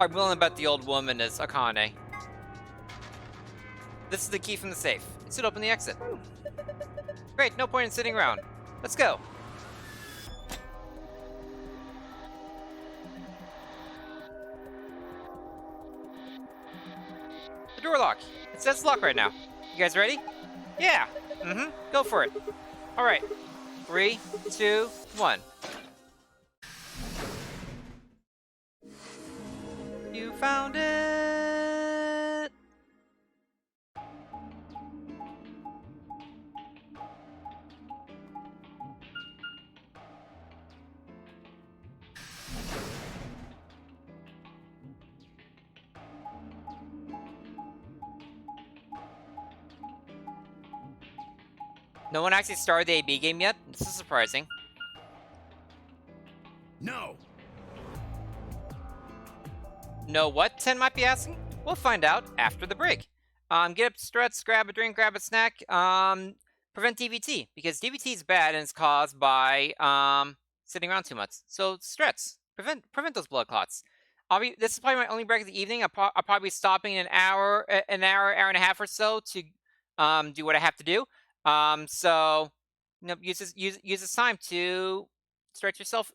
I'm willing to bet the old woman is Akane. This is the key from the safe. It should open the exit. Great, no point in sitting around. Let's go. The door lock. It says lock right now. You guys ready? Yeah. Go for it. All right. 3, 2, 1. You found it. No one actually started the AB game yet? This is surprising. No! Know what 10 might be asking? We'll find out after the break. Get up, stretch, grab a drink, grab a snack. Prevent DVT, because DVT is bad and it's caused by sitting around too much. So stretch, prevent those blood clots. This is probably my only break of the evening. I'll probably be stopping in an hour and a half or so to do what I have to do. So use this time to stretch yourself.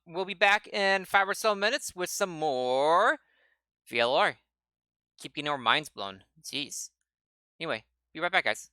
We'll be back in 5 or so minutes with some more VLR. Keep getting our minds blown. Jeez. Anyway, be right back, guys.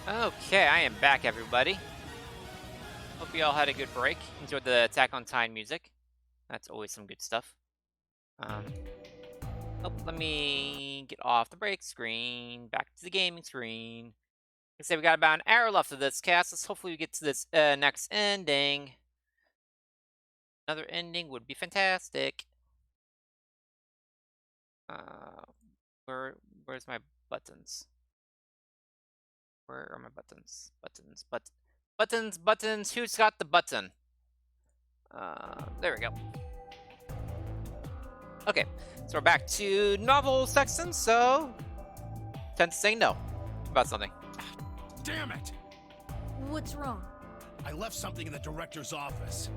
Okay, I am back, everybody. Hope you all had a good break. Enjoyed the Attack on Titan music. That's always some good stuff. Oh, let me get off the break screen, back to the gaming screen. Like I say, we got about an hour left of this cast. Let's hopefully we get to this next ending. Another ending would be fantastic. Where's my buttons? Where are my buttons? Buttons. Who's got the button? There we go. Okay, so we're back to novel section. So, tend to say no about something. Damn it! What's wrong? I left something in the director's office.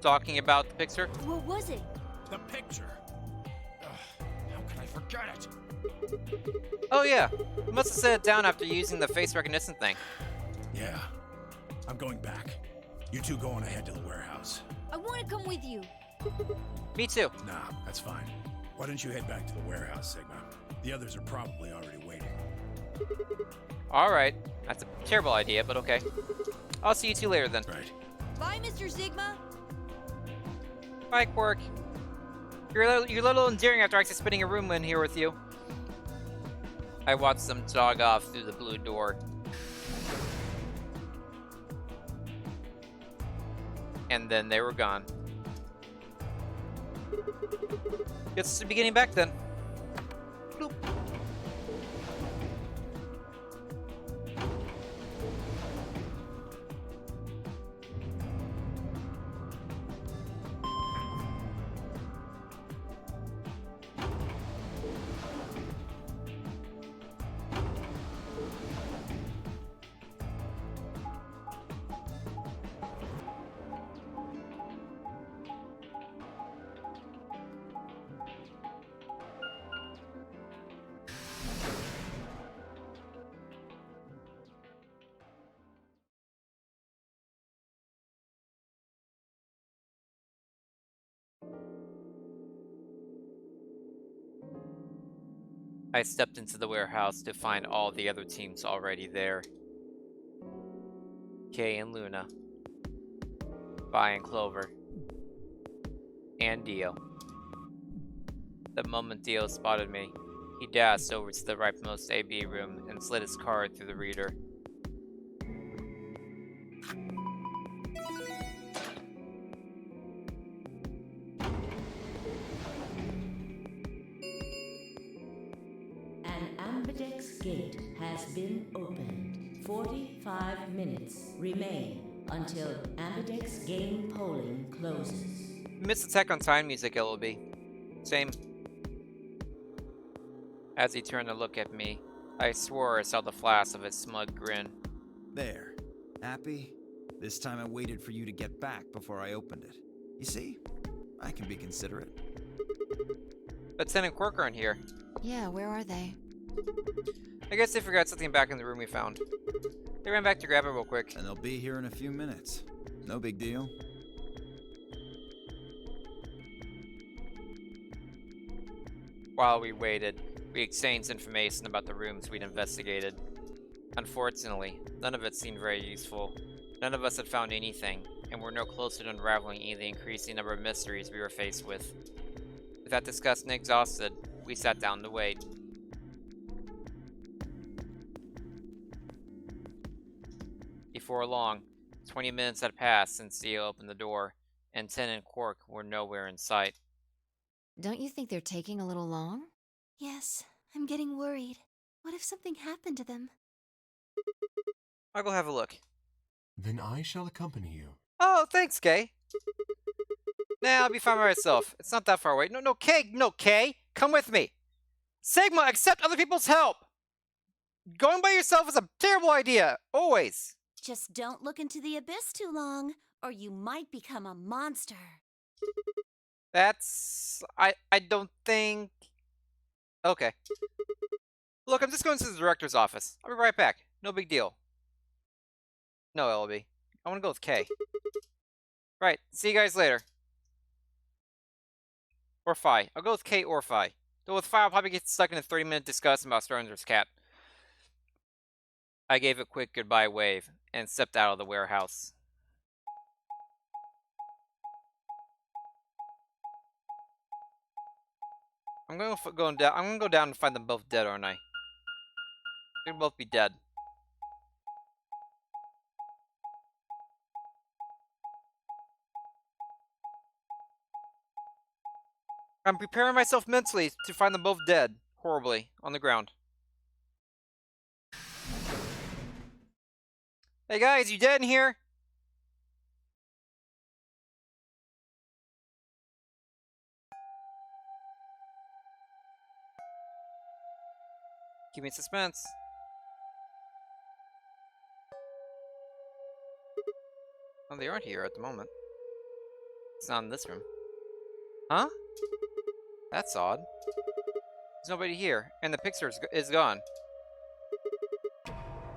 Talking about the picture. What was it? The picture. How can I forget it? Oh yeah, you must have set it down after using the face recognition thing. Yeah. I'm going back. You two go on ahead to the warehouse. I want to come with you. Me too. Nah, that's fine. Why don't you head back to the warehouse, Sigma? The others are probably already waiting. Alright, that's a terrible idea, but okay. I'll see you two later then. Right. Bye, Mr. Sigma. Bye, Quark. You're a little endearing after actually spending a room in here with you. I watched them jog off through the blue door. And then they were gone. Guess to be getting back then. Bloop. I stepped into the warehouse to find all the other teams already there. Kay and Luna. Vi and Clover. And Dio. The moment Dio spotted me, he dashed over to the rightmost AB room and slid his card through the reader. An ambidex gate has been opened. 45 minutes remain until ambidex game polling closes. Missed Attack on Titan music, LOB. Same. As he turned to look at me, I swore I saw the flash of his smug grin. There. Happy? This time I waited for you to get back before I opened it. You see? I can be considerate. But Ten and Quark aren't here. Yeah, where are they? I guess they forgot something back in the room we found. They ran back to grab it real quick. And they'll be here in a few minutes. No big deal. While we waited, we exchanged information about the rooms we'd investigated. Unfortunately, none of it seemed very useful. None of us had found anything, and were no closer to unraveling any of the increasing number of mysteries we were faced with. With that disgusted and exhausted, we sat down to wait. Before long, 20 minutes had passed since Theo opened the door, and Ten and Quark were nowhere in sight. Don't you think they're taking a little long? Yes, I'm getting worried. What if something happened to them? I'll go have a look. Then I shall accompany you. Oh, thanks, Kay. Nah, I'll be fine by myself. It's not that far away. No, Kay, come with me. Sigma, accept other people's help. Going by yourself is a terrible idea, always. Just don't look into the abyss too long, or you might become a monster. That's... I don't think... Okay. Look, I'm just going to the director's office. I'll be right back. No big deal. No, LB. I want to go with Kay. Right, see you guys later. Or Phi. I'll go with Kay or Phi. Though with Phi, I'll probably get stuck in a 30-minute discussion about Stranger's cat. I gave a quick goodbye wave and stepped out of the warehouse. I'm gonna go down and find them both dead, aren't I? They'll both be dead. I'm preparing myself mentally to find them both dead, horribly, on the ground. Hey guys, you dead in here? Keep me in suspense. Oh, they aren't here at the moment. It's not in this room. Huh? That's odd. There's nobody here, and the picture is gone.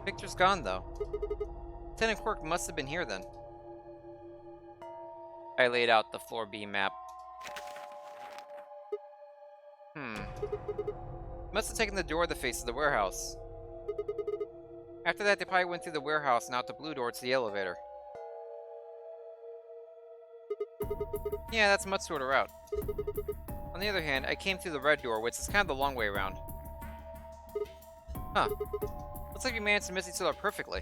Picture's gone, though. Lieutenant Quirk must have been here then. I laid out the floor B map. Must have taken the door that faces the warehouse. After that, they probably went through the warehouse and out the blue door to the elevator. Yeah, that's a much shorter route. On the other hand, I came through the red door, which is kind of the long way around. Huh. Looks like we managed to miss each other perfectly.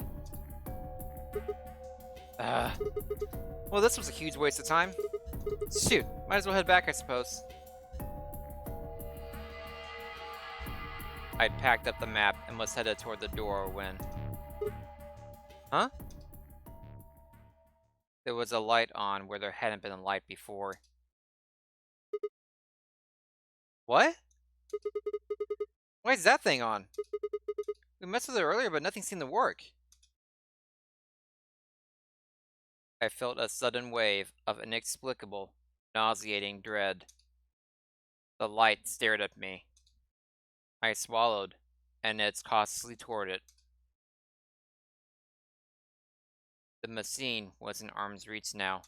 Well, this was a huge waste of time. Shoot, might as well head back, I suppose. I'd packed up the map and was headed toward the door when... Huh? There was a light on where there hadn't been a light before. What? Why is that thing on? We messed with it earlier, but nothing seemed to work. I felt a sudden wave of inexplicable, nauseating dread. The light stared at me. I swallowed, and edged cautiously toward it. The machine was in arm's reach now.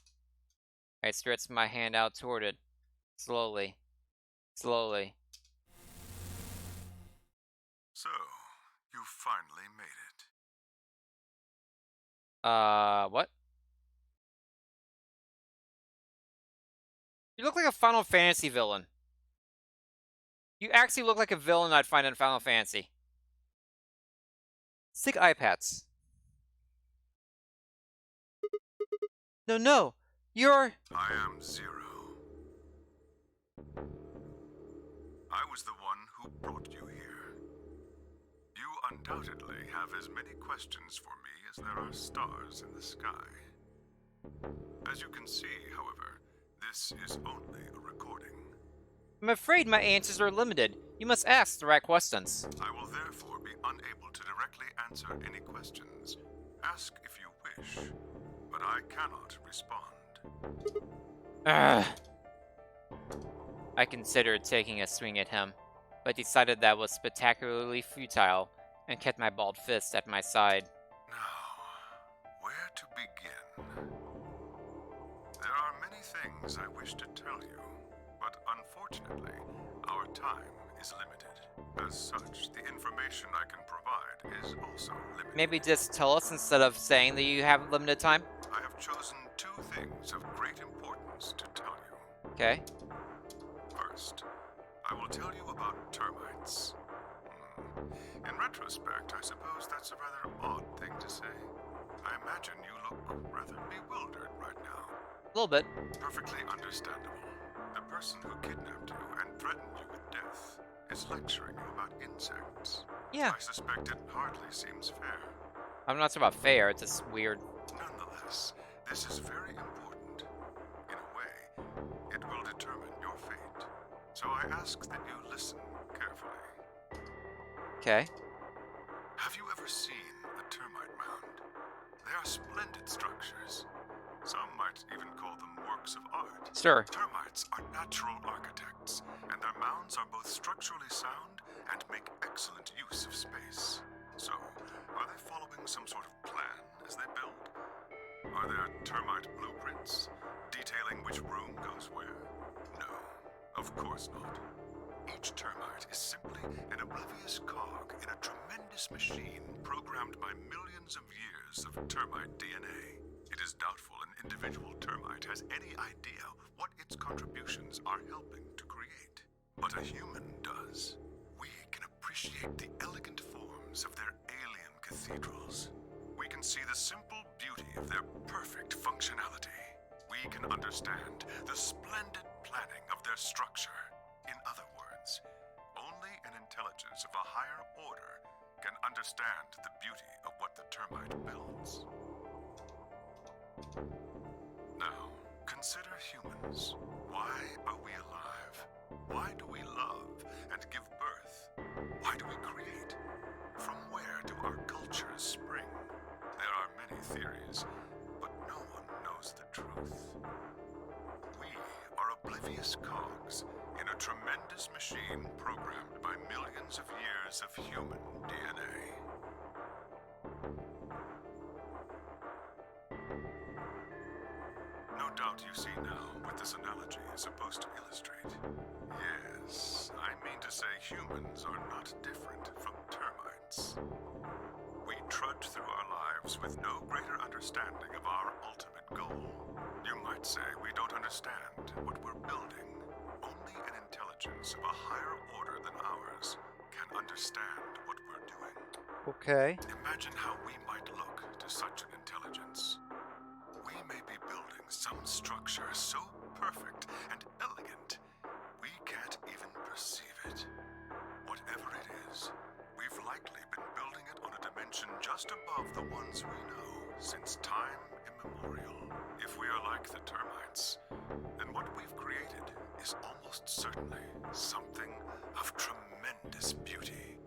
I stretched my hand out toward it, slowly, slowly. So, you finally made it. What? You look like a Final Fantasy villain. You actually look like a villain I'd find in Final Fantasy. Sick eye pats. No, you're... I am Zero. I was the one who brought you here. You undoubtedly have as many questions for me as there are stars in the sky. As you can see, however, this is only a recording. I'm afraid my answers are limited. You must ask the right questions. I will therefore be unable to directly answer any questions. Ask if you wish, but I cannot respond. I considered taking a swing at him, but decided that was spectacularly futile and kept my balled fist at my side. Now, where to begin? There are many things I wish to tell you, but unfortunately, our time is limited. As such, the information I can provide is also limited. Maybe just tell us instead of saying that you have limited time? I have chosen two things of great importance to tell you. Okay. First, I will tell you about termites. In retrospect, I suppose that's a rather odd thing to say. I imagine you look rather bewildered right now. A little bit. Perfectly understandable. The person who kidnapped you and threatened you with death is lecturing you about insects. Yeah. I suspect it hardly seems fair. I'm not sure about fair, it's just weird. Nonetheless, this is very important. In a way, it will determine your fate. So I ask that you listen carefully. Okay. Have you ever seen a termite mound? They are splendid structures. Some might even call them works of art. Sure. Termites are natural architects, and their mounds are both structurally sound and make excellent use of space. So, are they following some sort of plan as they build? Are there termite blueprints detailing which room goes where? No, of course not. Each termite is simply an oblivious cog in a tremendous tremendous machine programmed by millions of years of termite DNA. It is doubtful an individual termite has any idea what its contributions are helping to create. But a human does. We can appreciate the elegant forms of their alien cathedrals. We can see the simple beauty of their perfect functionality. We can understand the splendid planning of their structure. In other words, only an intelligence of a higher order can understand the beauty of what the termite builds. Now, consider humans. Why are we alive? Why do we love and give birth? Why do we create? From where do our cultures spring? There are many theories, but no one knows the truth. We are oblivious cogs in a tremendous machine programmed by millions of years of human DNA. No doubt you see now what this analogy is supposed to illustrate. Yes, I mean to say humans are not different from termites. We trudge through our lives with no greater understanding of our ultimate goal. You might say we don't understand what we're building. Only an intelligence of a higher order than ours can understand what we're doing. Okay. Imagine how we might look to such an intelligence. We may be building some structure so perfect and elegant, we can't even perceive it. Whatever it is, we've likely been building it on a dimension just above the ones we know since time immemorial. If we are like the termites, then what we've created is almost certainly something of tremendous beauty.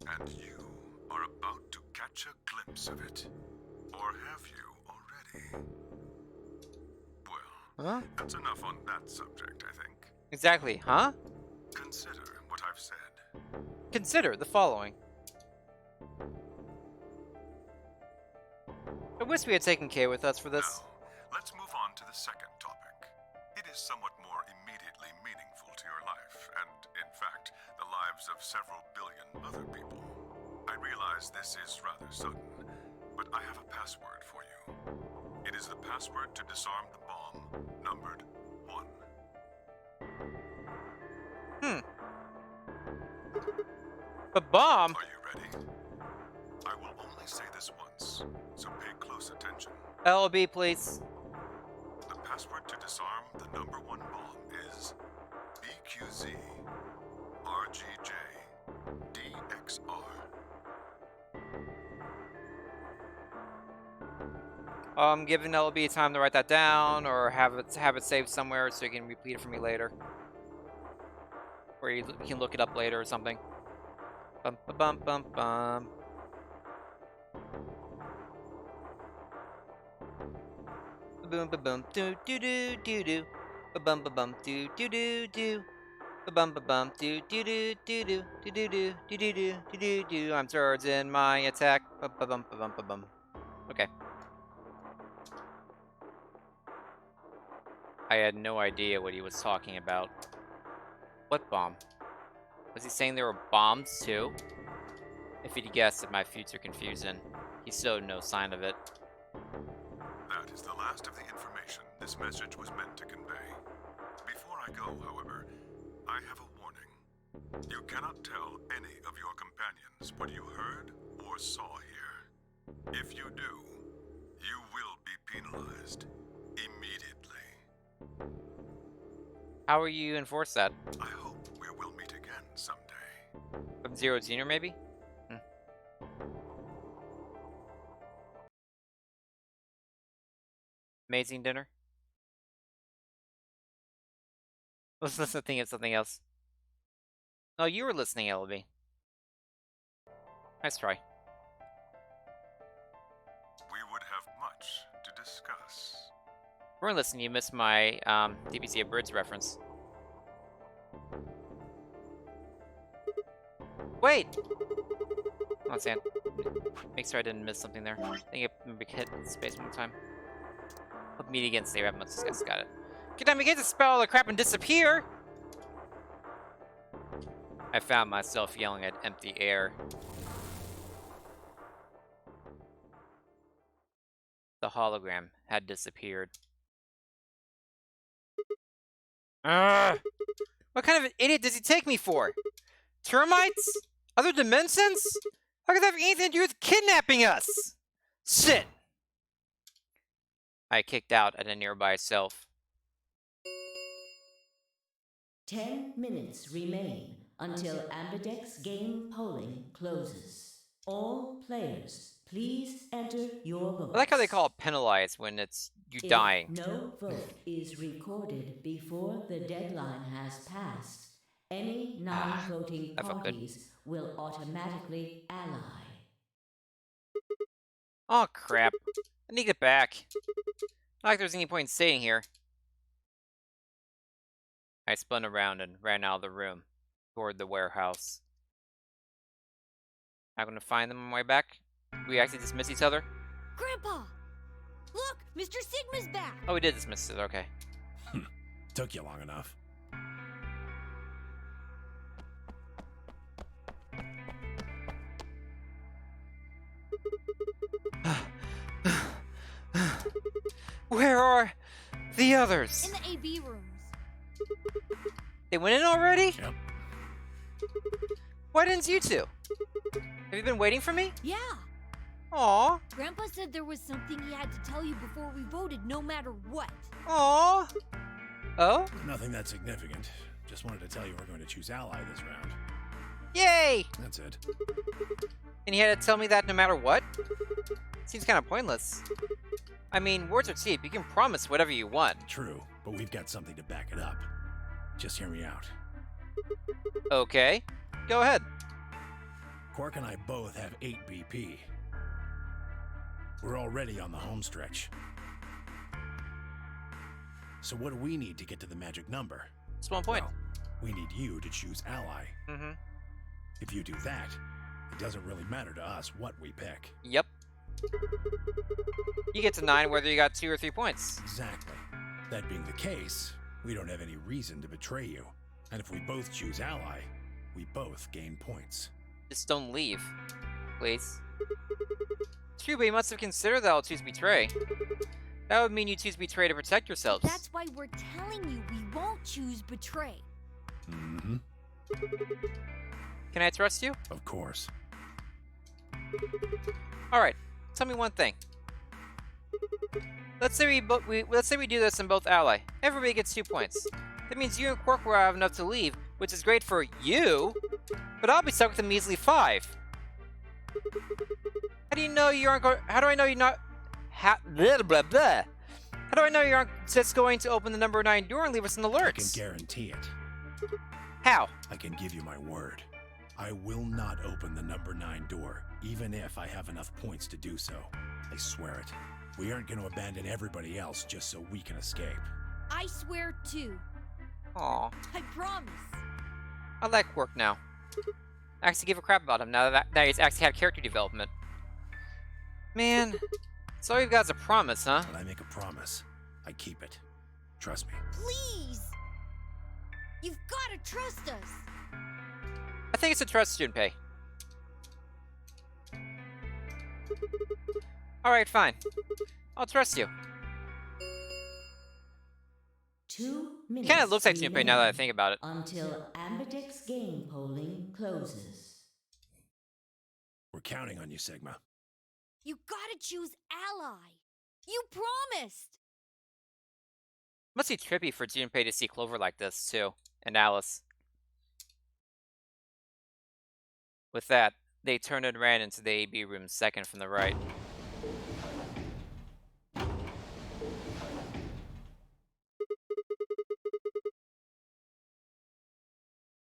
And you are about to catch a glimpse of it. Or have you already? Well, that's enough on that subject, I think. Exactly, huh? Consider what I've said. Consider the following. I wish we had taken Kay with us for this. Now, let's move on to the second topic. It is somewhat more immediately meaningful to your life, and, in fact, the lives of several billion other people. I realize this is rather sudden, but I have a password for you. It is the password to disarm the bomb, numbered 1. The bomb? Are you ready? I will only say this once, so pay close attention. LB, please. The password to disarm the number 1 bomb is BQZ RGJ DXR. Giving LB time to write that down, or have it saved somewhere so you can repeat it for me later, or you can look it up later or something. Bum ba bum bum bum. Boom ba bum do do do do do. Ba bum ba bum do do do do. Ba bum ba bum do do do do do do do do do do do do do. I'm charging my attack. Ba ba bum ba bum ba bum. Okay. I had no idea what he was talking about. What bomb? Was he saying there were bombs too? If he'd guessed at my future confusion, he showed no sign of it. That is the last of the information this message was meant to convey. Before I go, however, I have a warning. You cannot tell any of your companions what you heard or saw here. If you do, you will be penalized immediately. How will you enforce that? I hope we will meet again someday. From Zero Junior, maybe? Amazing dinner? Let's listen to think of something else. No, you were listening, LB. Nice try. We would have much to discuss. If you weren't listening, you missed my DBZ Abridged reference. Wait! Come on, Sam. Make sure I didn't miss something there. I think I maybe hit space one more time. Hope meet again, stay right. Most guys got it. Good time to get to spell all the crap and disappear! I found myself yelling at empty air. The hologram had disappeared. Ugh! What kind of an idiot does he take me for? Termites? Other dimensions? How could that have anything to do with kidnapping us? Sit! I kicked out at a nearby self. 10 minutes remain until Ambidex game polling closes. All players, please enter your votes. I like how they call it penalized when it's you dying. If no vote is recorded before the deadline has passed, any non-voting that felt good. parties will automatically ally. Oh crap. I need to get back. Not like there's any point in staying here. I spun around and ran out of the room, toward the warehouse. I'm gonna find them on my way back. We actually dismiss each other? Grandpa! Look, Mr. Sigma's back! Oh, we did dismiss it, okay. Took you long enough. Where are the others? In the AB rooms. They went in already? Yep. Why didn't you two? Have you been waiting for me? Yeah. Aw. Grandpa said there was something he had to tell you before we voted, no matter what. Aw. Oh? Nothing that significant. Just wanted to tell you we're going to choose ally this round. Yay! That's it. And you had to tell me that no matter what? Seems kind of pointless. I mean, words are cheap. You can promise whatever you want. True, but we've got something to back it up. Just hear me out. Okay. Go ahead. Quark and I both have 8 BP. We're already on the home stretch. So what do we need to get to the magic number? Just 1 point. Well, we need you to choose ally. Mm-hmm. If you do that, it doesn't really matter to us what we pick. Yep. You get to 9 whether you got 2 or 3 points. Exactly. That being the case, we don't have any reason to betray you. And if we both choose ally, we both gain points. Just don't leave. Please. True, but you must have considered that I'll choose betray. That would mean you choose betray to protect yourselves. That's why we're telling you we won't choose betray. Mm-hmm. Can I trust you? Of course. Alright, tell me one thing. Let's say we do this in both ally. Everybody gets 2 points. That means you and Quark will have enough to leave, which is great for you, but I'll be stuck with a measly 5. How do you know you aren't going? How do I know you're not? Blah, blah, blah. How do I know you aren't just going to open the number 9 door and leave us in the I lurch? can guarantee it. How? I can give you my word. I will not open the number 9 door, even if I have enough points to do so. I swear it. We aren't going to abandon everybody else just so we can escape. I swear too. Aw, I promise. I like Quark now. I actually give a crap about him now that he's actually had character development. Man, so all you've got is a promise, huh? When I make a promise, I keep it. Trust me. Please! You've got to trust us! I think it's a trust Junpei. Alright, fine. I'll trust you. 2 minutes. He kind of looks like Junpei now that I think about it. Until Ambidex game polling closes. We're counting on you, Sigma. You gotta choose ally! You promised! Must be trippy for Junpei to see Clover like this, too. And Alice. With that, they turned and ran into the AB room second from the right.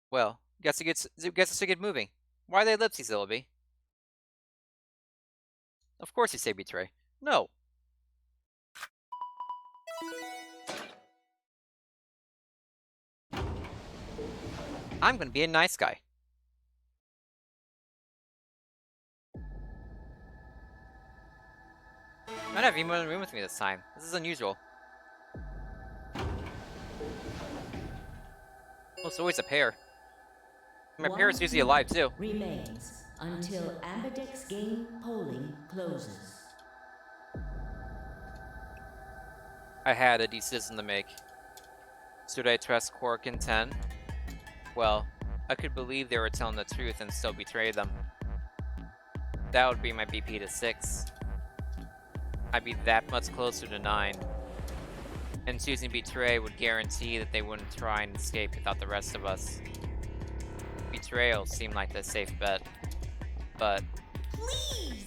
Well, guess us to get moving. Why are they ellipses, Illaby? Of course you say betray. No. I'm gonna be a nice guy. I don't have anyone in the room with me this time. This is unusual. Well, it's always a pair. My parents usually alive too. Remains until Ambidex game polling closes. I had a decision to make. Should I trust Quark and 10? Well, I could believe they were telling the truth and still betray them. That would be my BP to 6. I'd be that much closer to 9. And choosing betray would guarantee that they wouldn't try and escape without the rest of us. Betrayal seemed like the safe bet, but... Please!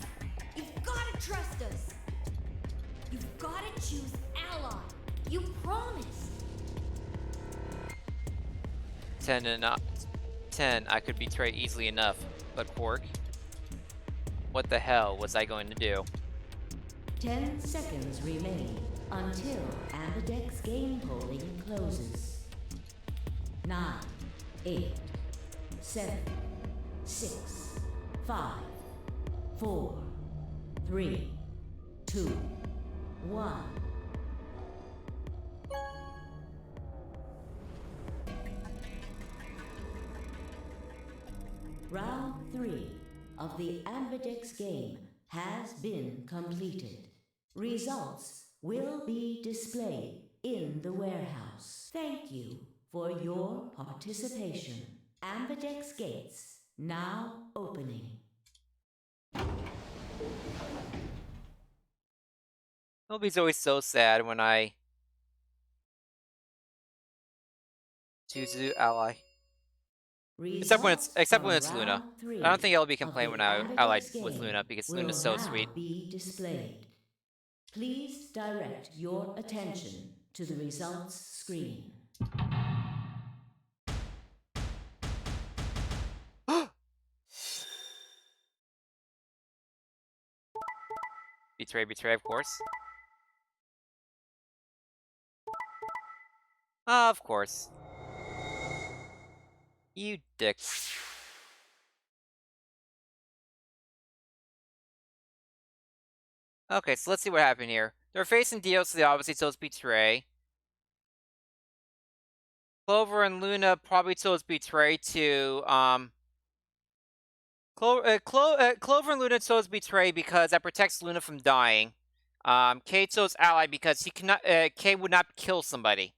You've gotta trust us! You've gotta choose ally! You promised! 10 I could betray easily enough, but Quark? What the hell was I going to do? 10 seconds remain until Ambidex game polling closes. 9, 8, 7, 6, 5, 4, 3, 2, 1. Round 3 of the Ambidex game has been completed. Results will be displayed in the warehouse. Thank you for your participation. Ambidex gates now opening. Nobody's always so sad when I choose to ally. Except when it's Luna. I don't think LB can play when I allied with Luna because Luna's so sweet. Be displayed. Please direct your attention to the results screen. Betray, of course. Of course. You dicks. Okay, so let's see what happened here. They're facing Dio, so they obviously chose Betray. Clover and Luna probably chose Betray to, Clover and Luna chose Betray because that protects Luna from dying. Kay chose Ally because he cannot, Kay would not kill somebody.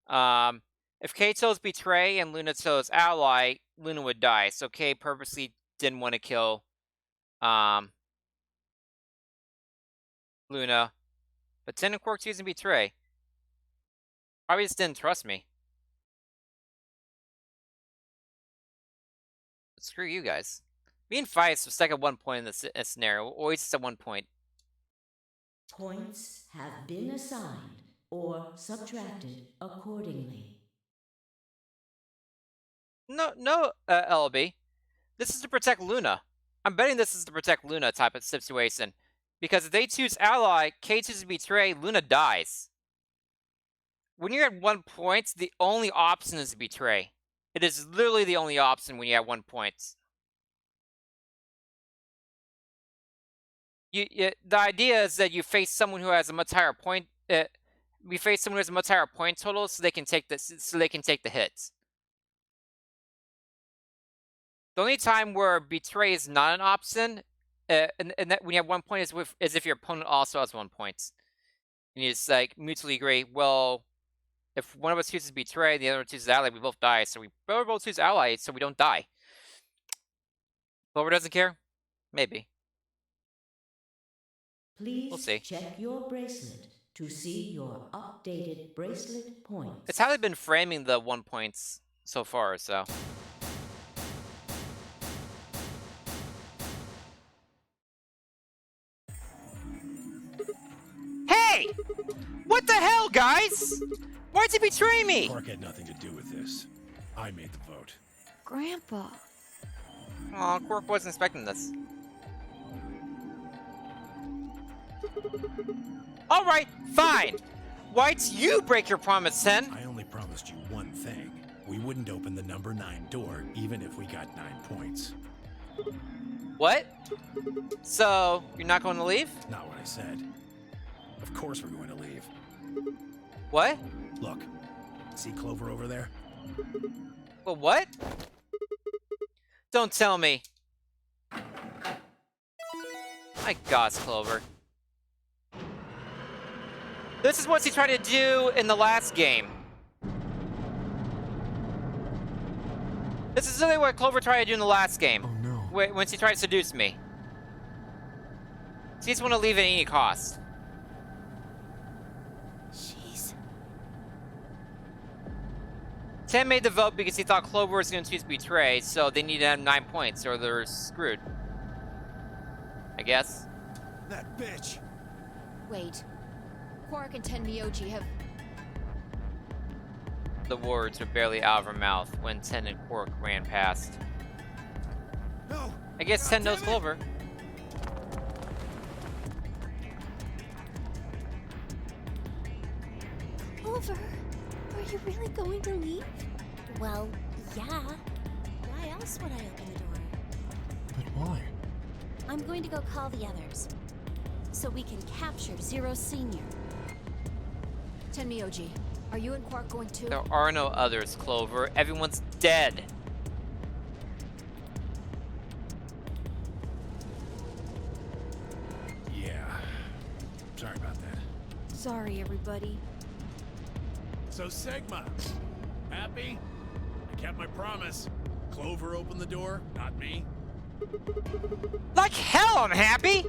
If Kay chose Betray and Luna chose Ally, Luna would die. So Kay purposely didn't want to kill, Luna. But Tin and Quark's using Betray. Probably just didn't trust me. But screw you guys. Me and Fias was stuck at 1 point in this scenario. Always just at 1 point. Points have been assigned or subtracted accordingly. No, LB. This is to protect Luna. I'm betting this is to protect Luna type of situation. Because if they choose Ally, Kay chooses Betray, Luna dies. When you're at 1 point, the only option is Betray. It is literally the only option when you're at 1 point. The idea is that you face someone who has a much higher point. We face someone who has a much higher point total, so they can take the hits. The only time where Betray is not an option, and that when you have 1 point, is if your opponent also has 1 point, and you just like mutually agree. Well, if one of us chooses Betray, the other chooses Ally, we both die. So we both choose Ally, so we don't die. Clover doesn't care? Maybe. Please we'll see. Check your bracelet to see your updated bracelet points. It's how they've been framing the 1 points so far, so. Hey! What the hell, guys? Why'd you betray me? Quark had nothing to do with this. I made the vote. Grandpa. Aw, Quark wasn't expecting this. Alright, fine. Why'd you break your promise, Ten? I only promised you one thing. We wouldn't open the number 9 door, even if we got 9 points. What? So, you're not going to leave? Not what I said. Of course we're going to leave. What? Look, see Clover over there? Well, what? Don't tell me. My gosh, Clover. This is what he tried to do in the last game. This is literally what Clover tried to do in the last game. Oh no. When she tried to seduce me. She just want to leave at any cost. Jeez. 10 made the vote because he thought Clover was going to choose betray, so they need to have 9 points or they're screwed. I guess. That bitch! Wait. Quark and Tenmyoji have... The words were barely out of her mouth when Ten and Quark ran past. No! I guess Ten knows Clover. Clover, are you really going to leave? Well, yeah. Why else would I open the door? But why? I'm going to go call the others. So we can capture Zero Senior. Tenmyoji, are you and Quark going too? There are no others, Clover. Everyone's dead. Yeah. Sorry about that. Sorry, everybody. So, Sigma, happy? I kept my promise. Clover opened the door, not me. Like hell I'm happy!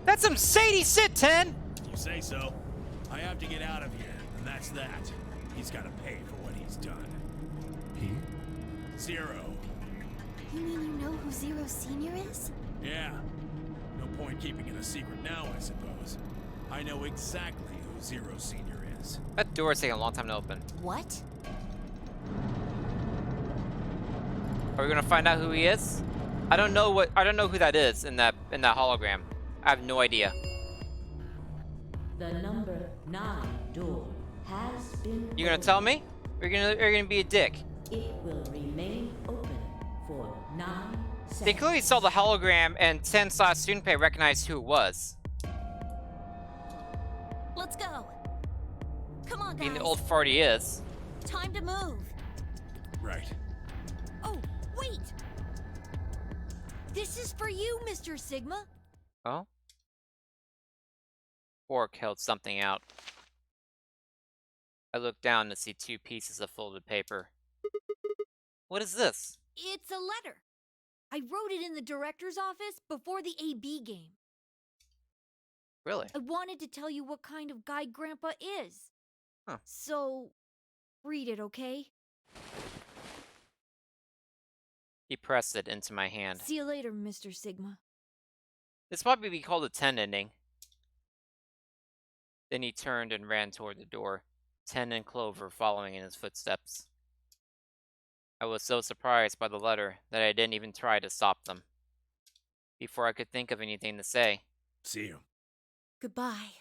That's some shady shit, Ten! You say so. I have to get out of here, and that's that. He's got to pay for what he's done. He? Zero. You mean you know who Zero Senior is? Yeah. No point keeping it a secret now, I suppose. I know exactly who Zero Senior is. That door's taking a long time to open. What? Are we gonna find out who he is? I don't know who that is in that hologram. I have no idea. The number 9 door has been You gonna opened. tell me? Or you're gonna be a dick? It will remain open for 9 seconds. They clearly saw the hologram and 10/Junpei recognized who it was. Let's go. Come on, guys. Being the old fart he is. Time to move. Right. Oh, wait! This is for you, Mr. Sigma. Oh? Quark held something out. I looked down to see 2 pieces of folded paper. What is this? It's a letter. I wrote it in the director's office before the AB game. Really? I wanted to tell you what kind of guy Grandpa is. Huh. So, read it, okay? He pressed it into my hand. See you later, Mr. Sigma. This probably be called a 10 ending. Then he turned and ran toward the door, 10 and Clover following in his footsteps. I was so surprised by the letter that I didn't even try to stop them. Before I could think of anything to say. See you. Goodbye.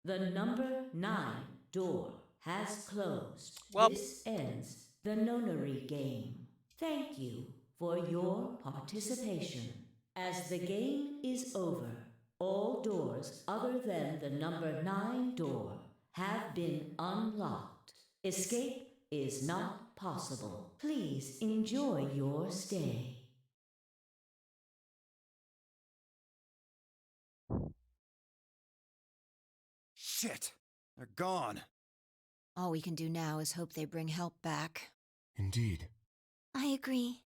The number 9 door has closed. Well, this ends the nonary game. Thank you for your participation. As the game is over, all doors other than the number 9 door have been unlocked. Escape is not possible. Please enjoy your stay. Shit! They're gone. All we can do now is hope they bring help back. Indeed. I agree.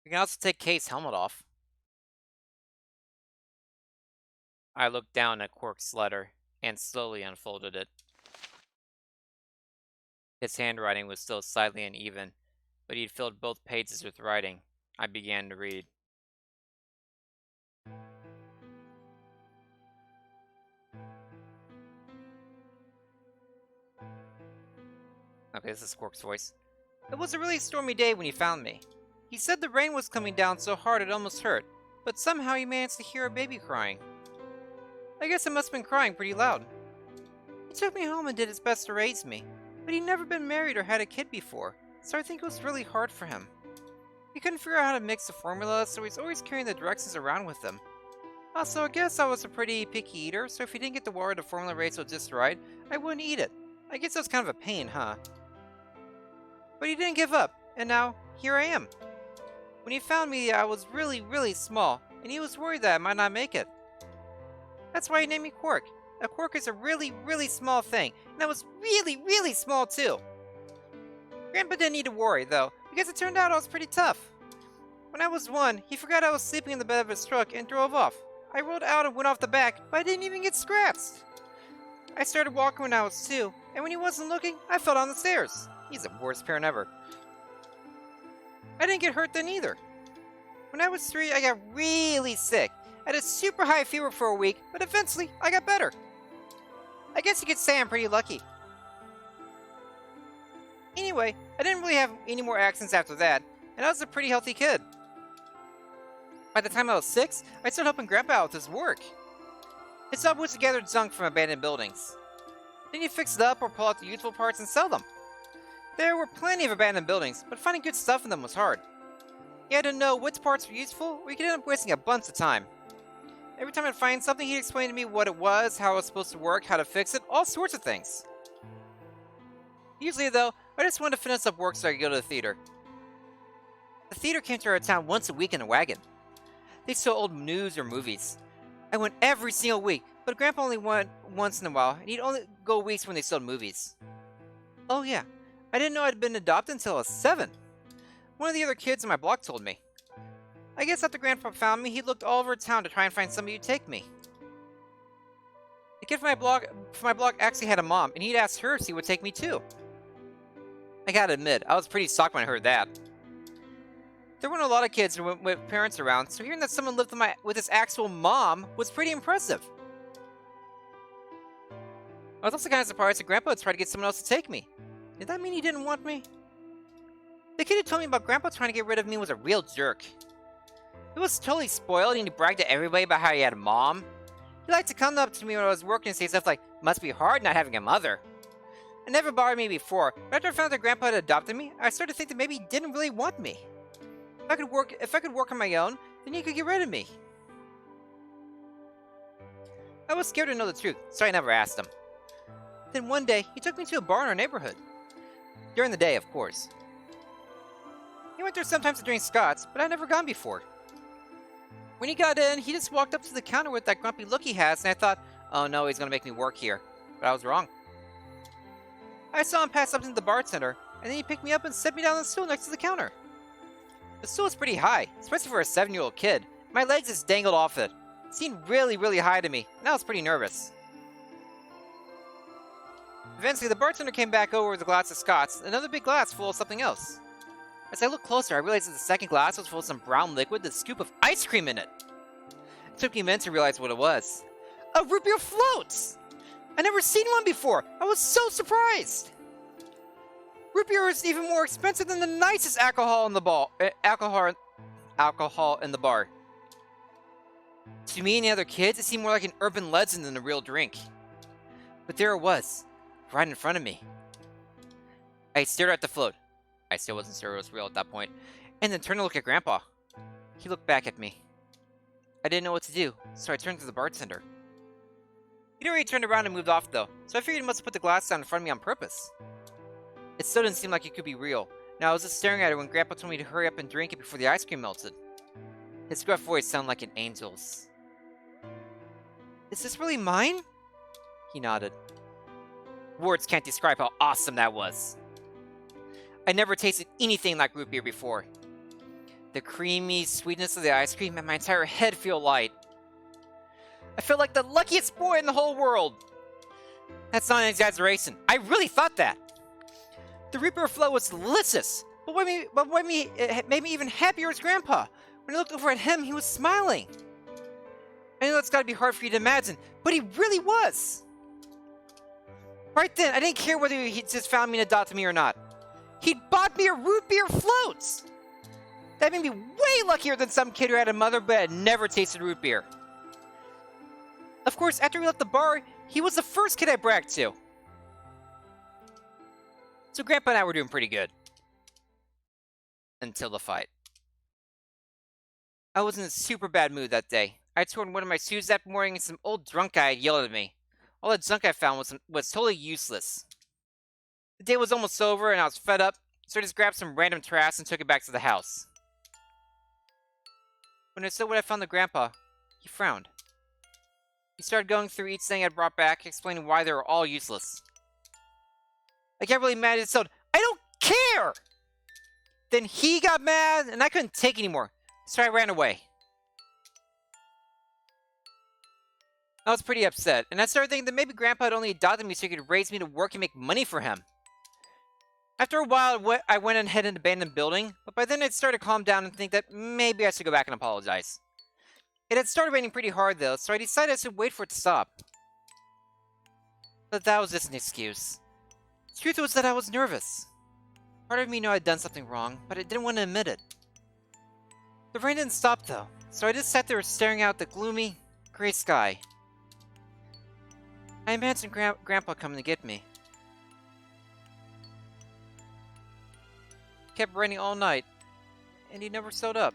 We can also take Kate's helmet off. I looked down at Quark's letter and slowly unfolded it. His handwriting was still slightly uneven, but he'd filled both pages with writing. I began to read. Okay, this is Quark's voice. It was a really stormy day when he found me. He said the rain was coming down so hard it almost hurt, but somehow he managed to hear a baby crying. I guess it must have been crying pretty loud. He took me home and did his best to raise me, but he'd never been married or had a kid before, so I think it was really hard for him. He couldn't figure out how to mix the formula, so he's always carrying the directions around with him. Also, I guess I was a pretty picky eater, so if he didn't get the water to formula ratio just right, I wouldn't eat it. I guess that's kind of a pain, huh? But he didn't give up, and now, here I am. When he found me, I was really, really small, and he was worried that I might not make it. That's why he named me Quark. A quark is a really, really small thing, and I was really, really small too. Grandpa didn't need to worry, though, because it turned out I was pretty tough. When I was 1, he forgot I was sleeping in the bed of his truck and drove off. I rolled out and went off the back, but I didn't even get scratched. I started walking when I was 2, and when he wasn't looking, I fell down the stairs. He's the worst parent ever. I didn't get hurt then either. When I was 3, I got really sick. I had a super high fever for a week, but eventually I got better. I guess you could say I'm pretty lucky. Anyway, I didn't really have any more accidents after that, and I was a pretty healthy kid. By the time I was 6, I started helping Grandpa out with his work. His job was to gather junk from abandoned buildings. Then he'd fix it up or pull out the useful parts and sell them. There were plenty of abandoned buildings, but finding good stuff in them was hard. You had to know which parts were useful, or you could end up wasting a bunch of time. Every time I'd find something, he'd explain to me what it was, how it was supposed to work, how to fix it, all sorts of things. Usually, though, I just wanted to finish up work so I could go to the theater. The theater came to our town once a week in a wagon. They sold old news or movies. I went every single week, but Grandpa only went once in a while, and he'd only go weeks when they sold movies. Oh yeah, I didn't know I'd been adopted until I was 7. One of the other kids in my block told me. I guess after Grandpa found me, he looked all over town to try and find somebody who'd take me. The kid from my block actually had a mom, and he'd asked her if she would take me too. I gotta admit, I was pretty shocked when I heard that. There weren't a lot of kids with parents around, so hearing that someone lived with his actual mom was pretty impressive. I was also kind of surprised that Grandpa had tried to get someone else to take me. Did that mean he didn't want me? The kid who told me about Grandpa trying to get rid of me was a real jerk. He was totally spoiled and he bragged to everybody about how he had a mom. He liked to come up to me when I was working and say stuff like, "Must be hard not having a mother." It never bothered me before, but after I found that Grandpa had adopted me, I started to think that maybe he didn't really want me. If I could work on my own, then he could get rid of me. I was scared to know the truth, so I never asked him. Then one day, he took me to a bar in our neighborhood. During the day, of course. He went there sometimes to drink scotch, but I'd never gone before. When he got in, he just walked up to the counter with that grumpy look he has, and I thought, oh no, he's gonna make me work here. But I was wrong. I saw him pass up to the bartender, and then he picked me up and set me down on the stool next to the counter. The stool was pretty high, especially for a 7-year-old kid. My legs just dangled off it. It seemed really, really high to me, and I was pretty nervous. Eventually, the bartender came back over with a glass of scotch, another big glass full of something else. As I looked closer, I realized that the second glass was full of some brown liquid with a scoop of ice cream in it. It took me a minute to realize what it was. A root beer float! I'd never seen one before! I was so surprised! Root beer is even more expensive than the nicest alcohol in the bar. To me and the other kids, it seemed more like an urban legend than a real drink. But there it was, right in front of me. I stared at the float. I still wasn't sure it was real at that point, and then turned to look at Grandpa. He looked back at me. I didn't know what to do, so I turned to the bartender. He'd already turned around and moved off though, so I figured he must have put the glass down in front of me on purpose. It still didn't seem like it could be real. Now I was just staring at it when Grandpa told me to hurry up and drink it before the ice cream melted. His gruff voice sounded like an angel's. Is this really mine? He nodded. Words can't describe how awesome that was. I never tasted anything like root beer before. The creamy sweetness of the ice cream made my entire head feel light. I felt like the luckiest boy in the whole world. That's not an exaggeration. I really thought that. The root beer float was delicious, but it made me even happier as Grandpa. When I looked over at him, he was smiling. I know that's gotta be hard for you to imagine, but he really was. Right then, I didn't care whether he just found me and adopted me or not. He'd bought me a root beer float! That made me way luckier than some kid who had a mother but had never tasted root beer. Of course, after we left the bar, he was the first kid I bragged to. So Grandpa and I were doing pretty good. Until the fight. I was in a super bad mood that day. I had torn one of my shoes that morning and some old drunk guy had yelled at me. All the junk I found was totally useless. The day was almost over and I was fed up, so I just grabbed some random trash and took it back to the house. When I saw what I found to Grandpa, he frowned. He started going through each thing I'd brought back, explaining why they were all useless. I got really mad and said, "I don't care!" Then he got mad and I couldn't take anymore, so I ran away. I was pretty upset, and I started thinking that maybe Grandpa had only adopted me so he could raise me to work and make money for him. After a while, I went and hid in an abandoned building, but by then I'd started to calm down and think that maybe I should go back and apologize. It had started raining pretty hard though, so I decided I should wait for it to stop. But that was just an excuse. The truth was that I was nervous. Part of me knew I'd done something wrong, but I didn't want to admit it. The rain didn't stop though, so I just sat there staring out the gloomy, gray sky. I imagined Grandpa coming to get me. It kept raining all night, and he never showed up.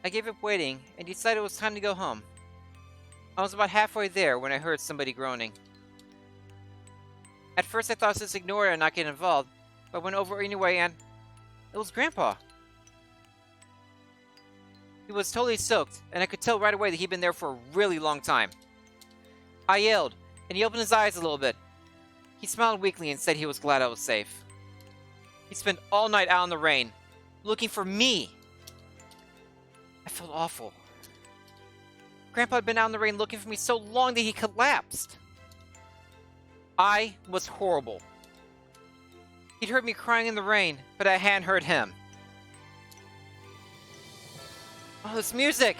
I gave up waiting and decided it was time to go home. I was about halfway there when I heard somebody groaning. At first I thought I was just ignore it and not get involved, but I went over anyway and it was Grandpa. He was totally soaked, and I could tell right away that he'd been there for a really long time. I yelled, and he opened his eyes a little bit. He smiled weakly and said he was glad I was safe. He spent all night out in the rain, looking for me. I felt awful. Grandpa had been out in the rain looking for me so long that he collapsed. I was horrible. He'd heard me crying in the rain, but I hadn't heard him. Oh, this music!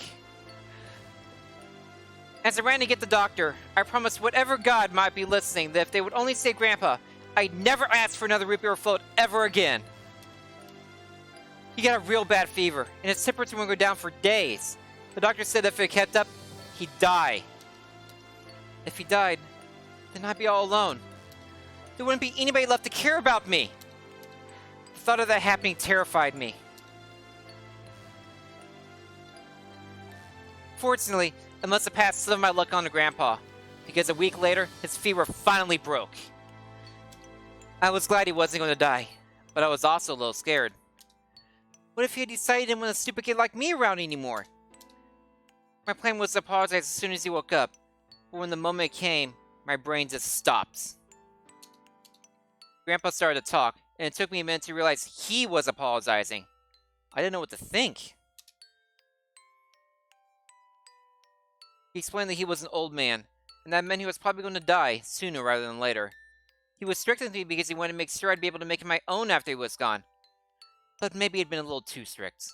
As I ran to get the doctor, I promised whatever god might be listening that if they would only save Grandpa, I'd never ask for another root beer float ever again. He got a real bad fever, and his temperature would go down for days. The doctor said that if it kept up, he'd die. If he died, then I'd be all alone. There wouldn't be anybody left to care about me. The thought of that happening terrified me. Fortunately, I must have passed some of my luck on to Grandpa, because a week later, his fever finally broke. I was glad he wasn't going to die, but I was also a little scared. What if he had decided he didn't want a stupid kid like me around anymore? My plan was to apologize as soon as he woke up, but when the moment came, my brain just stopped. Grandpa started to talk, and it took me a minute to realize he was apologizing. I didn't know what to think. He explained that he was an old man, and that meant he was probably going to die sooner rather than later. He was strict with me because he wanted to make sure I'd be able to make it my own after he was gone. But maybe he'd been a little too strict.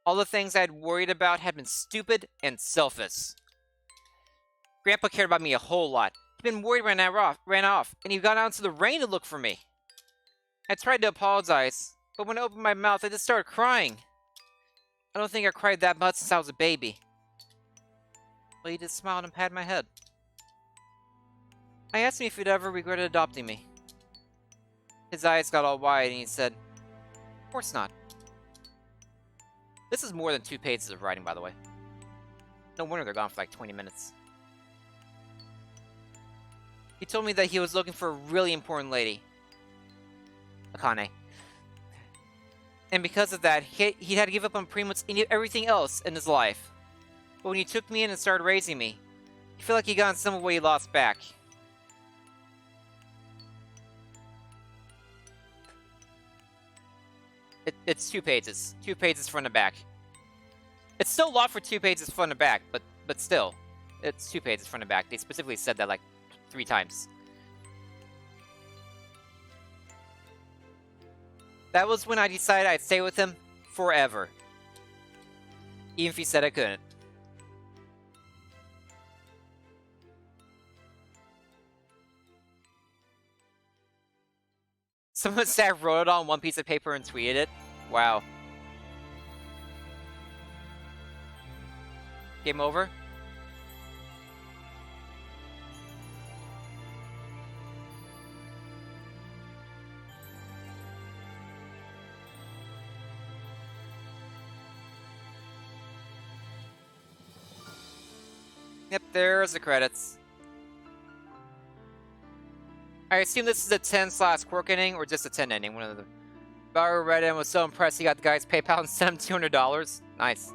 All the things I had worried about had been stupid and selfish. Grandpa cared about me a whole lot. He'd been worried when I ran off, and he got out into the rain to look for me. I tried to apologize, but when I opened my mouth, I just started crying. I don't think I cried that much since I was a baby. But he just smiled and patted my head. I asked him if he'd ever regretted adopting me. His eyes got all wide and he said, "Of course not." This is more than 2 pages of writing, by the way. No wonder they're gone for like 20 minutes. He told me that he was looking for a really important lady. Akane. And because of that, he had to give up on pretty much everything else in his life. But when he took me in and started raising me, he felt like he got some of what he lost back. It's 2 pages. 2 pages front and back. It's still a lot for 2 pages front and back, but still. It's 2 pages front and back. They specifically said that like 3 times. That was when I decided I'd stay with him forever. Even if he said I couldn't. Someone said I wrote it on one piece of paper and tweeted it. Wow. Game over? Yep, there's the credits. I assume this is a 10/quirk ending or just a 10 ending. One of the. Bauer read it and was so impressed he got the guy's PayPal and sent him $200. Nice.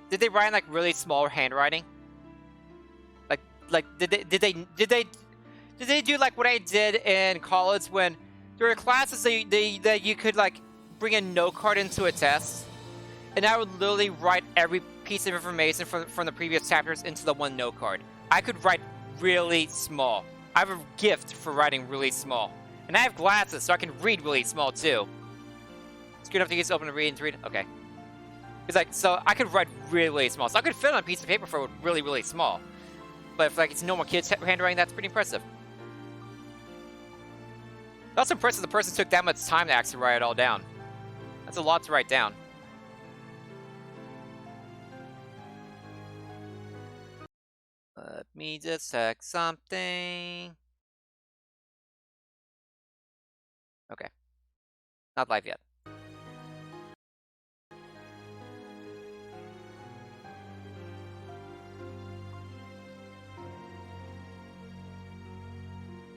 Did they write in like really small handwriting? Like did they do like what I did in college when there were classes that you could like bring a note card into a test, and I would literally write every piece of information from the previous chapters into the one note card. I could write really small. I have a gift for writing really small, and I have glasses, so I can read really small too. It's good enough to get open to read and read. Okay. It's like, so I could write really small. So I could fit on a piece of paper for really, really small. But if like it's normal kids handwriting, that's pretty impressive. That's impressive the person took that much time to actually write it all down. That's a lot to write down. Let me just check something. Okay. Not live yet.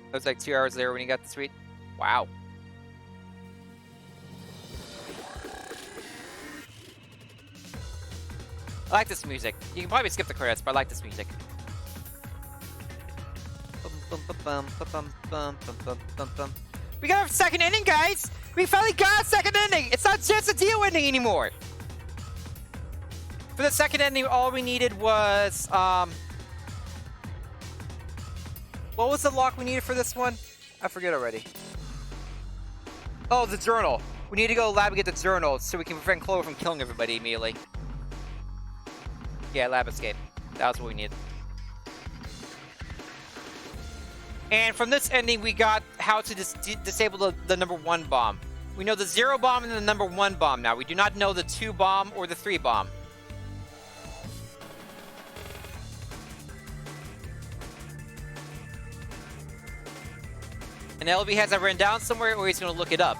It was like 2 hours later when you got the suite. Wow. I like this music. You can probably skip the credits, but I like this music. We got our second ending, guys! We finally got a second ending! It's not just a deal ending anymore! For the second ending, all we needed was, what was the lock we needed for this one? I forget already. Oh, the journal. We need to go to the lab and get the journal so we can prevent Clover from killing everybody immediately. Yeah, lab escape. That was what we needed. And from this ending, we got how to disable the number 1 bomb. We know the 0 bomb and the number 1 bomb now. We do not know the 2 bomb or the 3 bomb. And LB has that written down somewhere, or he's going to look it up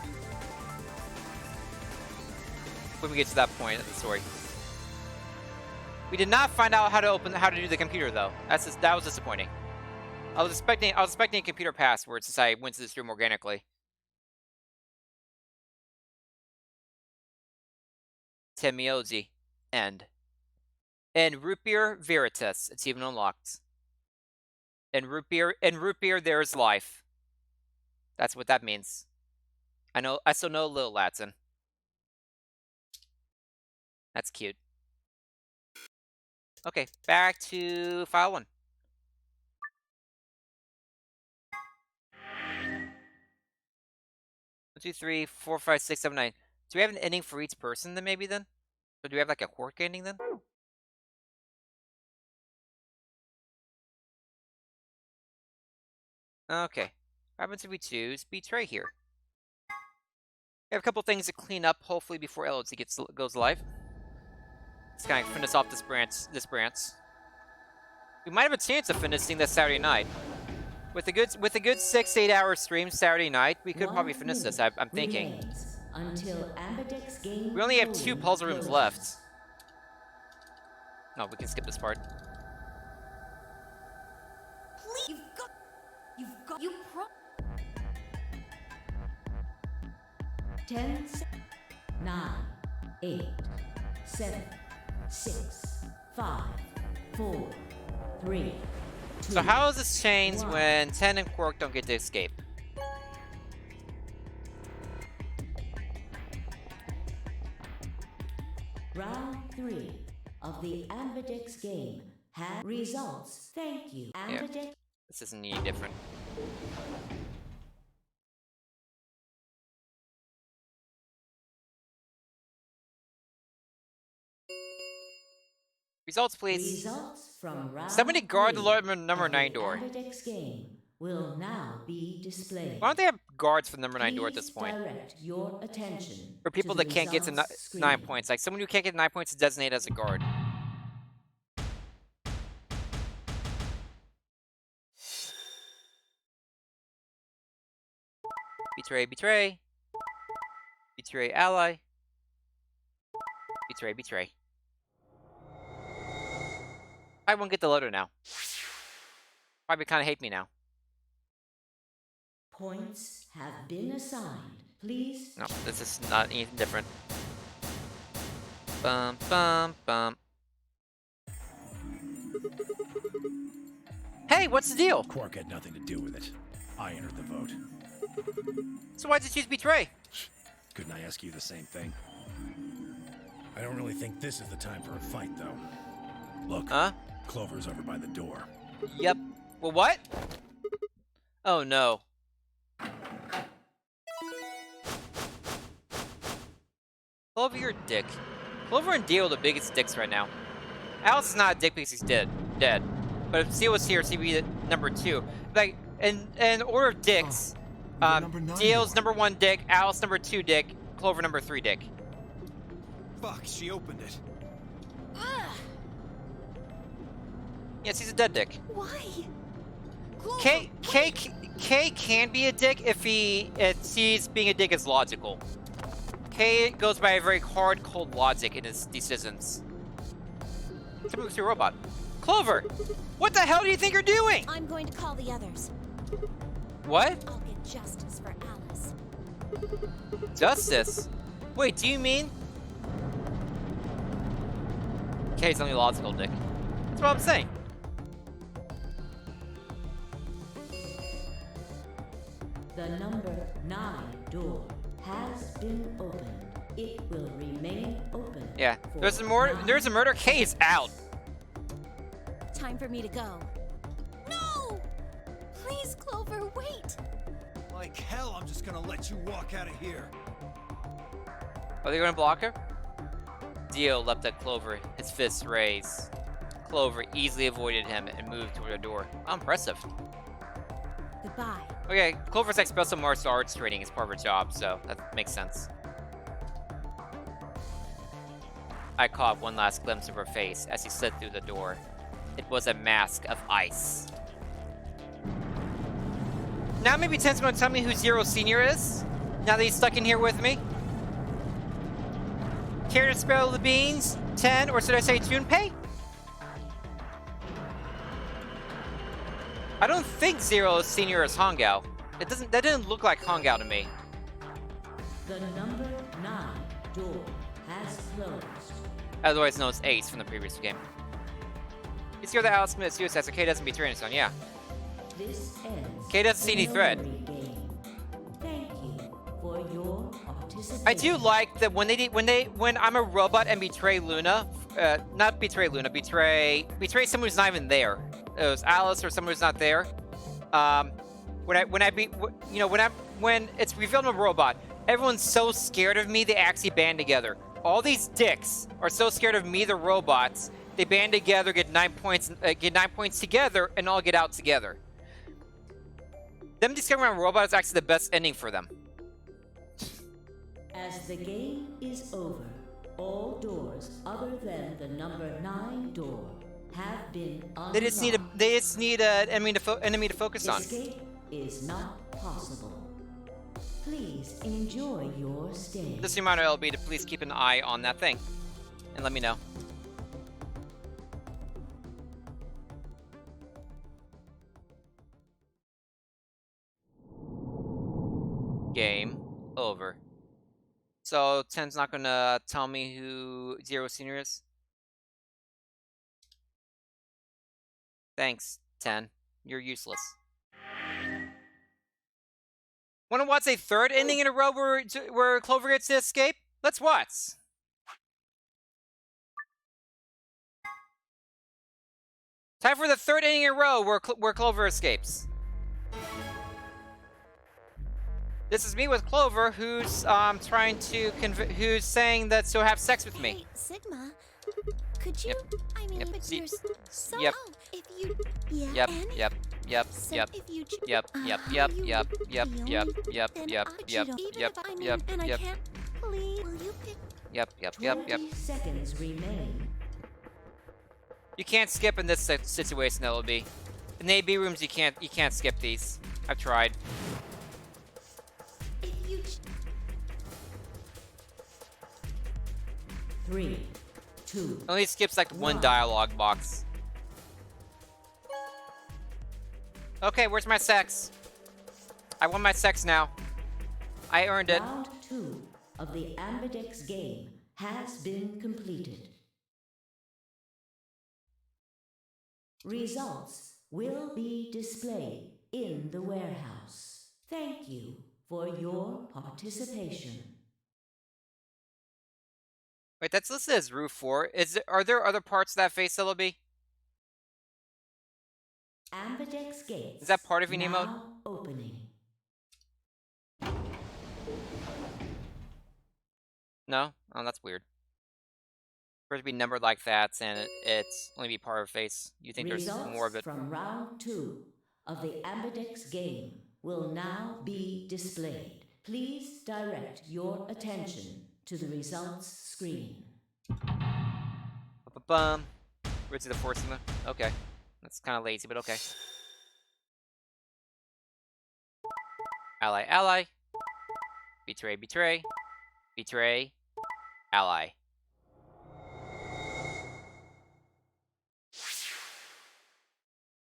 when we get to that point of the story. We did not find out how to do the computer though. That was disappointing. I was expecting a computer password since I went to this room organically. Temioji. End. And root beer veritas. It's even unlocked. And root beer there's life. That's what that means. I still know a little Latin. That's cute. Okay, back to file 1. One, 2, 3, 4, 5, 6, 7, 9. Do we have an ending for each person then maybe then? Or do we have like a quirk ending then? Okay. What happens if we choose Betray here? We have a couple things to clean up, hopefully, before LOC goes live. Let's kind of finish off this branch. We might have a chance of finishing this Saturday night. With a good 6-8 hour stream Saturday night, we could probably finish this, I'm thinking. Until Ambidex game We only have 2 puzzle rooms closes. left. No, we can skip this part. Please, you pro. 10, 9, 8, 7, 6, 5, 4, 3, 2. So how is this changed 1. when 10 and Quark don't get to escape? Round 3 of the Ambidex game has results. Thank you. Ambidex. This isn't any different. Results, please. Results from round Somebody guard the 3 number of 9 the door. Ambidex game will now be displayed. Why don't they have guards for the number 9 door at this Please point? direct your attention For people to the that can't get to results 9 screen. points. Like someone who can't get 9 points is designated as a guard. Betray. Betray ally. Betray, betray. I won't get the loader now. Probably kind of hate me now. Points have been assigned. Please. No, this is not anything different. Bum, bum, bum. Hey, what's the deal? Quark had nothing to do with it. I entered the vote. So why'd you choose betray? Couldn't I ask you the same thing? I don't really think this is the time for a fight, though. Look, Clover's over by the door. Yep. Well, what? Oh, no. Clover, you're a dick. Clover and Dio are the biggest dicks right now. Alice is not a dick because he's dead. But if Dio was here, she'd be the number 2. Like, in order of dicks, Dio's number 1 dick, Alice number 2 dick, Clover number 3 dick. Fuck, she opened it. Yes, he's a dead dick. Why? K can be a dick if he sees being a dick as logical. K goes by a very hard, cold logic in his decisions. Somebody looks to a robot. Clover! What the hell do you think you're doing? I'm going to call the others. What? I'll get justice for Alice. Justice? Wait, do you mean? K's only logical dick. That's what I'm saying. The number 9 door has been opened. It will remain open. Yeah. There's a murder. K is out. Time for me to go. No! Please, Clover, wait! Like hell, I'm just gonna let you walk out of here. Are they gonna block her? Dio leapt at Clover, his fists raised. Clover easily avoided him and moved toward the door. How impressive. Goodbye. Okay, Clover's like special martial arts training is part of her job, so that makes sense. I caught one last glimpse of her face as she slid through the door. It was a mask of ice. Now maybe Ten's gonna tell me who Zero Senior is? Now that he's stuck in here with me? Care to spell the beans? 10, or should I say Junpei? I don't think Zero Senior is Hongao. That didn't look like Hongao to me. The number 9 door has closed. Otherwise known as Ace from the previous game. It's here that Alice commits suicide, so Kay doesn't betray his son, yeah. This ends. Kay doesn't see any threat. Thank you for your participation. I do like that when I'm a robot and betray Luna, not betray Luna, betray someone who's not even there. It was Alice or someone who's not there. When it's revealed I'm a robot, everyone's so scared of me they actually band together. All these dicks are so scared of me, the robots, they band together, get 9 points together, and all get out together. Them discovering I'm a robot is actually the best ending for them. As the game is over, all doors other than the number 9 door have been unlocked. They just need an enemy to focus on. Escape is not possible. Please enjoy your stay. Just reminder LB to please keep an eye on that thing. And let me know. Game over. So, Ten's not gonna tell me who Zero Senior is? Thanks, 10. You're useless. Wanna watch a third ending in a row where Clover gets to escape? Let's watch. Time for the third ending in a row where Clover escapes. This is me with Clover, who's who's saying that she'll have sex with me. Hey, Sigma, could you? Yep. I mean, Yep. but See- you're so. Yep. If you. Yeah. Yep, And yep, so yep, if you. yep, yep, you yep, would yep, be yep, only, yep, yep, then yep, I yep, don't- even yep, if I mean, yep, and yep, I can't. Please, will you pick? yep, yep, 20 seconds remain. You can't skip in this situation, LB. In the AB rooms, you can't skip these. I've tried. If you. 3, 2. It only skips like one dialogue box. Okay, where's my sex? I want my sex now. I earned it. Round 2 of the Ambidex game has been completed. Results will be displayed in the warehouse. Thank you for your participation. Wait, that's listed as roof 4. Are there other parts of that face, Celebi? Ambidex gates Is that part of your name mode? now opening. No? Oh, that's weird. For it to be numbered like that and it's only be part of a face. You think Results there's more of it? from round 2 of the Ambidex game will now be displayed. Please direct your attention to the results screen. Bum. Where's the forcing them? Okay. That's kind of lazy, but okay. Ally, ally. Betray, betray. Betray. Ally.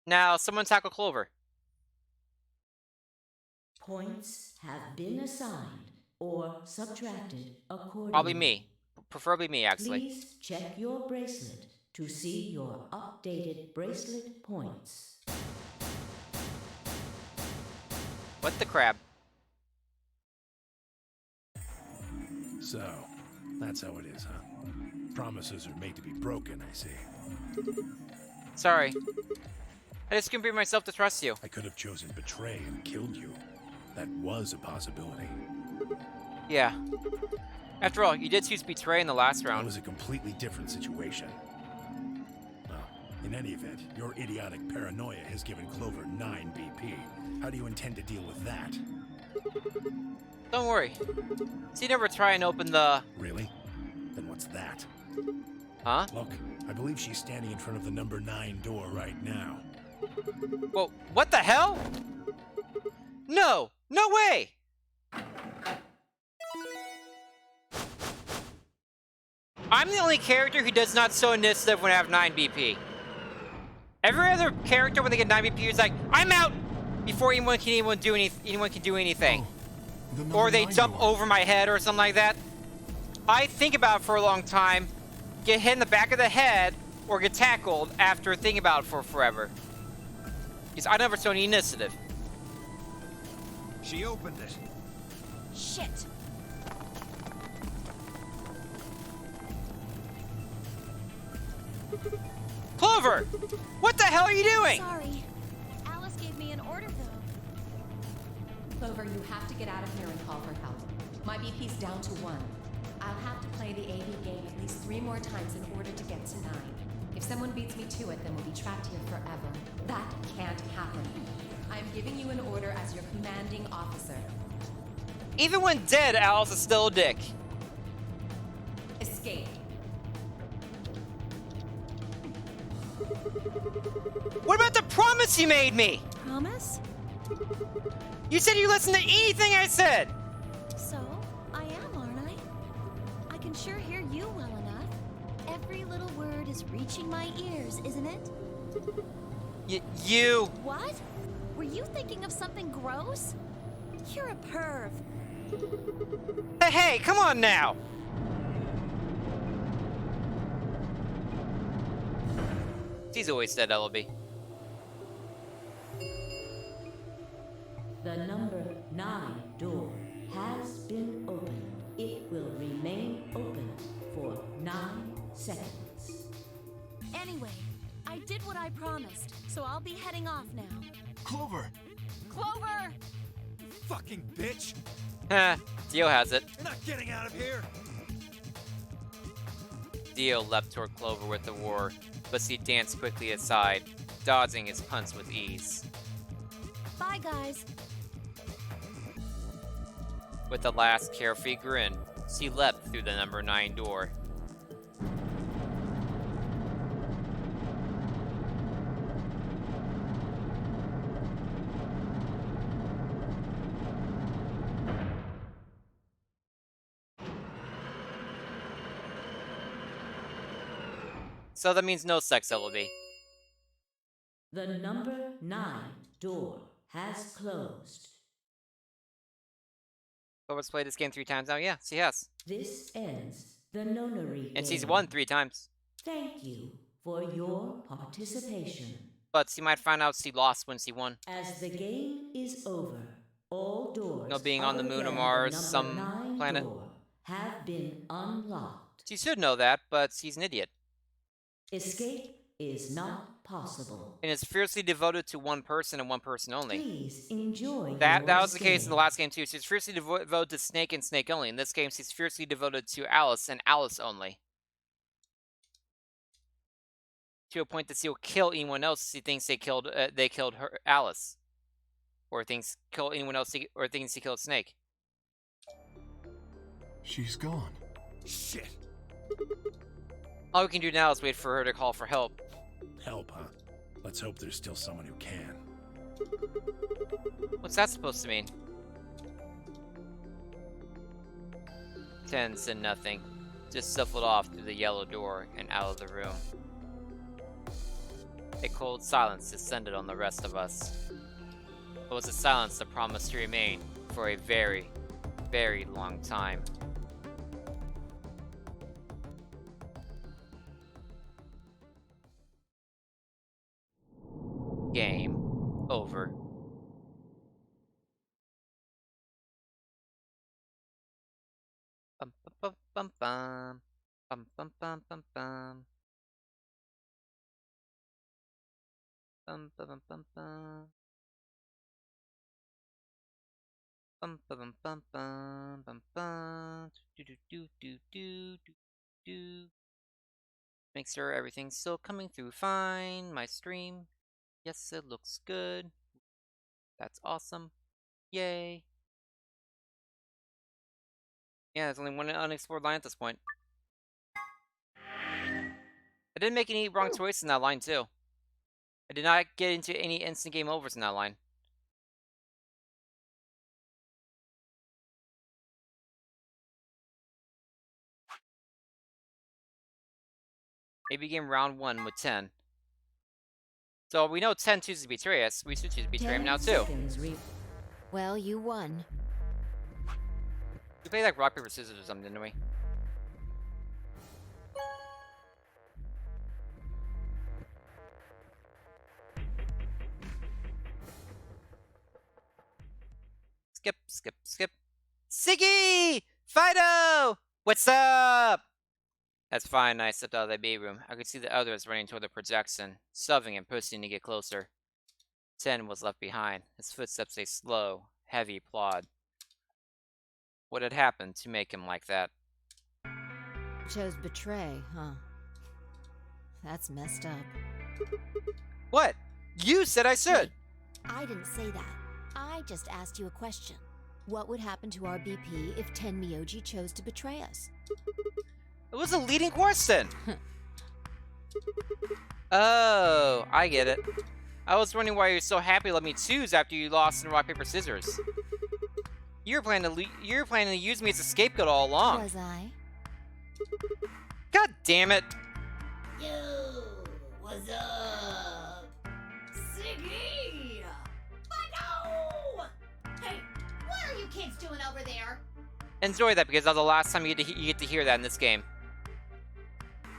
Now, someone tackle Clover. Points have been assigned or subtracted accordingly. Probably me. Preferably me, actually. Please check your bracelet to see your updated bracelet points. What the crap? So, that's how it is, huh? Promises are made to be broken, I see. Sorry. I just couldn't bring myself to trust you. I could have chosen betray and killed you. That was a possibility. Yeah. After all, you did choose betray in the last That round. was a completely different situation. Well, in any event, your idiotic paranoia has given Clover 9 BP. How do you intend to deal with that? Don't worry. So you never try and open the... Really? Then what's that? Huh? Look, I believe she's standing in front of the number 9 door right now. Whoa, what the hell? No! No way! I'm the only character who does not show initiative when I have 9 BP. Every other character, when they get 9 BP, is like, I'm out! Before anyone can do anything. Oh, Or they number 9 jump door. over my head or something like that. I think about it for a long time, get hit in the back of the head, or get tackled after thinking about it for forever. Because I never show any initiative. She opened it. Shit. Clover! What the hell are you doing? Sorry. Alice gave me an order, though. Clover, you have to get out of here and call for help. My BP's down to 1. I'll have to play the AV game at least 3 more times in order to get to 9. If someone beats me to it, then we'll be trapped here forever. That can't happen. I'm giving you an order as your commanding officer. Even when dead, Alice is still a dick. Escape. What about the promise you made me? Promise? You said you listened to anything I said. So, I am, aren't I? I can sure hear you well enough. Every little word is reaching my ears, isn't it? You... What? Were you thinking of something gross? You're a perv. Hey, come on now! She's always said Ellaby. The number 9 door has been opened. It will remain open for 9 seconds. Anyway, I did what I promised, so I'll be heading off now. Clover! Clover! Fucking bitch! Heh, Dio has it. You're not getting out of here! Dio leapt toward Clover with the war, but she danced quickly aside, dodging his punch with ease. Bye, guys. With a last carefree grin, she leapt through the number 9 door. So that means no sex LOB. The number 9 door has closed. Clover's played this game 3 times now. Yeah, she has. This ends the nonary And she's game. won 3 times. Thank you for your participation. But she might find out she lost when she won. As the game is over, all doors No being on the other moon or than Mars, the number some 9 planet. door have been unlocked. She should know that, but she's an idiot. Escape is not possible. And is fiercely devoted to one person and one person only. Please enjoy That your was the case in the stay. last game too. She's fiercely devoted to Snake and Snake only. In this game, she's fiercely devoted to Alice and Alice only. To a point that she'll kill anyone else she thinks they killed her Alice, or thinks kill anyone else or thinks he killed Snake. She's gone. Shit. All we can do now is wait for her to call for help. Help, huh? Let's hope there's still someone who can. What's that supposed to mean? 10 said nothing. Just shuffled off through the yellow door and out of the room. A cold silence descended on the rest of us. It was a silence that promised to remain for a very, very long time. Game over. Bum bum bum bum bum bum bum bum bum bum bum bum bum bum bum bum bum bum bum bum do do do do do do do. Make sure everything's still coming through fine. My stream, yes, it looks good. That's awesome. Yay. Yeah, there's only one unexplored line at this point. I didn't make any wrong choices in that line, too. I did not get into any instant game overs in that line. They begin round 1 with 10. So we know 10 chooses to betray us. We should choose to betray him now, too. Well, you won. We played like rock, paper, scissors or something, didn't we? Skip, skip, skip. Siggy! Fido! What's up? That's fine. I stepped out of the B room. I could see the others running toward the projection, shoving and pushing to get closer. 10 was left behind, his footsteps a slow, heavy plod. What had happened to make him like that? Chose betray, huh? That's messed up. What? You said I should! I didn't say that. I just asked you a question. What would happen to our BP if Ten Myoji chose to betray us? It was a leading question! Oh, I get it. I was wondering why you're so happy to let me choose after you lost in rock, paper, scissors. You were planning to use me as a scapegoat all along. Was I? God damn it! Yo, what's up? Siggy! Fido! Hey, what are you kids doing over there? Enjoy that, because that was the last time you get to hear that in this game.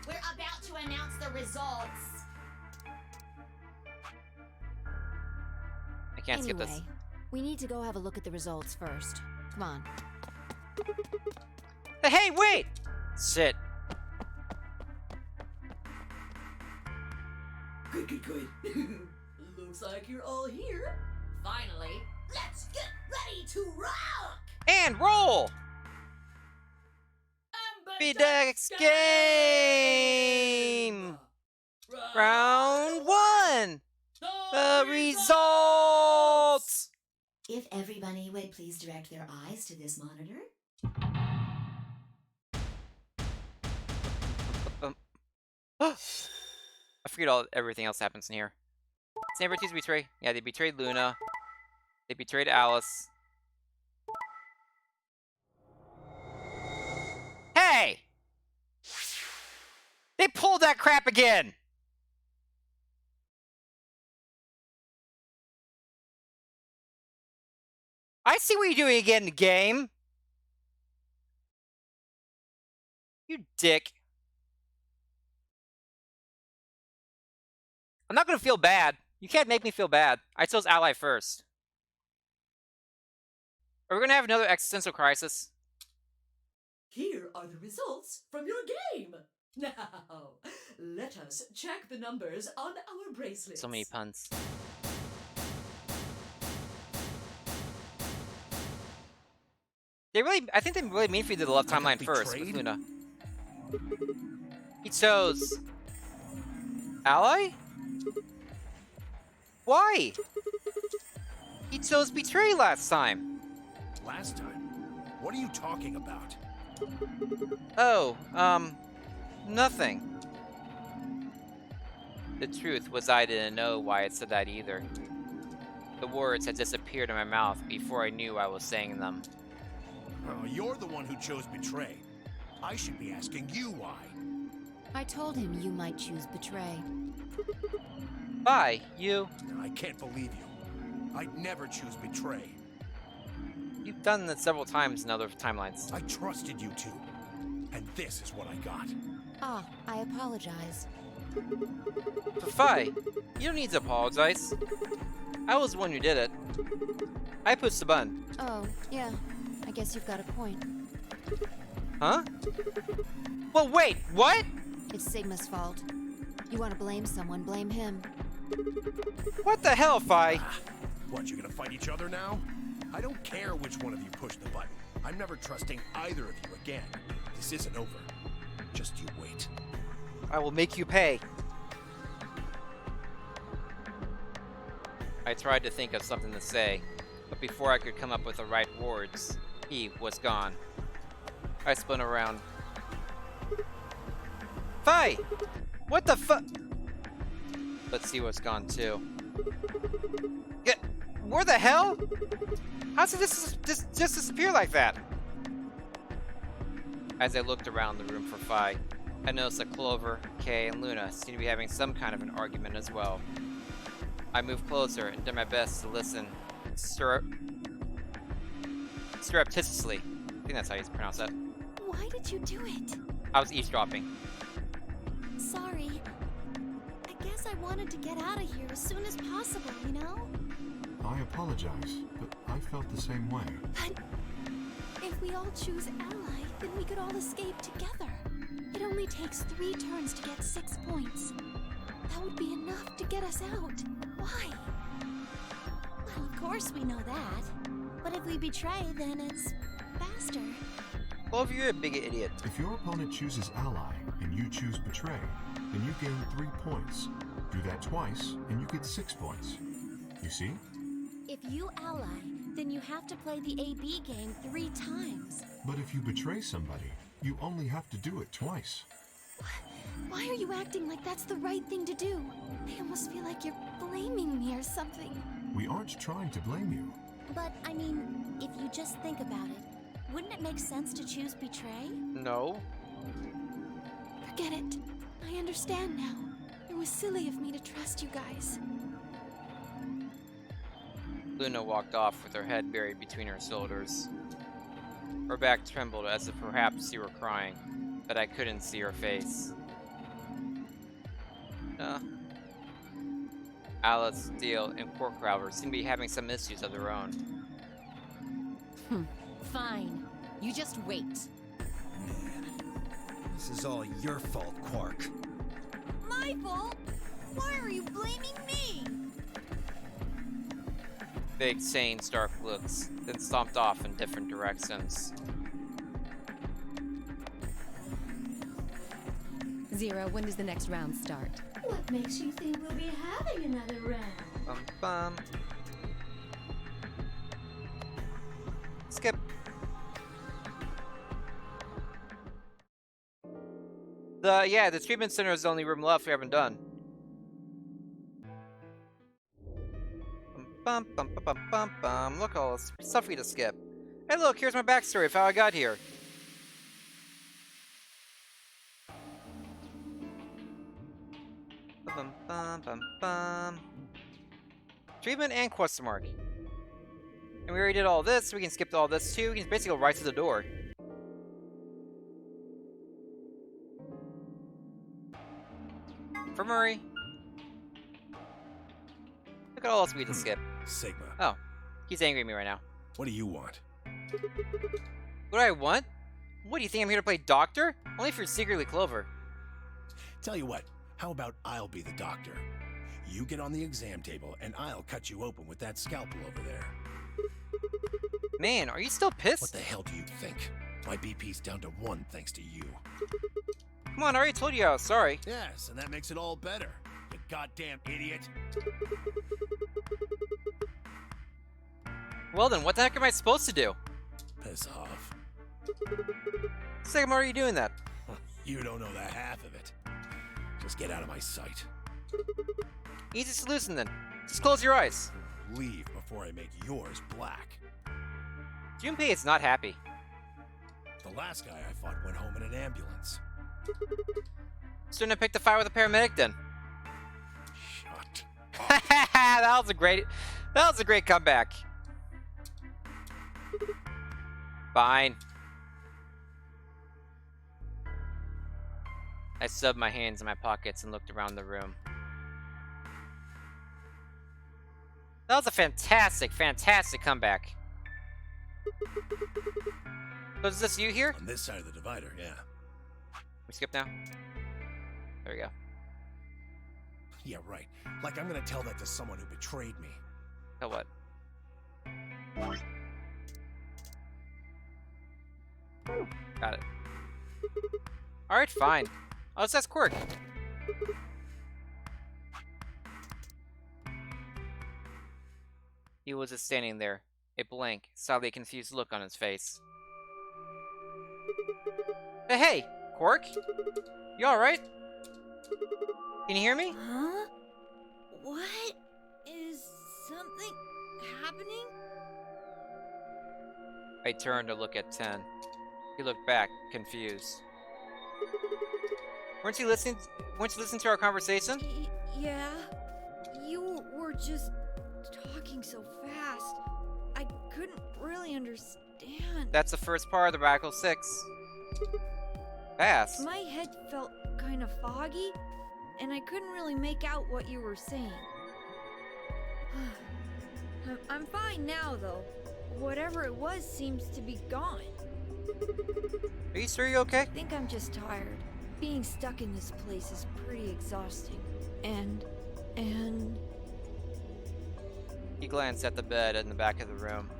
We're about to announce the results. I can't skip this. Anyway, we need to go have a look at the results first. Come on. Hey, wait! Shit. Good. Looks like you're all here. Finally, let's get ready to rock! And roll! Ambidex game! Round 1! The results! If everybody would please direct their eyes to this monitor. I forget everything else happens in here. Sanbert's betray. Yeah, they betrayed Luna. They betrayed Alice. Hey! They pulled that crap again! I see what you're doing again in the game! You dick. I'm not gonna feel bad. You can't make me feel bad. I chose Ally first. Are we gonna have another existential crisis? Here are the results from your game. Now, let us check the numbers on our bracelets. So many puns. I think they really mean for you to the left timeline first with Luna. He chose Ally? Why? He chose Betray last time. Last time? What are you talking about? Oh, nothing. The truth was I didn't know why it said that either. The words had disappeared in my mouth before I knew I was saying them. Oh, you're the one who chose Betray. I should be asking you why. I told him you might choose Betray. Bye, you. I can't believe you. I'd never choose Betray. You've done that several times in other timelines. I trusted you two. And this is what I got. Ah, I apologize. Fai, you don't need to apologize. I was the one who did it. I pushed the button. Oh, yeah. I guess you've got a point. Huh? Well, wait, what? It's Sigma's fault. You want to blame someone, blame him. What the hell, Fai? What, you gonna fight each other now? I don't care which one of you pushed the button. I'm never trusting either of you again. This isn't over. Just you wait. I will make you pay. I tried to think of something to say, but before I could come up with the right words, he was gone. I spun around. Fai! What the fu- Let's see what's gone too. Where the hell? How did this just disappear like that? As I looked around the room for Fai, I noticed that Clover, Kay, and Luna seemed to be having some kind of an argument as well. I moved closer and did my best to listen surreptitiously. I think that's how you pronounce that. Why did you do it? I was eavesdropping. Sorry. I guess I wanted to get out of here as soon as possible, you know? I apologize, but I felt the same way. But if we all choose Ally, then we could all escape together. It only takes 3 turns to get 6 points. That would be enough to get us out. Why? Well, of course we know that. But if we betray, then it's faster. Clover, you're a big idiot. If your opponent chooses Ally and you choose Betray, then you gain 3 points. Do that twice, and you get 6 points. You see? If you ally, then you have to play the AB game 3 times. But if you betray somebody, you only have to do it twice. Why are you acting like that's the right thing to do? I almost feel like you're blaming me or something. We aren't trying to blame you. But, I mean, if you just think about it, wouldn't it make sense to choose Betray? No. Forget it. I understand now. It was silly of me to trust you guys. Luna walked off with her head buried between her shoulders. Her back trembled as if perhaps she were crying, but I couldn't see her face. Alice, Steele, and Porkrauber seem to be having some issues of their own. Fine. You just wait. Man, this is all your fault, Quark. My fault? Why are you blaming me? They exchanged dark looks, then stomped off in different directions. Zero, when does the next round start? What makes you think we'll be having another round? Bum bum. Skip. The treatment center is the only room left we haven't done. Bum bum bum bum bum bum. Look, all this stuff for you to skip. Hey, look, here's my backstory of how I got here. Bum, bum, bum, bum. Treatment and question mark. And we already did all this, so we can skip all this too. We can basically go right to the door. Infirmary. Look at all else we need to skip. Sigma. Oh, he's angry at me right now. What do you want? What do I want? What do you think I'm here to play doctor? Only if you're secretly Clover. Tell you what, how about I'll be the doctor? You get on the exam table, and I'll cut you open with that scalpel over there. Man, are you still pissed? What the hell do you think? My BP's down to 1 thanks to you. Come on, I already told you I was sorry. Yes, and that makes it all better. You goddamn idiot. Well then, what the heck am I supposed to do? Piss off. Second, why are you doing that? You don't know the half of it. Just get out of my sight. Easy solution then. Just close your eyes. Leave before I make yours black. Junpei is not happy. The last guy I fought went home in an ambulance. Shouldn't have picked a fight with a paramedic then. Shut. that was a great comeback. Fine. I stubbed my hands in my pockets and looked around the room. That was a fantastic, fantastic comeback. So is this you here? On this side of the divider, yeah. We skip now? There we go. Yeah, right. Like I'm gonna tell that to someone who betrayed me. Tell what? Got it. Alright, fine. Oh, let's ask Quirk. He was just standing there, a blank, sadly confused look on his face. Hey, Quirk! You alright? Can you hear me? Huh? What? Is something happening? I turned to look at 10. He looked back, confused. Weren't you listening to our conversation? Yeah. You were just talking so fast. I couldn't really understand. That's the first part of the Radical 6. Fast. My head felt kind of foggy, and I couldn't really make out what you were saying. I'm fine now, though. Whatever it was seems to be gone. Are you sure you're okay? I think I'm just tired. Being stuck in this place is pretty exhausting. And... He glanced at the bed in the back of the room.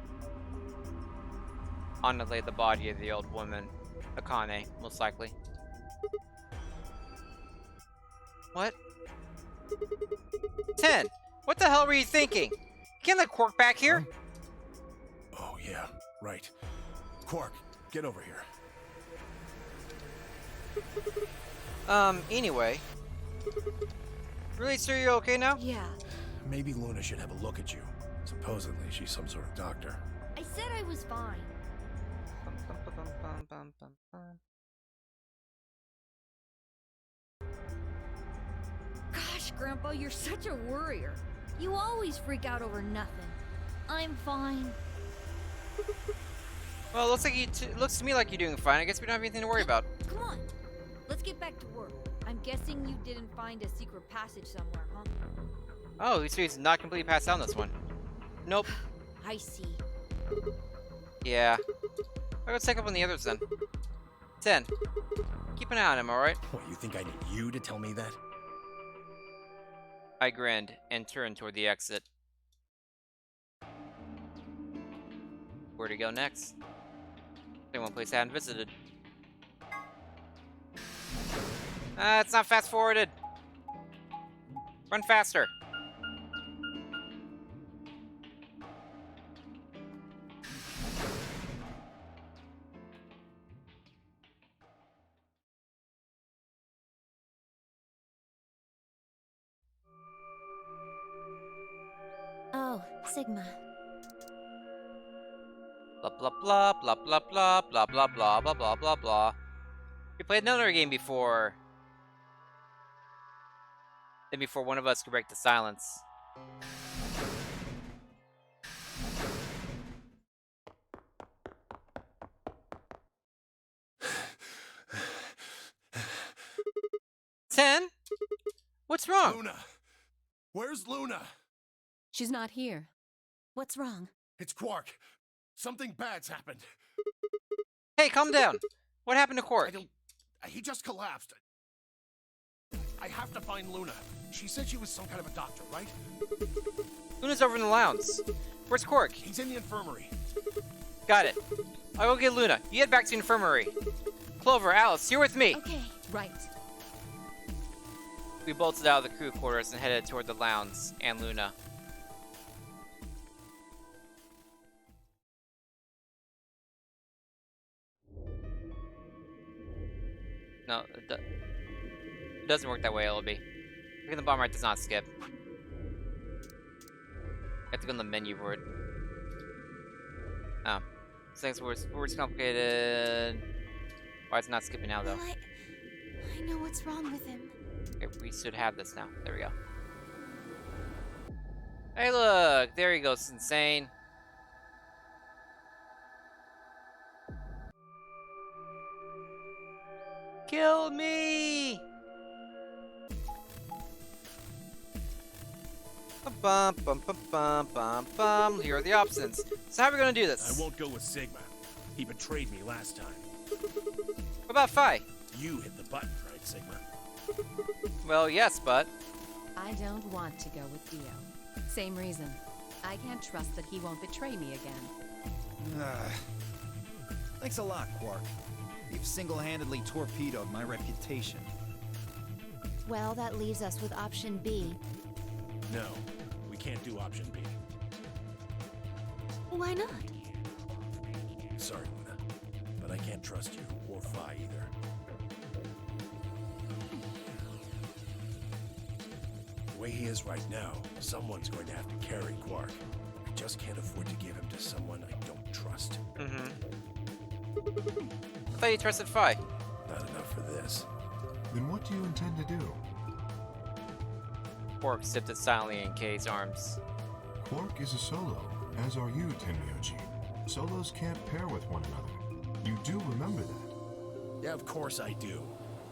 On it lay the body of the old woman. Akane, most likely. What? 10! What the hell were you thinking? Can't let Quark back here? Oh, yeah, right. Quark, get over here. Anyway. Really sure you're okay now? yeah. Maybe Luna should have a look at you. Supposedly, she's some sort of doctor. I said I was fine. Gosh, Grandpa, you're such a worrier. You always freak out over nothing. I'm fine. Well, it looks like looks to me like you're doing fine. I guess we don't have anything to worry about. Come on. Let's get back to work. I'm guessing you didn't find a secret passage somewhere, huh? Oh, so he's not completely passed out on this one. Nope. I see. Yeah. I'll go check up on the others then. 10. Keep an eye on him, alright? What, you think I need you to tell me that? I grinned and turned toward the exit. Where to go next? Only one place I hadn't visited. It's not fast forwarded. Run faster. Oh, Sigma. Blah blah blah blah blah blah blah blah blah blah blah blah blah. We played another game before. Then before one of us could break the silence. Ten? What's wrong? Luna! Where's Luna? She's not here. What's wrong? It's Quark. Something bad's happened. Hey, calm down. What happened to Quark? He just collapsed. I have to find Luna. She said she was some kind of a doctor, right? Luna's over in the lounge. Where's Quark? He's in the infirmary. Got it. I'll go get Luna. You head back to the infirmary. Clover, Alice, you're with me. Okay. Right. We bolted out of the crew quarters and headed toward the lounge and Luna. No, it doesn't work that way, LB. Look at the bottom right, does not skip. I have to go on the menu board. Oh. Things words complicated. Why is it not skipping now, though? Well, I know what's wrong with him. Okay, we should have this now. There we go. Hey, look! There he goes, insane. Kill me! Bum bum bum bum bum bum. Here are the options. So how are we gonna do this? I won't go with Sigma. He betrayed me last time. What about Phi? You hit the button, right, Sigma? Well, yes, but I don't want to go with Dio. Same reason. I can't trust that he won't betray me again. Thanks a lot, Quark. You've single-handedly torpedoed my reputation. Well, that leaves us with option B. No, we can't do option B. Why not? Sorry, Luna, but I can't trust you or Phi either. The way he is right now, someone's going to have to carry Quark. I just can't afford to give him to someone I don't trust. Mm-hmm. I thought you trusted Phi. Not enough for this. Then what do you intend to do? Quark sipped it silently in Kay's arms. Quark is a solo, as are you, Tenryoji. Solos can't pair with one another. You do remember that? Yeah, of course I do.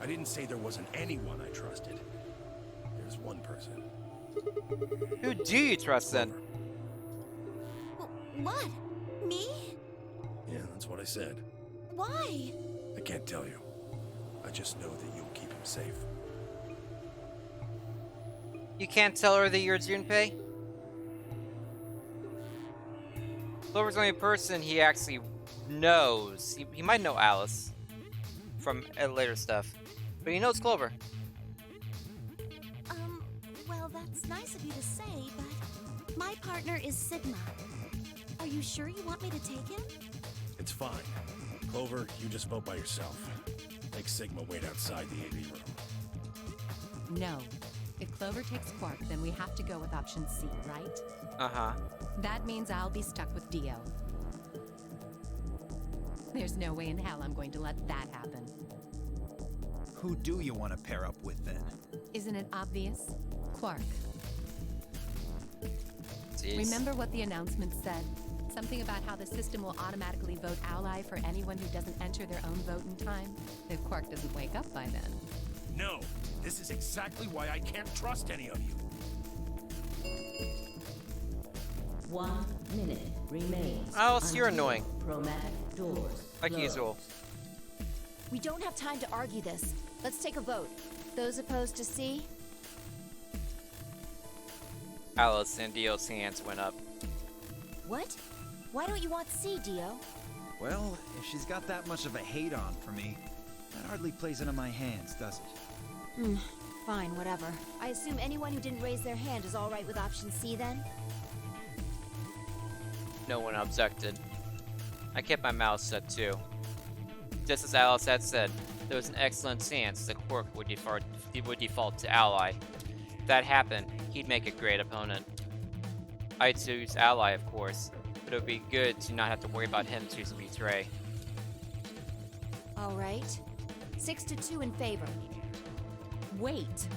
I didn't say there wasn't anyone I trusted. There's one person. Who do you trust then? What? Me? Yeah, that's what I said. Why? I can't tell you. I just know that you'll keep him safe. You can't tell her that you're Junpei? Clover's the only person he actually knows. He might know Alice from later stuff, but he knows Clover. Well, that's nice of you to say, but my partner is Sigma. Are you sure you want me to take him? It's fine. Clover, you just vote by yourself. Make Sigma wait outside the AV room. No. If Clover takes Quark, then we have to go with option C, right? Uh-huh. That means I'll be stuck with Dio. There's no way in hell I'm going to let that happen. Who do you want to pair up with, then? Isn't it obvious? Quark. Jeez. Remember what the announcement said? Something about how the system will automatically vote ally for anyone who doesn't enter their own vote in time? If Quark doesn't wake up by then. No! This is exactly why I can't trust any of you! 1 minute remains. Alice, you're until annoying. Chromatic doors Like close. usual. We don't have time to argue this. Let's take a vote. Those opposed to C? Alice and Dio's hands went up. What? Why don't you want C, Dio? Well, if she's got that much of a hate-on for me, that hardly plays into my hands, does it? Fine, whatever. I assume anyone who didn't raise their hand is all right with option C, then? No one objected. I kept my mouth shut too. Just as Alice had said, there was an excellent chance that Quark would default to ally. If that happened, he'd make a great opponent. I'd choose ally, of course, but it would be good to not have to worry about him choosing betray. All right. 6-2 in favor. Wait.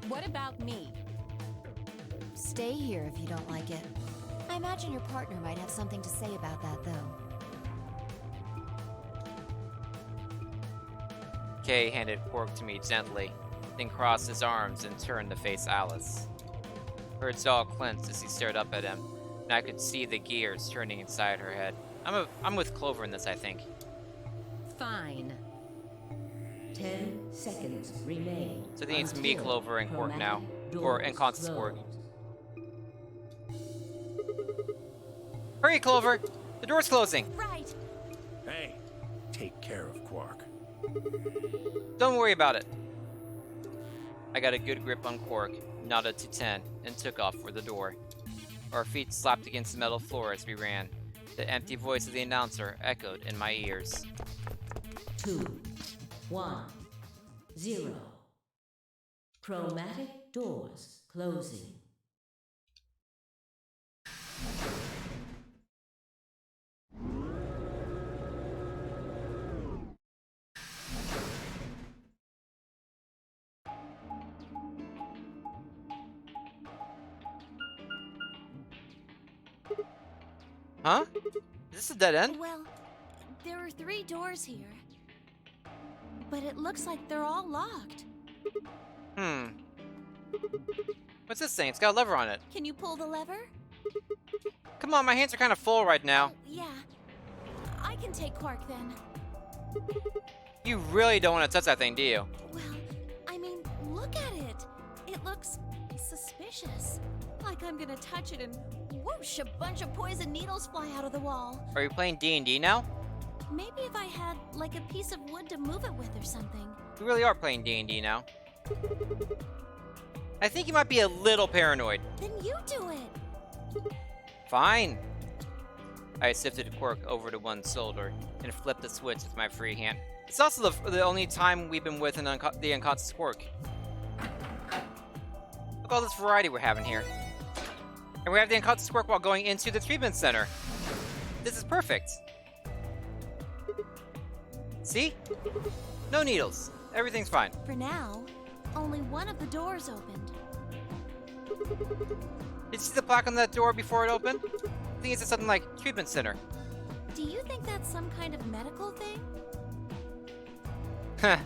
What about me? Stay here if you don't like it. I imagine your partner might have something to say about that, though. Kay handed Quark to me gently, then crossed his arms and turned to face Alice. Her jaw clenched as he stared up at him, and I could see the gears turning inside her head. I'm with Clover in this, I think. Fine. 10 seconds remain. So I think it's me, until Clover, and Quark now. chromatic Or doors Constant Quark. close. Hurry, Clover! The door's closing! Right. Hey, take care of Quark. Don't worry about it. I got a good grip on Quark, nodded to 10, and took off for the door. Our feet slapped against the metal floor as we ran. The empty voice of the announcer echoed in my ears. 2, 1, 0. Chromatic doors closing. Huh? Is this a dead end? Well, there are 3 doors here. But it looks like they're all locked. What's this thing? It's got a lever on it. Can you pull the lever? Come on, my hands are kind of full right now. Yeah. I can take Quark then. You really don't want to touch that thing, do you? Well, I mean, look at it. It looks suspicious. Like I'm gonna touch it and whoosh, a bunch of poison needles fly out of the wall. Are you playing D&D now? Maybe if I had, like, a piece of wood to move it with or something. We really are playing D&D now. I think you might be a little paranoid. Then you do it. Fine. I shifted Quark over to one shoulder and flipped the switch with my free hand. It's also the only time we've been with the unconscious Quark. Look at all this variety we're having here. And we have the unconscious Quark while going into the treatment center. This is perfect. See? No needles. Everything's fine. For now, only one of the doors opened. Did you see the plaque on that door before it opened? I think it said something like treatment center. Do you think that's some kind of medical thing? Heh.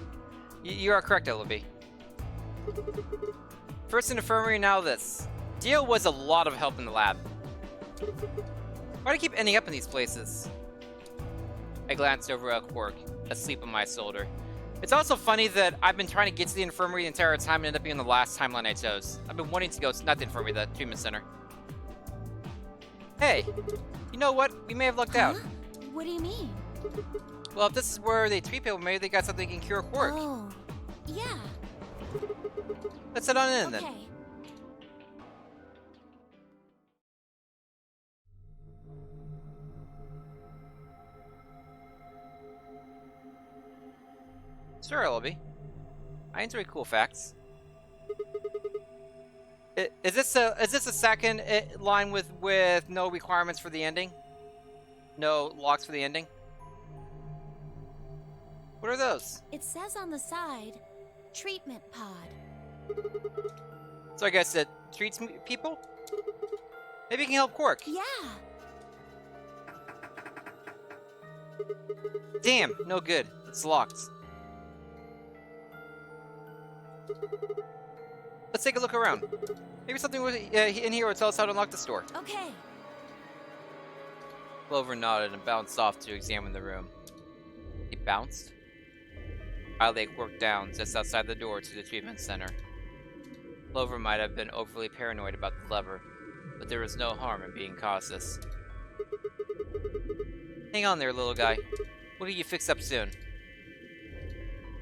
You are correct, Ellaby. First an infirmary, now this. Dio was a lot of help in the lab. Why do I keep ending up in these places? I glanced over at Quark, asleep on my shoulder. It's also funny that I've been trying to get to the infirmary the entire time and ended up being the last timeline I chose. I've been wanting to go, not the infirmary, the treatment center. Hey, you know what? We may have lucked out. What do you mean? Well, if this is where they treat people, maybe they got something that can cure Quark. Oh, yeah. Let's head on in then. Okay. Sure, Ellaby. I enjoy cool facts. Is this a second line with no requirements for the ending? No locks for the ending? What are those? It says on the side, treatment pod. So I guess it treats people? Maybe it can help Quark. Yeah. Damn, no good. It's locked. Let's take a look around. Maybe something in here will tell us how to unlock the store. Okay. Clover nodded and bounced off to examine the room. He bounced? I laid Quark down just outside the door to the treatment center. Clover might have been overly paranoid about the lever, but there was no harm in being cautious. Hang on there, little guy. We'll get you fixed up soon.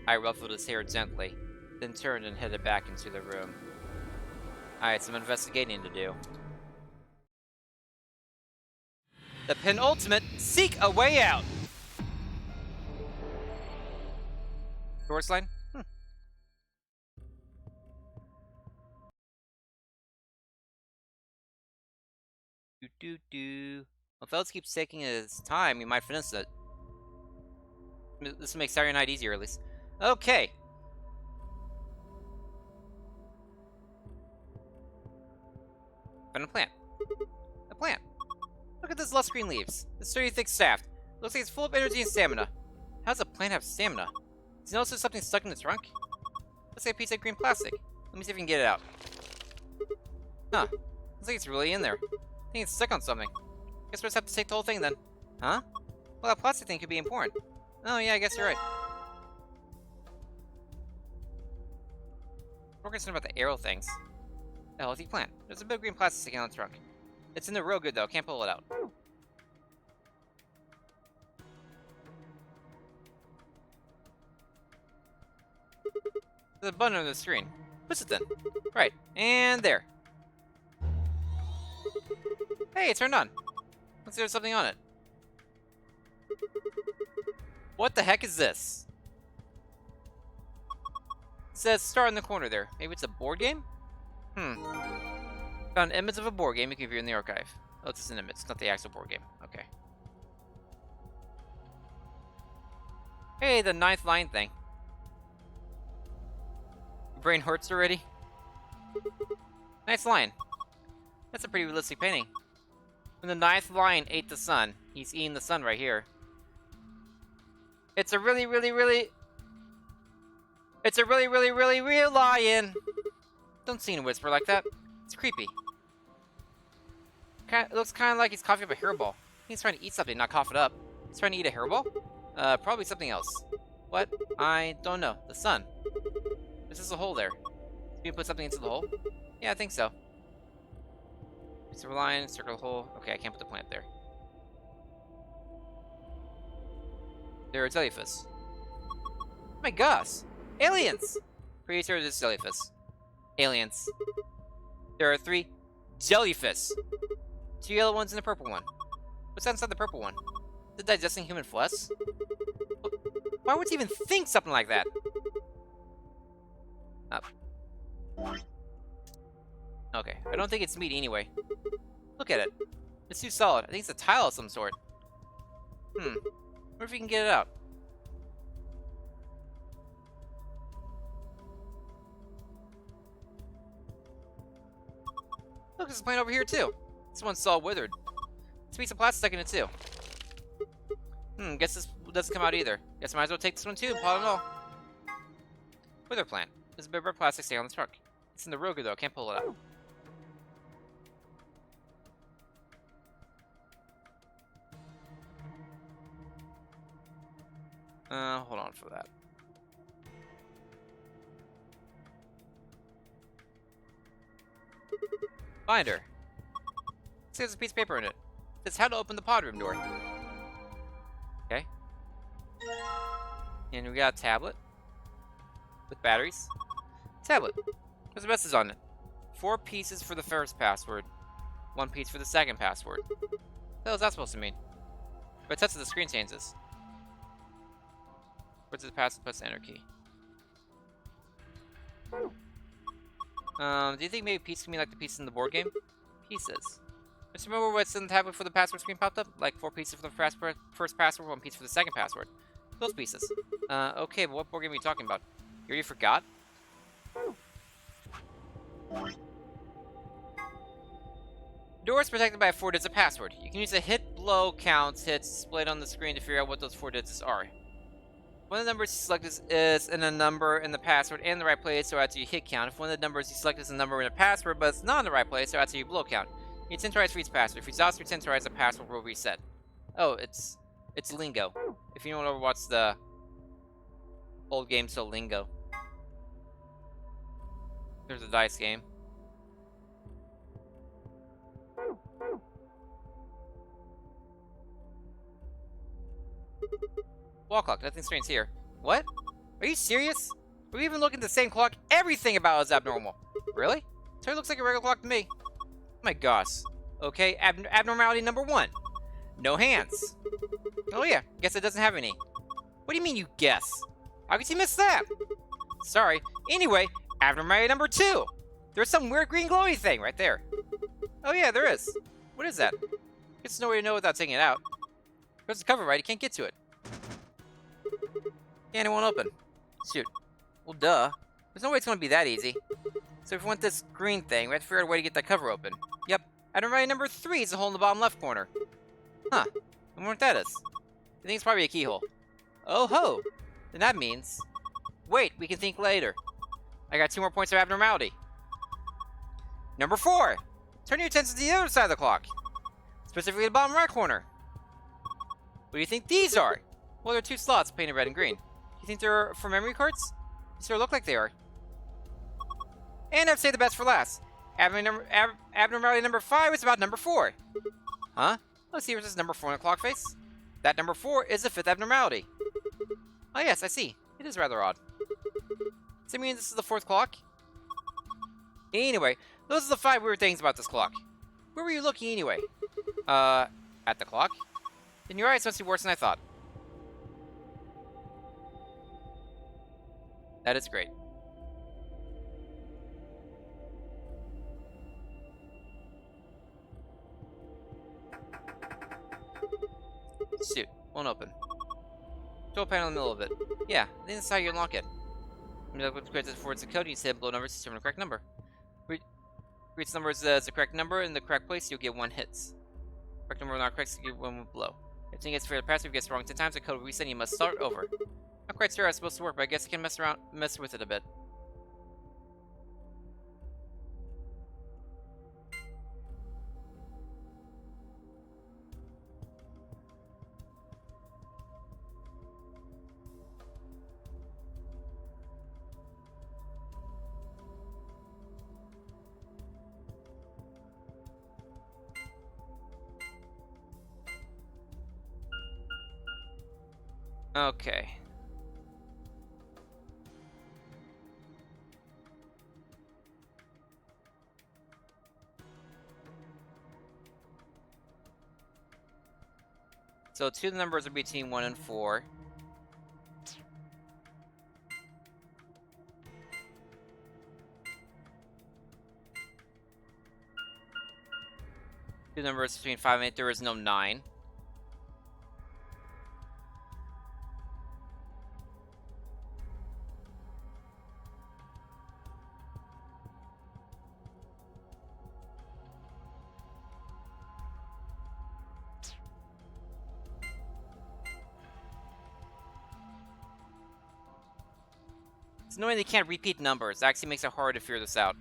I ruffled his hair gently, then turned and headed back into the room. I had some investigating to do. The penultimate, seek a way out! Doors line? Well, if Felix keeps taking his time, he might finish it. This will make Saturday night easier, at least. Okay. Found a plant. A plant. Look at this lush green leaves. This sturdy thick shaft. Looks like it's full of energy and stamina. How does a plant have stamina? Does you notice there's something stuck in the trunk? Looks like a piece of green plastic. Let me see if we can get it out. Huh. Looks like it's really in there. I think it's stuck on something. Guess we'll just have to take the whole thing then. Huh? Well, that plastic thing could be important. Oh yeah, I guess you're right. We're concerned about the arrow things. A healthy plant. There's a big green plastic sticking on the trunk. It's in there real good though, can't pull it out. There's a button on the screen. Push it then. Right, and there. Hey, it turned on. Looks like there's something on it. What the heck is this? It says start in the corner there. Maybe it's a board game? Found an image of a board game you can view in the archive. Oh, it's just an image, it's not the actual board game. Okay. Hey, the 9th line thing. Your brain hurts already? Nice line. That's a pretty realistic painting. When the 9th lion ate the sun, he's eating the sun right here. It's a really real lion. Don't see him whisper like that. It's creepy. It looks kind of like he's coughing up a hairball. He's trying to eat something, not cough it up. He's trying to eat a hairball? Probably something else. What? I don't know. The sun. There's just a hole there. Can you put something into the hole? Yeah, I think so. Piece of line, circle hole. Okay, I can't put the plant there. There are jellyfish. Oh my gosh! Aliens! Pretty sure this is jellyfish. Aliens. There are 3 jellyfish. 2 yellow ones and a purple one. What's inside the purple one? Is it digesting human flesh? Why would you even think something like that? Up. Okay, I don't think it's meat anyway. Look at it. It's too solid. I think it's a tile of some sort. Wonder if we can get it out. Look, there's a plant over here too. This one's all withered. This piece of plastic stuck in it too. Guess this doesn't come out either. Guess I might as well take this one too and pot it all. Wither plant. There's a bit of red plastic staying on the truck. It's in the roger though, can't pull it out. Hold on for that. Binder. See, there's a piece of paper in it. It says how to open the pod room door. Okay. And we got a tablet. With batteries. Tablet. There's a message on it. 4 pieces for the first password. 1 piece for the second password. What the hell is that supposed to mean? But touch the screen changes. Where's the password plus the enter key? Do you think maybe pieces can be like the pieces in the board game? Pieces. Just remember what's in the tablet for the password screen popped up? Like 4 pieces for the first password, 1 piece for the second password. Those pieces. Okay, but what board game are you talking about? You already forgot? Door is protected by a 4-digit password. You can use a hit, blow, count, hits displayed on the screen to figure out what those 4 digits are. One of the numbers you select is in a number in the password and the right place, so after you hit count. If one of the numbers you select is a number in a password, but it's not in the right place, so after you blow count. You need 10 tries for each password. If you exhaust your 10 tries, the password will reset. Oh, it's lingo. If you don't ever watch the old game, so lingo. There's a dice game. Wall clock, nothing strange here. What? Are you serious? We even look at the same clock. Everything about it is abnormal. Really? Totally looks like a regular clock to me. Oh my gosh. Okay, abnormality number 1. No hands. Oh yeah, guess it doesn't have any. What do you mean you guess? How could you miss that? Sorry. Anyway, abnormality number 2. There's some weird green glowy thing right there. Oh yeah, there is. What is that? It's no way to know without taking it out. There's the cover right, you can't get to it. Yeah, and it won't open. Shoot. Well, duh. There's no way it's gonna be that easy. So if we want this green thing, we have to figure out a way to get that cover open. Yep. Abnormality number 3 is a hole in the bottom left corner. Huh. I wonder what that is. I think it's probably a keyhole. Oh ho! Then that means... Wait, we can think later. I got 2 more points of abnormality. Number 4! Turn your attention to the other side of the clock. Specifically the bottom right corner. What do you think these are? Well, they're 2 slots painted red and green. Do you think they're for memory cards? They sort of look like they are. And I'd say the best for last. Abnormality number 5 is about number 4. Huh? Let's see, where's this number 4 on the clock face? That number 4 is the 5th abnormality. Oh yes, I see. It is rather odd. Does that mean this is the 4th clock? Anyway, those are the 5 weird things about this clock. Where were you looking anyway? At the clock? Then your eyes must be worse than I thought. That is great. Shoot, won't open. Control panel in the middle of it. Yeah, I think that's how you unlock it. When you look towards the code, you hit below numbers to determine the correct number. Reach numbers as the correct number in the correct place, you'll get 1 hit. Correct number not correct, so you get 1 below. If it gets fair to pass, if it gets wrong 10 times, the code will reset and you must start over. Not quite sure how it's supposed to work, but I guess I can mess with it a bit. Okay. So 2 of the numbers are between 1 and 4. Two numbers between 5 and 8, there is no 9. It's annoying they can't repeat numbers. It actually makes it hard to figure this out.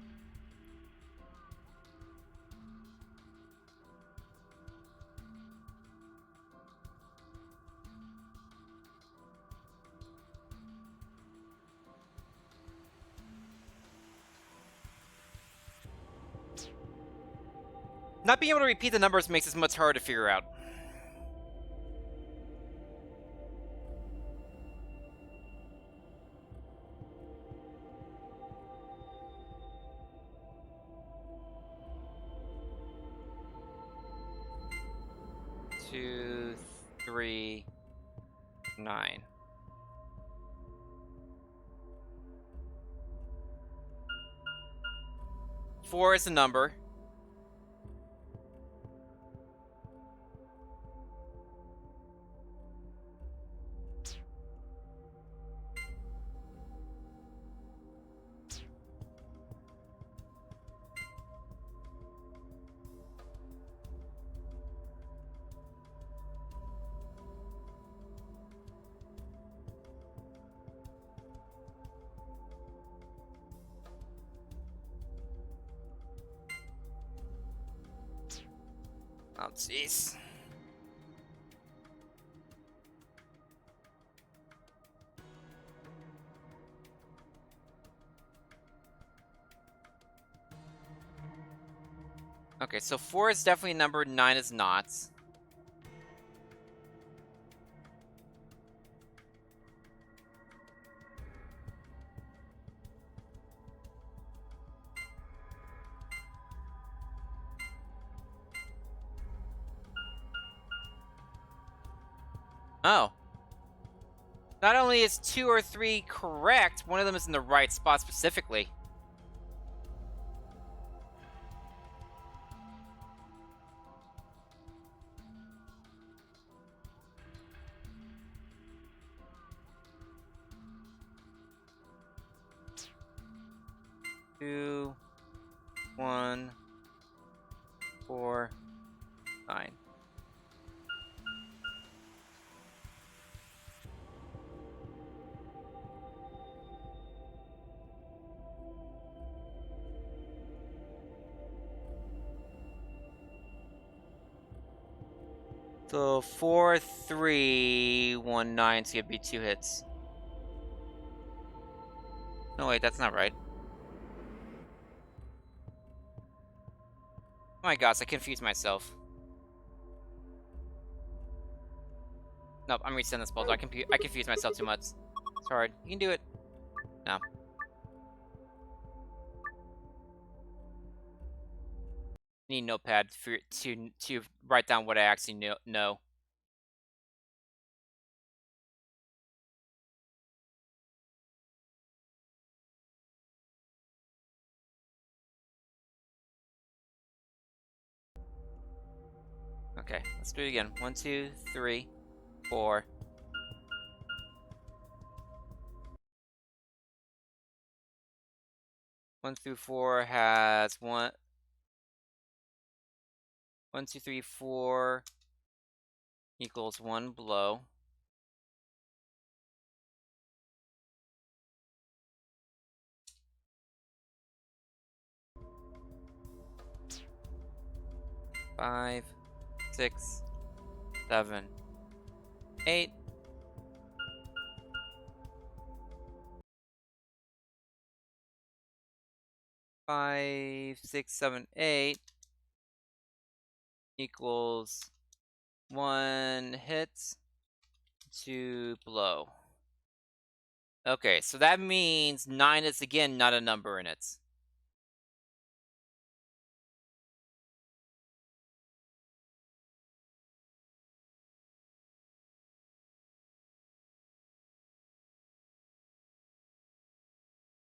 Not being able to repeat the numbers makes this much harder to figure out. Two, 3, 9. Four is the number. Oh, jeez. Okay, so 4 is definitely a number, 9 is not. Oh. Not only is 2 or 3 correct, one of them is in the right spot specifically. 2, 1, 4, 9. So 4, 3, 1, 9. So it'd be 2 hits. No, wait, that's not right. Oh my gosh, I confused myself. Nope, I'm resending this puzzle. I confused myself too much. It's hard. You can do it. No. Need notepad to write down what I actually know. Okay, let's do it again. 1, 2, 3, 4. One through 4 has 1, 2, 3, 4 equals 1 blow. Five, 6, 7, 8. 5, 6, 7, 8 equals 1 hit, 2 blow. Okay, so that means 9 is again not a number in it.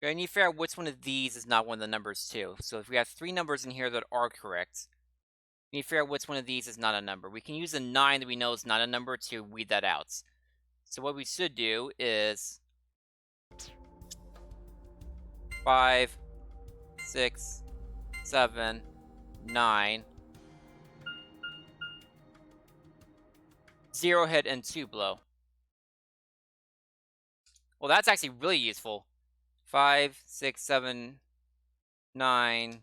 I need to figure out which one of these is not one of the numbers too. So if we have 3 numbers in here that are correct, we need to figure out which one of these is not a number. We can use a 9 that we know is not a number to weed that out. So what we should do is 5, 6, 7, 9. 0 hit and 2 blow. Well, that's actually really useful. 5, 6, 7, 9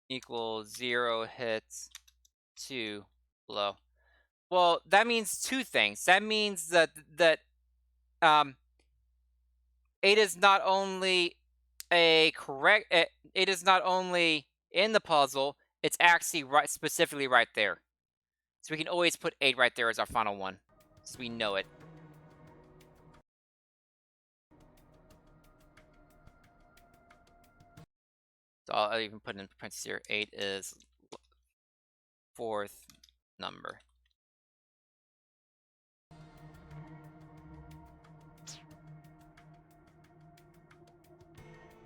equals 0 hits, 2 blow. Well, that means 2 things. That means that 8 is not only a correct. It is not only in the puzzle. It's actually specifically right there. So we can always put 8 right there as our final one, so we know it. So I'll even put in parentheses here. 8 is 4th number.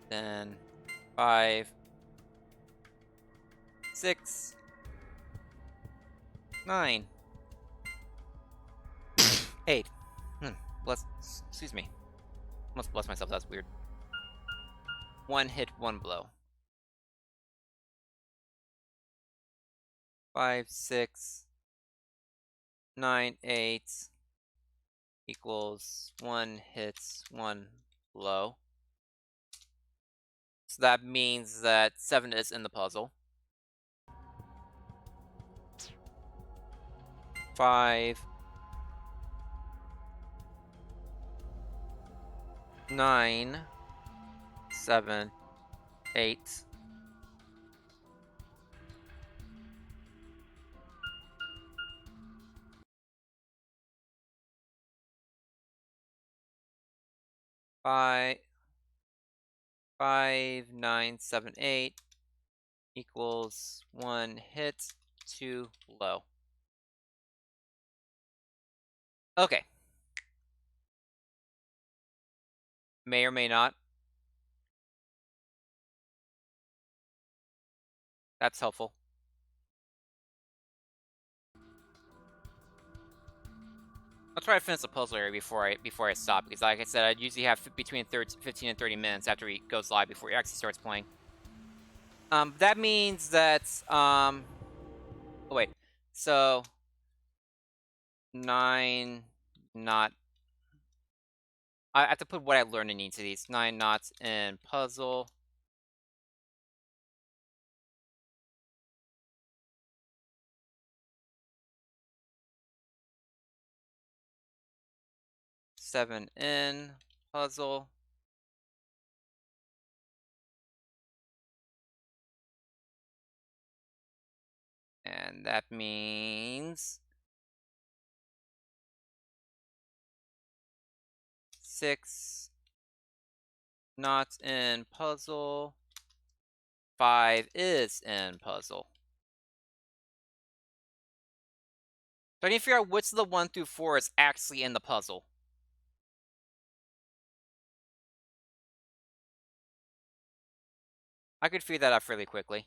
Then 5, 6, 9, 8. Excuse me. Almost bless myself. That's weird. 1 hit, 1 blow. 5, 6, 9, 8 equals 1 hits, 1 blow. So that means that 7 is in the puzzle. 5, 9, 7, 8. 5, 9, 7, 8 equals 1 hit, 2 blow. Okay. May or may not. That's helpful. I'll try to finish the puzzle area before I stop, because like I said, I usually have between 15 and 30 minutes after he goes live before he actually starts playing. That means that oh wait, so 9 not. I have to put what I learned in each of these. 9 knots in puzzle. Seven in puzzle. And that means 6 not in puzzle. 5 is in puzzle. So I need to figure out which of the 1 through 4 is actually in the puzzle. I could figure that out fairly quickly.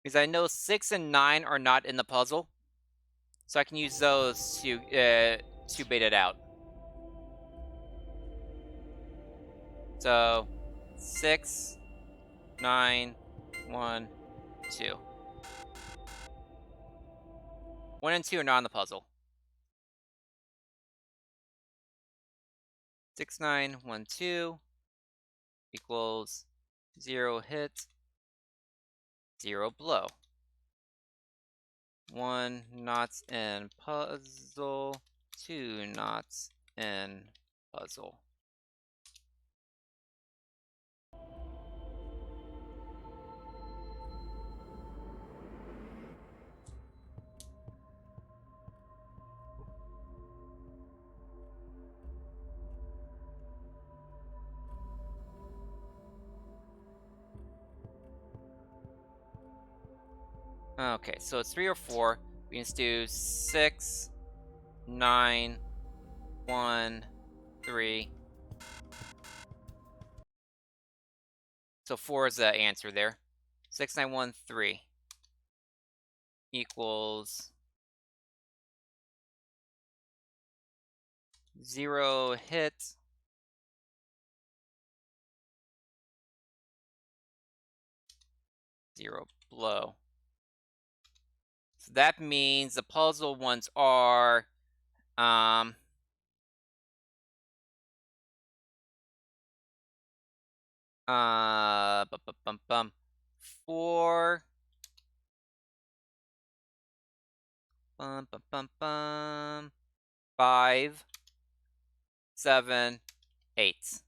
Because I know 6 and 9 are not in the puzzle. So I can use those to bait it out. So 6, 9, 1, 2. 1 and 2 are not in the puzzle. 6, 9, 1, 2 equals 0 hit, 0 blow. 1 knots in puzzle, 2 knots in puzzle. Okay, so it's 3 or 4. We can do 6, 9, 1, 3. So 4 is the answer there. 6, 9, 1, 3 equals 0 hit, 0 blow. So that means the puzzle ones are 4 5 7 8.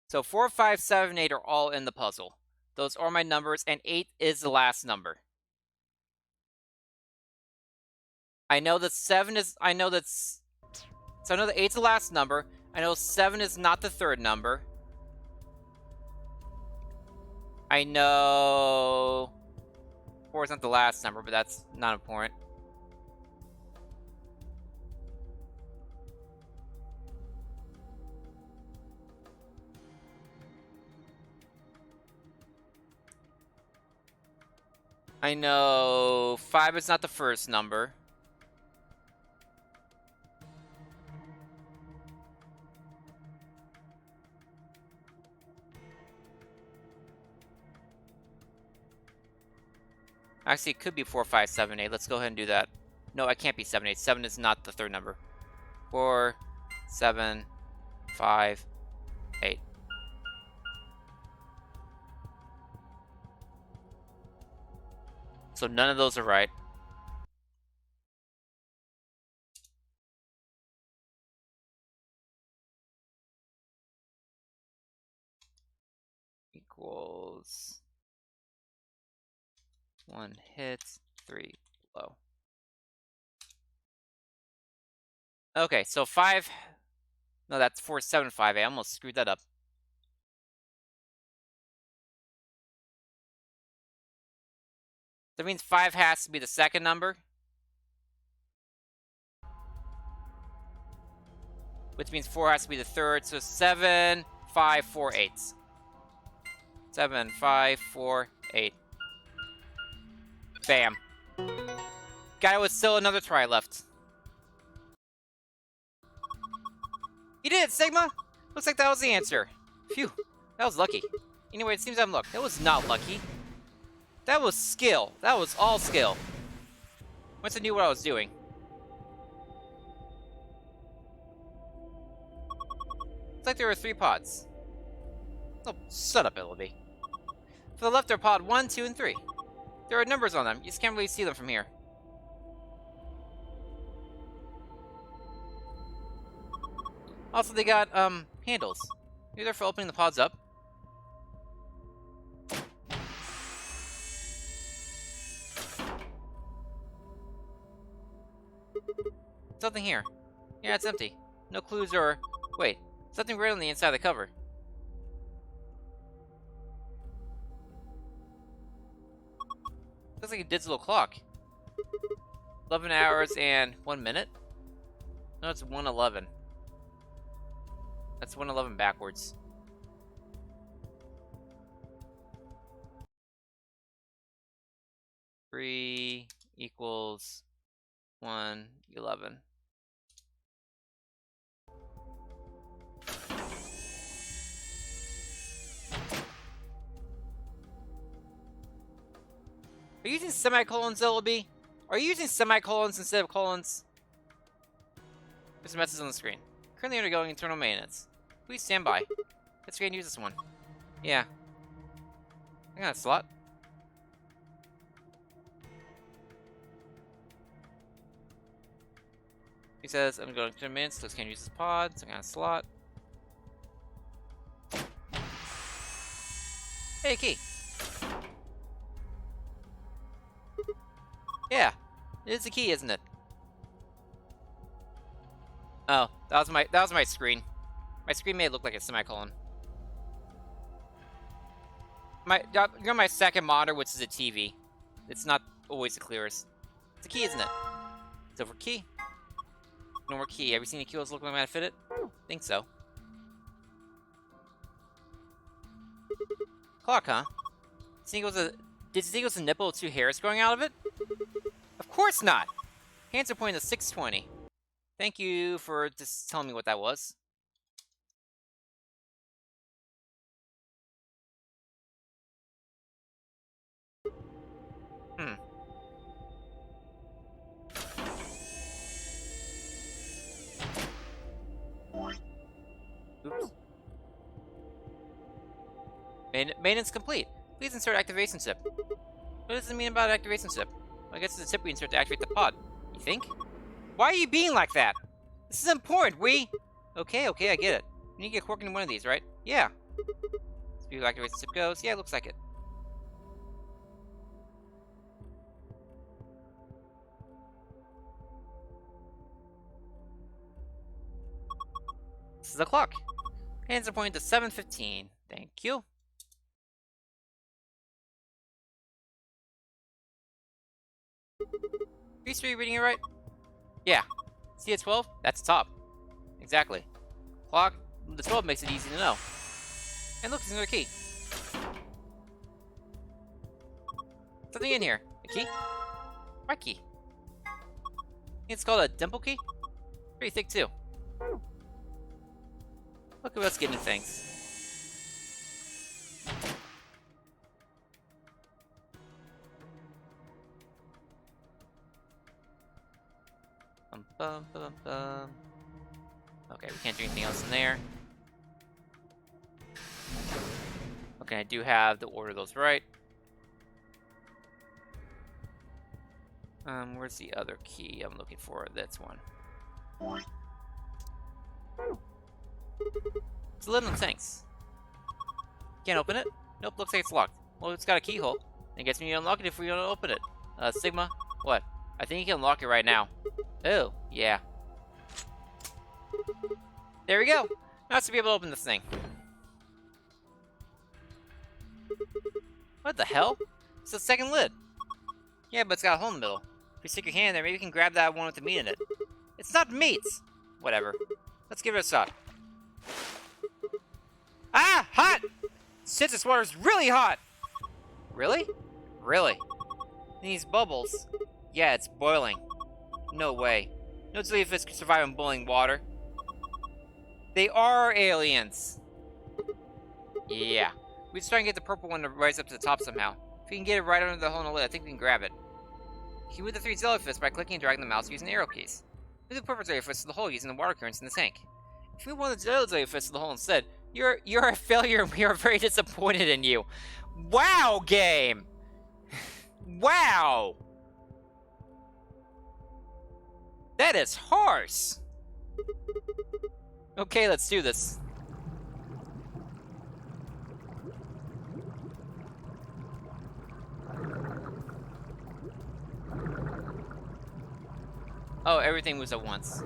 So 4 5 7 8 are all in the puzzle. Those are my numbers, and 8 is the last number. I know that 7 is, I know that's, so I know that 8's the last number. I know 7 is not the third number. I know 4 is not the last number, but that's not important. I know 5 is not the first number. Actually, it could be 4 5 7 8. Let's go ahead and do that. No, it can't be 7 8. 7 is not the third number. 4 7 5 8. So none of those are right. Equals 1 hit, 3 blow. Okay, so 5. No, that's 4 7 5 8. I almost screwed that up. That means 5 has to be the second number, which means 4 has to be the third. So 7 5 4 8. 7 5 4 8. Bam. Guy with still another try left. You did it, Sigma! Looks like that was the answer. Phew, that was lucky. Anyway, it seems I'm lucky. That was not lucky. That was skill. That was all skill. Once I knew what I was doing. Looks like there were 3 pods. Oh, shut up, Ellaby. To the left are pod 1, 2, and 3. There are numbers on them. You just can't really see them from here. Also, they got, handles. Maybe they're for opening the pods up. Something here. Yeah, it's empty. No clues or... Wait, something red on the inside of the cover. Looks like a digital clock. 11 hours and 1 minute? No, it's 1:11. That's 1:11 backwards. Three equals 1:11. Are you using semicolons, Ellaby? Are you using semicolons instead of colons? There's a message on the screen. Currently undergoing internal maintenance. Please stand by. Let's go and use this one. Yeah. I got a slot. He says, I'm going to minutes, so I can't use this pod, so I got a slot. Hey, key. Yeah, it is a key, isn't it? Oh, that was my screen. My screen made it look like a semicolon. You're on my second monitor, which is a TV. It's not always the clearest. It's a key, isn't it? It's over key. No more key. Have you seen a key that's looking like I'm gonna fit it? Think so. Clock, huh? Did you think it was a nipple with 2 hairs growing out of it? Of course not! Hands are pointing to 6:20. Thank you for just telling me what that was. Oops. Maintenance complete. Please insert activation chip. What does it mean about activation chip? Well, I guess it's a chip we insert to activate the pod. You think? Why are you being like that? This is important, Okay, I get it. You need to get working in one of these, right? Yeah. See how activation chip goes? Yeah, it looks like it. This is the clock. Hands are pointing to 7:15. Thank you. Are you reading it right? Yeah. See at 12? That's top. Exactly. Clock, the 12 makes it easy to know. And look, there's another key. Something in here. A key? My key. It's called a dimple key? Pretty thick too. Look at us getting things. Okay, we can't do anything else in there. Okay, I do have to order those right. Where's the other key I'm looking for? That's one. It's a lid on the tanks. Can't open it? Nope, looks like it's locked. Well, it's got a keyhole. I guess we need to unlock it if we don't open it. Sigma? What? I think you can unlock it right now. Oh, yeah. There we go. Now to be able to open this thing. What the hell? It's the second lid. Yeah, but it's got a hole in the middle. If you stick your hand there, maybe you can grab that one with the meat in it. It's not meat! Whatever. Let's give it a shot. Ah! Hot! Shit, this water's really hot! Really? Really? And these bubbles. Yeah, it's boiling. No way. No jellyfish can survive in boiling water. They are aliens. Yeah. We just try and get the purple one to rise up to the top somehow. If we can get it right under the hole in the lid, I think we can grab it. You can move the 3 jellyfish by clicking and dragging the mouse using the arrow keys. Move the purple jellyfish to the hole using the water currents in the tank. If you move one of the yellow jellyfish to the hole instead, you're a failure and we are very disappointed in you. Wow, game! Wow! That is harsh! Okay, let's do this. Oh, everything moves at once.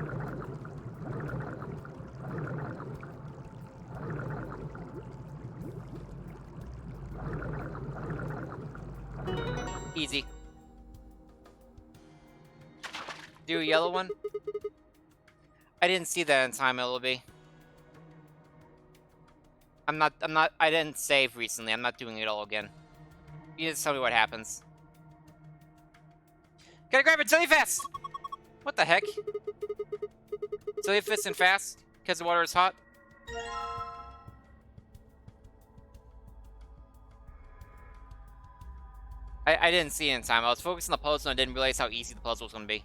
Easy. Do a yellow one? I didn't see that in time, LB. I didn't save recently. I'm not doing it all again. You just tell me what happens. Gotta grab it jellyfish! What the heck? Jellyfish and fast? Because the water is hot? I didn't see it in time. I was focused on the puzzle and I didn't realize how easy the puzzle was going to be.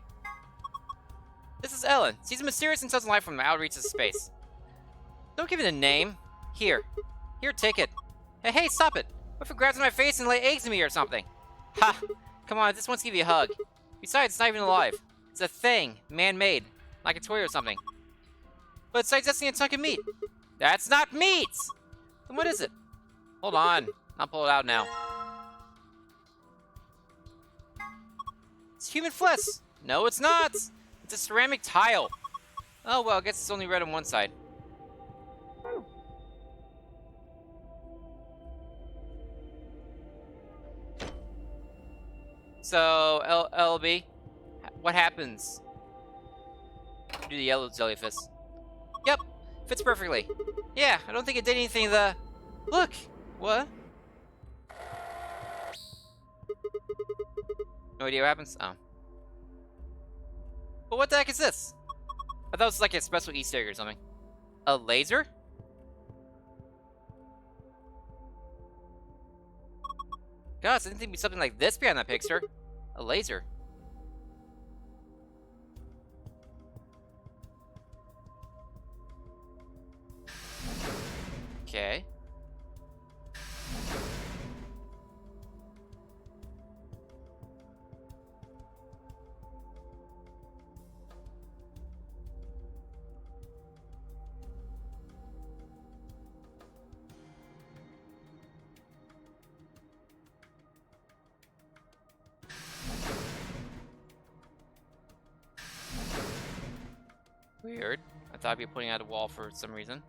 This is Ellen. She's a mysterious and sudden life from the outreach of space. Don't give it a name. Here, take it. Hey, stop it. What if it grabs my face and lay eggs in me or something? Ha! Come on, I just want to give you a hug. Besides, it's not even alive. It's a thing, man-made, like a toy or something. But it's digesting a chunk of meat. That's not meat! Then what is it? Hold on, I'll pull it out now. It's human flesh! No, it's not! It's a ceramic tile. Oh, well, I guess it's only red on one side. So, LB, what happens? Do the yellow jellyfish. Yep, fits perfectly. Yeah, I don't think it did anything Look! What? No idea what happens? Oh. But what the heck is this? I thought it was like a special Easter egg or something. A laser? Gosh, I didn't think it'd be something like this behind that picture. A laser. Okay. Weird. I thought I'd be putting out a wall for some reason.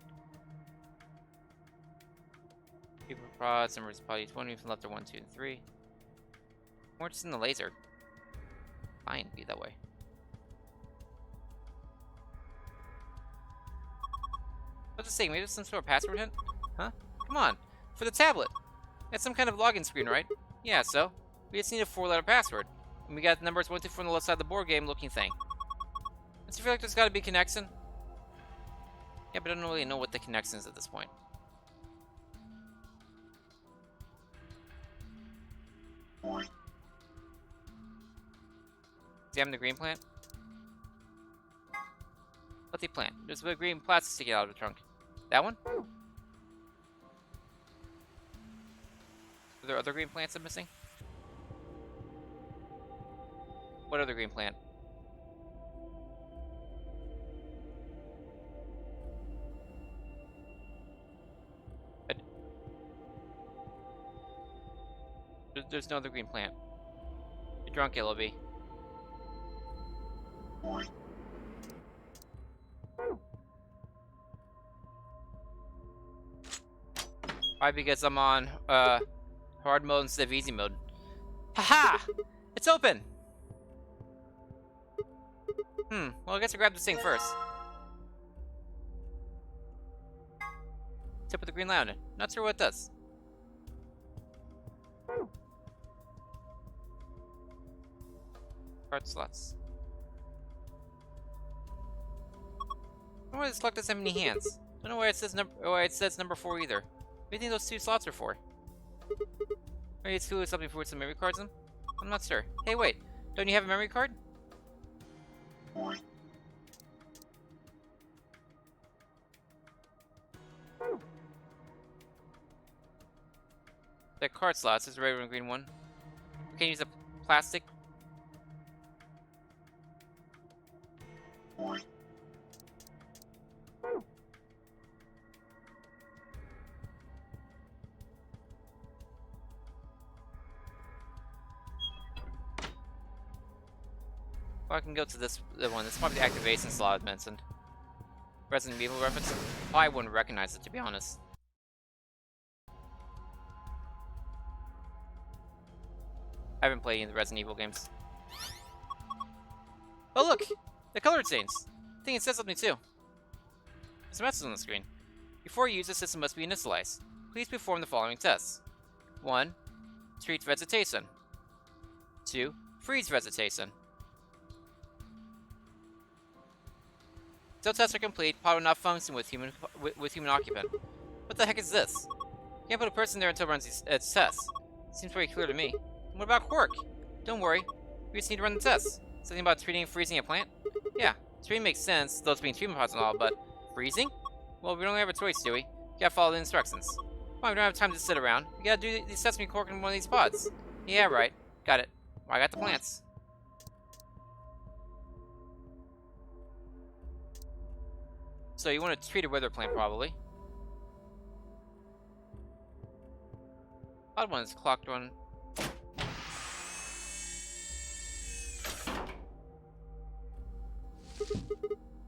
Paper prods, numbers body 20 from left are 1, 2, and 3. More just in the laser. Fine, be that way. What's it saying? Maybe it's some sort of password hint? Huh? Come on. For the tablet. It's some kind of login screen, right? Yeah, so. We just need a 4-letter password. And we got the numbers 1, 2 from the left side of the board game looking thing. Does it feel like there's gotta be a connection? Yeah, but I don't really know what the connection is at this point. Examine the green plant. What's the plant? There's a bit of green plastic sticking out of the trunk. That one? Are there other green plants I'm missing? What other green plant? There's no other green plant. You're drunk, LOB. Why? Because I'm on hard mode instead of easy mode. Haha! It's open! Well, I guess I grabbed this thing first. Tip with the green light on it. Not sure what it does. Card slots. I don't know why this luck doesn't have any hands. Don't know why it says number 4 either. What do you think those 2 slots are for? Maybe it's something for some memory cards in? I'm not sure. Hey, wait. Don't you have a memory card? That card slots is the red and green one. We can use a plastic. Well, I can go to this one. This is probably the activation slot I mentioned. Resident Evil reference. I wouldn't recognize it, to be honest. I haven't played any of the Resident Evil games. Oh look! The color changes! I think it says something too. There's a message on the screen. Before you use the system must be initialized. Please perform the following tests. 1. Treat vegetation. 2. Freeze vegetation. Until tests are complete, pod will not function with human occupant. What the heck is this? Can't put a person there until it runs its tests. Seems pretty clear to me. And what about Quark? Don't worry. We just need to run the tests. Something about treating and freezing a plant? Yeah, treating makes sense, though it's being treatment pods and all, but freezing? Well, we don't have a choice, do we? You gotta follow the instructions. Come on, we don't have time to sit around. We gotta do these tests when we cork in one of these pods. Yeah, right. Got it. Well, I got the plants. So you want to treat a weather plant, probably. Odd one is clocked one.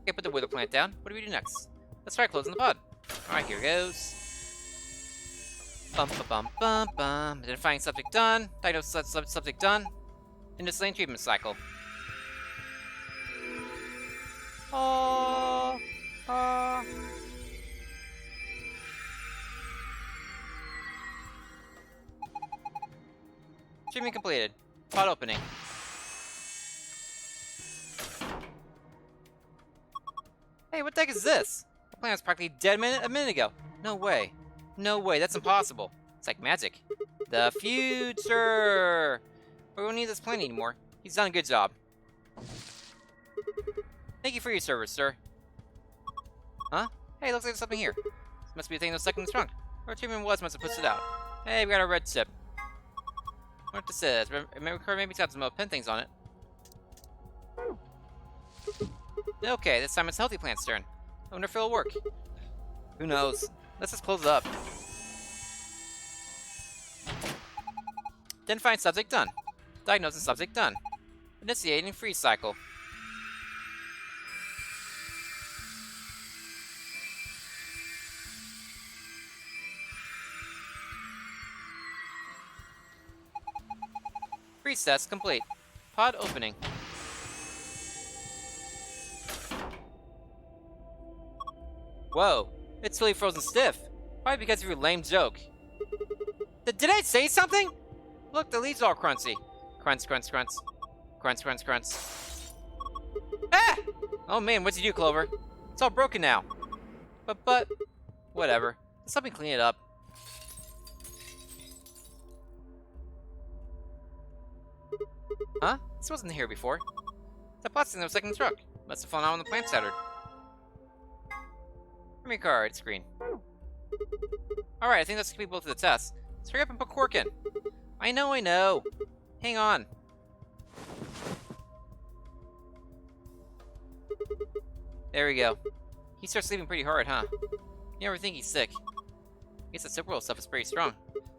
Okay, put the wither plant down. What do we do next? Let's try closing the pod. Alright, here goes. Bum ba bum bum bum. Identifying subject done. Diagnose subject done. Initiating treatment cycle. Oh. Treatment completed. Pod opening. Hey, what the heck is this? The plant was practically dead a minute ago. No way. No way, that's impossible. It's like magic. The future! We won't need this plant anymore. He's done a good job. Thank you for your service, sir. Huh? Hey, looks like there's something here. This must be a thing that's stuck in the trunk. Where treatment was must have pushed it out. Hey, we got a red chip. What this is? Memory card maybe it's got some pen things on it. Okay, this time it's Healthy Plant's turn. I wonder if it'll work. Who knows? Let's just close it up. Identifying subject done. Diagnosing subject done. Initiating freeze cycle. Freeze test complete. Pod opening. Whoa, it's really frozen stiff. Probably because of your lame joke. Did I say something? Look, the leaves are all crunchy. Crunch, crunch, crunch. Crunch, crunch, crunch. Ah! Oh man, what'd you do, Clover? It's all broken now. But, whatever. Let's help me clean it up. Huh? This wasn't here before. The plastic that was stuck in the truck. Must have fallen out when the plant shattered. Memory card screen. Alright, I think that's gonna be both of the tests. Let's hurry up and put Quark in. I know. Hang on. There we go. He starts sleeping pretty hard, huh? You never think he's sick. I guess that super world stuff is pretty strong.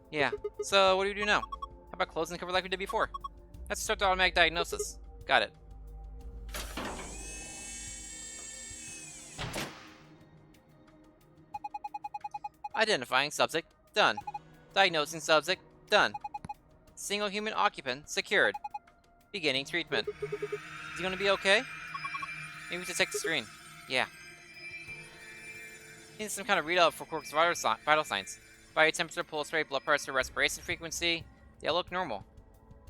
Yeah, so what do we do now? How about closing the cover like we did before? Let's start the automatic diagnosis. Got it. Identifying subject, done. Diagnosing subject, done. Single human occupant, secured. Beginning treatment. Is he gonna be okay? Maybe we should check the screen. Yeah. Need some kind of readout for Quark's vital signs. Body temperature, pulse rate, blood pressure, respiration frequency. They all look normal.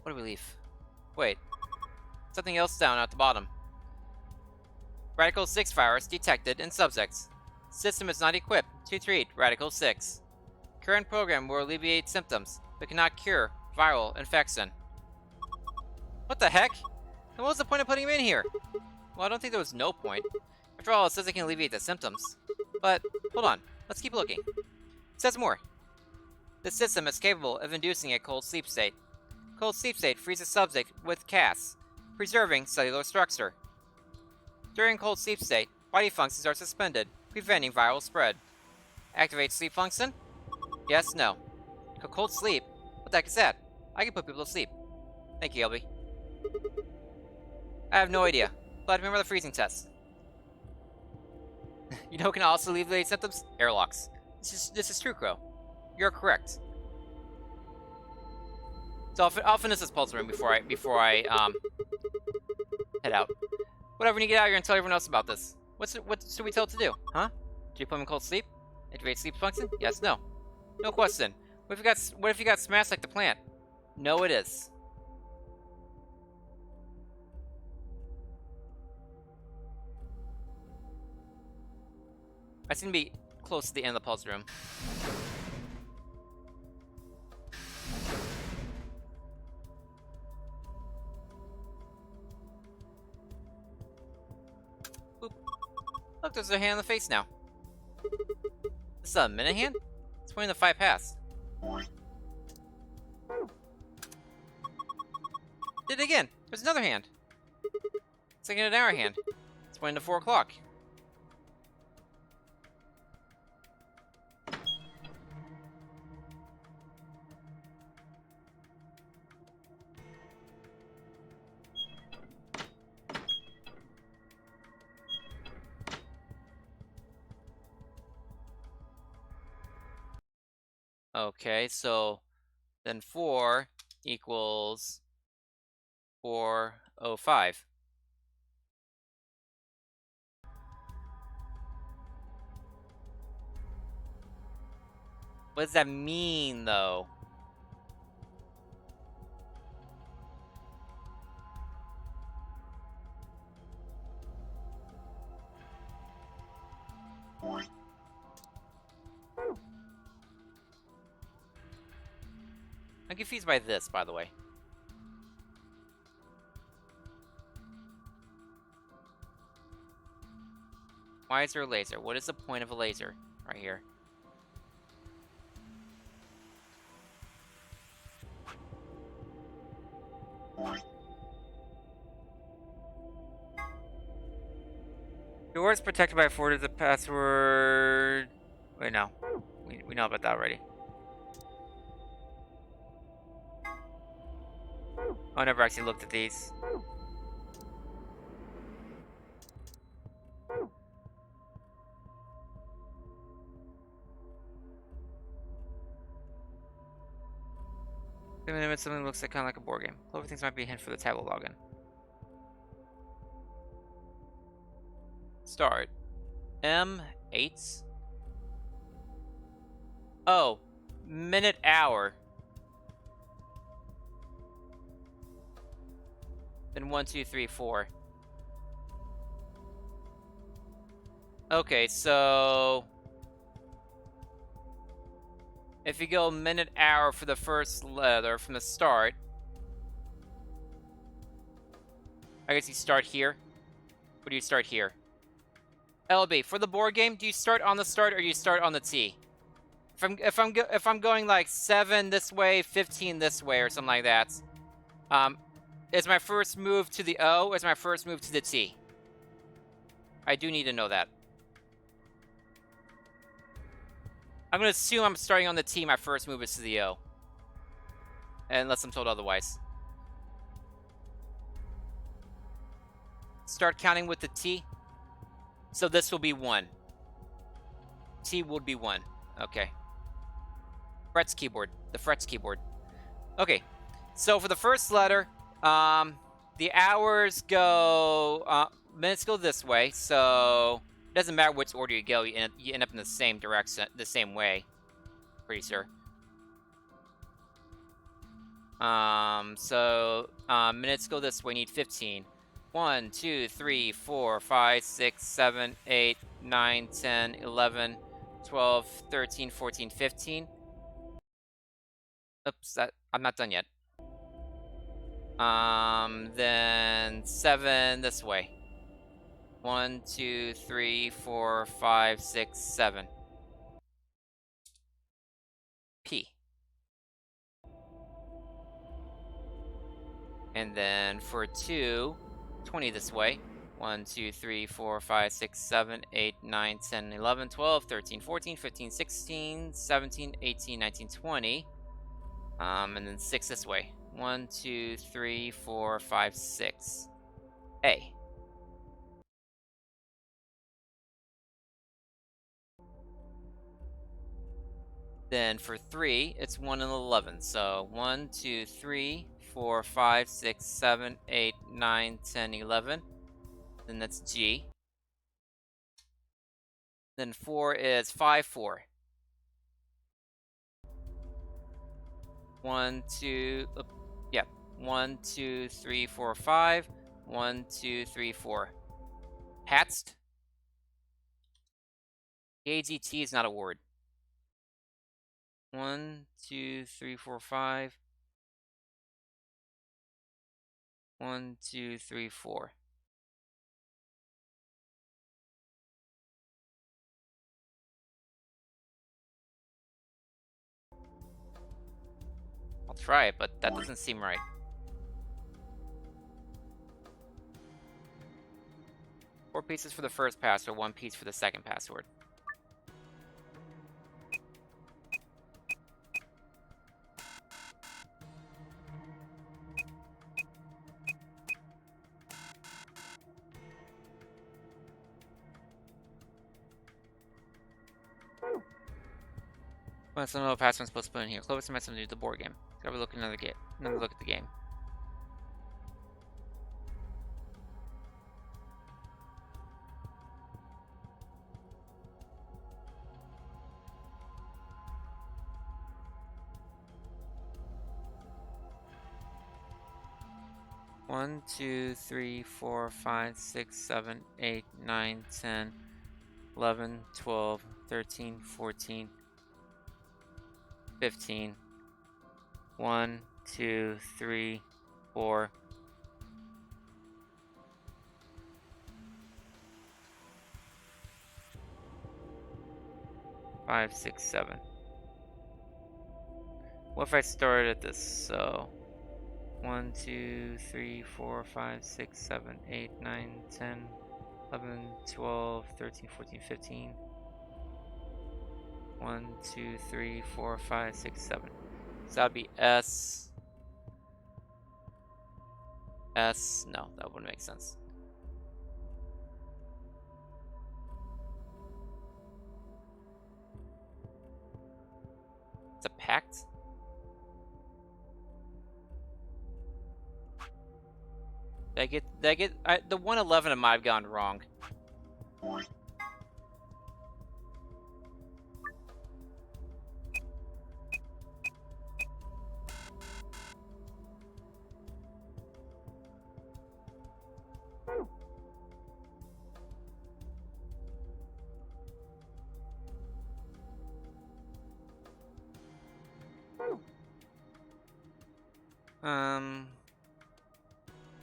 What do we leave? Wait. Something else down at the bottom. Radical 6 virus detected in subjects. System is not equipped to treat Radical 6. Current program will alleviate symptoms, but cannot cure viral infection. What the heck? Then what was the point of putting him in here? Well, I don't think there was no point. After all, it says it can alleviate the symptoms. But, hold on. Let's keep looking. It says more. The system is capable of inducing a cold sleep state. Cold sleep state freezes subject with Cass, preserving cellular structure. During cold sleep state, body functions are suspended, preventing viral spread. Activate sleep function? Yes, no. Cold sleep? What the heck is that? I can put people to sleep. Thank you, LB. I have no idea, but remember the freezing test. You know who can also alleviate symptoms? Airlocks. This is true, Crow. You're correct. So I'll finish this puzzle room before I head out. Whatever, when you get out here and tell everyone else about this. What should we tell it to do? Huh? Do you put him in cold sleep? Activate sleep function? Yes, no. No question. What if you got smashed like the plant? No, it is. I seem to be close to the end of the puzzle room. Boop. Look, there's a hand in the face now. This is a minute hand? It's pointing to 5 past. Did it again. There's another hand. It's like an hour hand. It's pointing to 4 o'clock. Okay, so then 4 equals 4:05. What does that mean, though? I'm confused by this, by the way. Why is there a laser? What is the point of a laser? Right here. Door is protected by a forwarded password. Wait, no. We know about that already. I never actually looked at these. Something looks like kind of like a board game. Clover thinks might be a hint for the tablet login. Start. M8. Oh, minute hour. Then 1, 2, 3, 4. Okay, so if you go minute hour for the first letter from the start, I guess you start here. Or do you start here? LB, for the board game, do you start on the start or do you start on the T? If I'm going like 7 this way, 15 this way, or something like that, is my first move to the O or is my first move to the T? I do need to know that. I'm gonna assume I'm starting on the T, my first move is to the O. Unless I'm told otherwise. Start counting with the T. So this will be 1. T would be 1. Okay. Frets keyboard. The frets keyboard. Okay. So for the first letter, the hours go, minutes go this way, so it doesn't matter which order you go, you end up in the same direction, the same way. Pretty sure. So minutes go this way. Need 15. 1, 2, 3, 4, 5, 6, 7, 8, 9, 10, 11, 12, 13, 14, 15. Oops, I'm not done yet. Then 7 this way. 1, 2, 3, 4, 5, 6, 7. P. And then for 2, 20 this way. 1, 2, 3, 4, 5, 6, 7, 8, 9, 10, 11, 12, 13, 14, 15, 16, 17, 18, 19, 20. And then 6 this way. 1, 2, 3, 4, 5, 6. A. Then for 3, it's 1 and 11. So 1, 2, 3, 4, 5, 6, 7, 8, 9, 10, 11. Then that's G. Then 4 is 5, 4. 1, 2, yeah. 1, 2, 3, 4, 5. 1, 2, 3, 4. Patst. AGT is not a word. 1, 2, 3, 4, 5. 1, 2, 3, 4. I'll try it, but that doesn't seem right. Four pieces for the first password, 1 piece for the second password. Well, some little password supposed to put in here. Clovis might something to do with the board game. Have a look at another look at the game. One, 2, 3, 4, 5, 6, 7, 8, 9, 10, 11, 12, 13, 14, 15. 1, 2, 3, 4. 5, 6, 7. What if I started at this? So 1, 2, 3, 4, 5, 6, 7, 8, 9, 10, 11, 12, 13, 14, 15. 1, 2, 3, 4, 5, 6, 7. So that'd be S. S. No, that wouldn't make sense. It's a pact? Did I get the 111 might have gone wrong.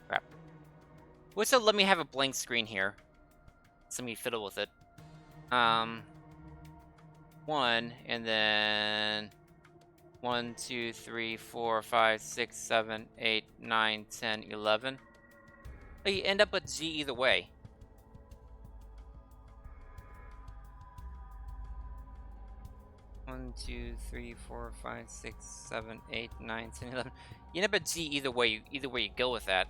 Crap. What's up? Let me have a blank screen here. Let me fiddle with it. 1, and then 1, 2, 3, 4, 5, 6, 7, 8, 9, 10, 11. Oh, you end up with G either way. One, 2, 3, 4, 5, 6, 7, 8, 9, 10, 11. You end up at G either way. Either way you go with that.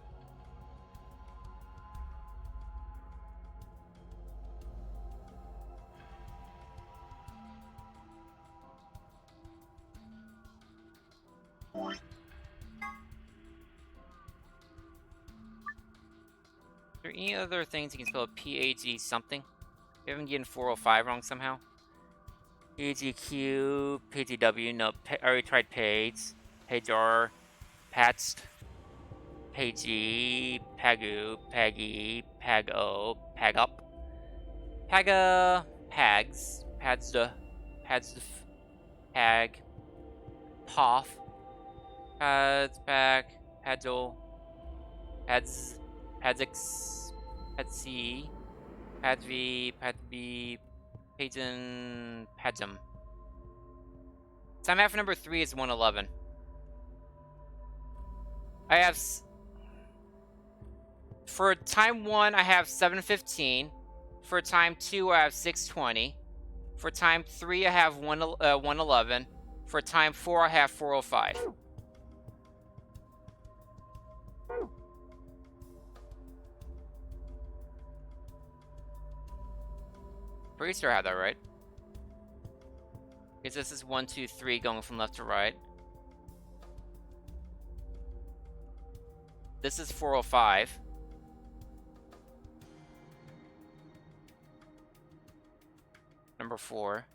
Is there any other things you can spell PAG something? You haven't gotten 405 wrong somehow? PGQ, PGW, no, I already tried Page, Pager, Pats, Pagey, Pagu, Peggy, Pago, Pagup, Paga, Pags, Padsda, Padsdf, Pag, Poff, Pads, Pag, Paddle, Pads, Padzix, Padsy, Padv, Padb, Payton, Padum. Time after number 3 is 111. I have for time 1 I have 715. For time 2 I have 620. For time 3 I have 111. For time 4 I have 405. Pretty sure I had that right. Because this is 1, 2, 3 going from left to right. This is 405. Number 4.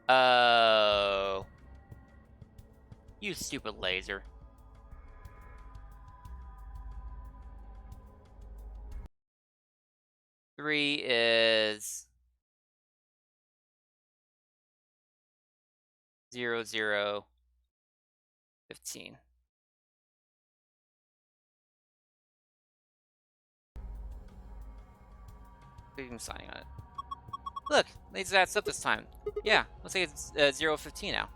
Oh. You stupid laser. Three is 0, 0, 15. I'm signing on it. Look, laser adds up this time. Yeah, looks like it's 0, 15 now.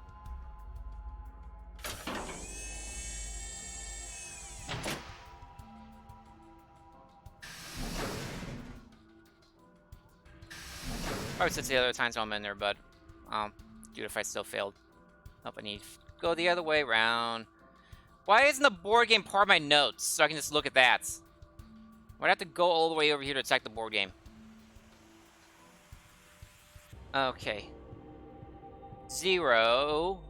Probably since the other times I'm in there, but dude, if I still failed. Nope, I need to go the other way around. Why isn't the board game part of my notes so I can just look at that? Why'd I have to go all the way over here to check the board game? Okay. 0.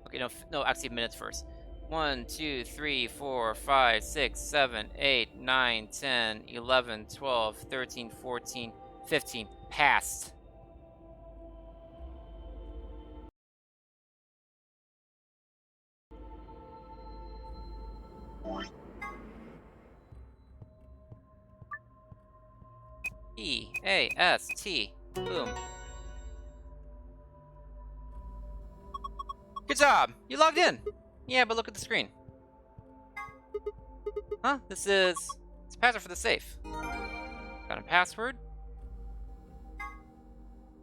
Okay, no, actually minutes first. 1, 2, 3, 4, 5, 6, 7, 8, 9, 10, 11, 12, 13, 14, 15. Passed. E-A-S-T. Boom. Good job! You logged in! Yeah, but look at the screen. Huh? It's a password for the safe. Got a password.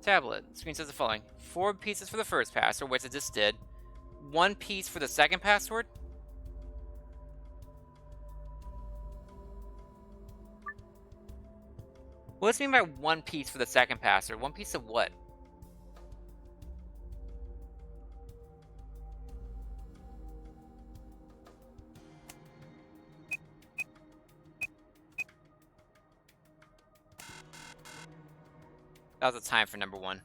Tablet. The screen says the following. 4 pieces for the first password, which I just did. 1 piece for the second password. What does it mean by 1 piece for the second password? 1 piece of what? That was the time for number 1.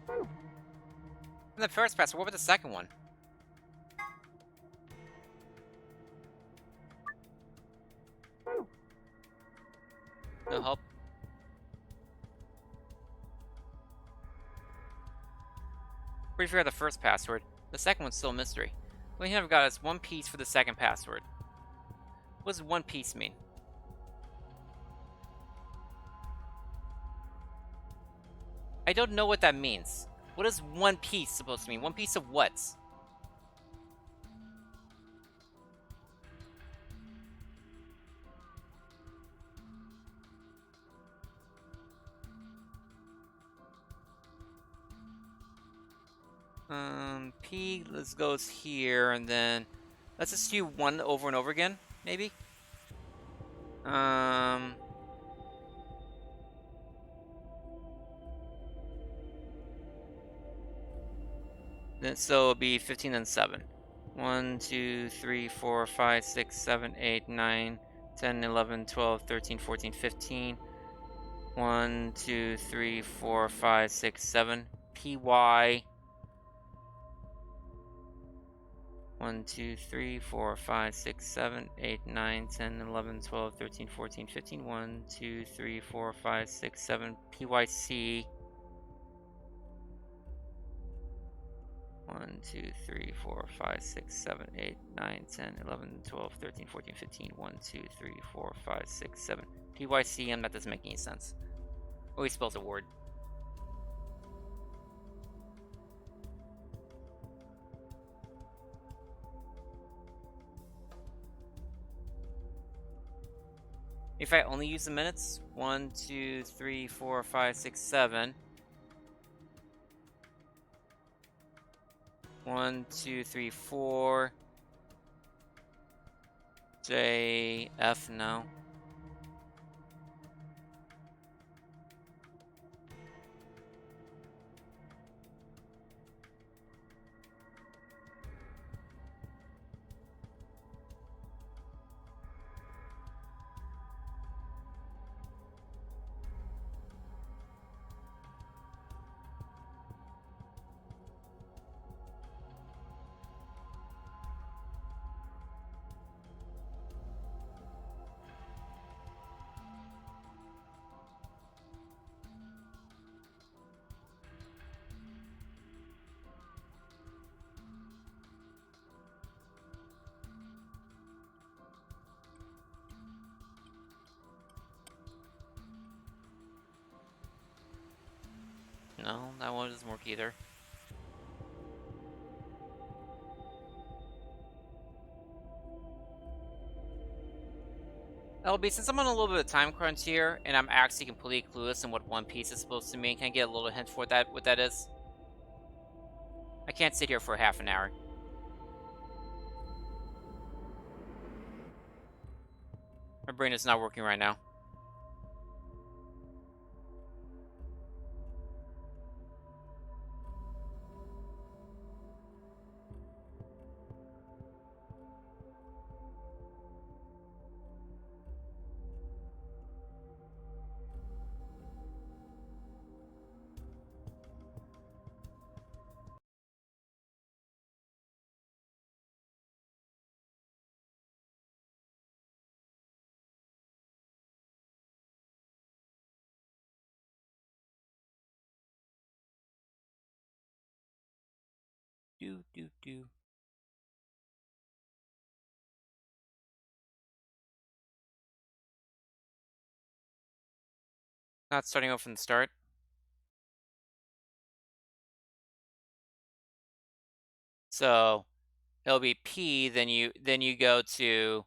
And the first password, what about the second one? No help. Pretty sure I got the first password. The second one's still a mystery. The only thing I've got is 1 piece for the second password. What does 1 piece mean? I don't know what that means. What is 1 piece supposed to mean? 1 piece of what? P goes here, and then let's just do 1 over and over again, maybe. Then so it'll be 15 and 7. 1, 2, 3, 4, 5, 6, 7, 8, 9, 10, 11, 12, 13, 14, 15. 1, 2, 3, 4, 5, 6, 7. PY. 1, 2, 3, 4, 5, 6, 7, 8, 9, 10, 11, 12, 13, 14, 15. 1, 2, 3, 4, 5, 6, 7. PYC. 1, 2, 3, 4, 5, 6, 7, 8, 9, 10, 11, 12, 13, 14, 15. 1, 2, 3, 4, 5, 6, 7. PYCM, that doesn't make any sense. Always spells a word. If I only use the minutes, 1, 2, 3, 4, 5, 6, 7. 1, 2, 3, 4. J, F, no. No, that one doesn't work either. LB, since I'm on a little bit of time crunch here, and I'm actually completely clueless on what One Piece is supposed to mean, can I get a little hint for what that is? I can't sit here for half an hour. My brain is not working right now. Do. Not starting off from the start. So it'll be P, then you go to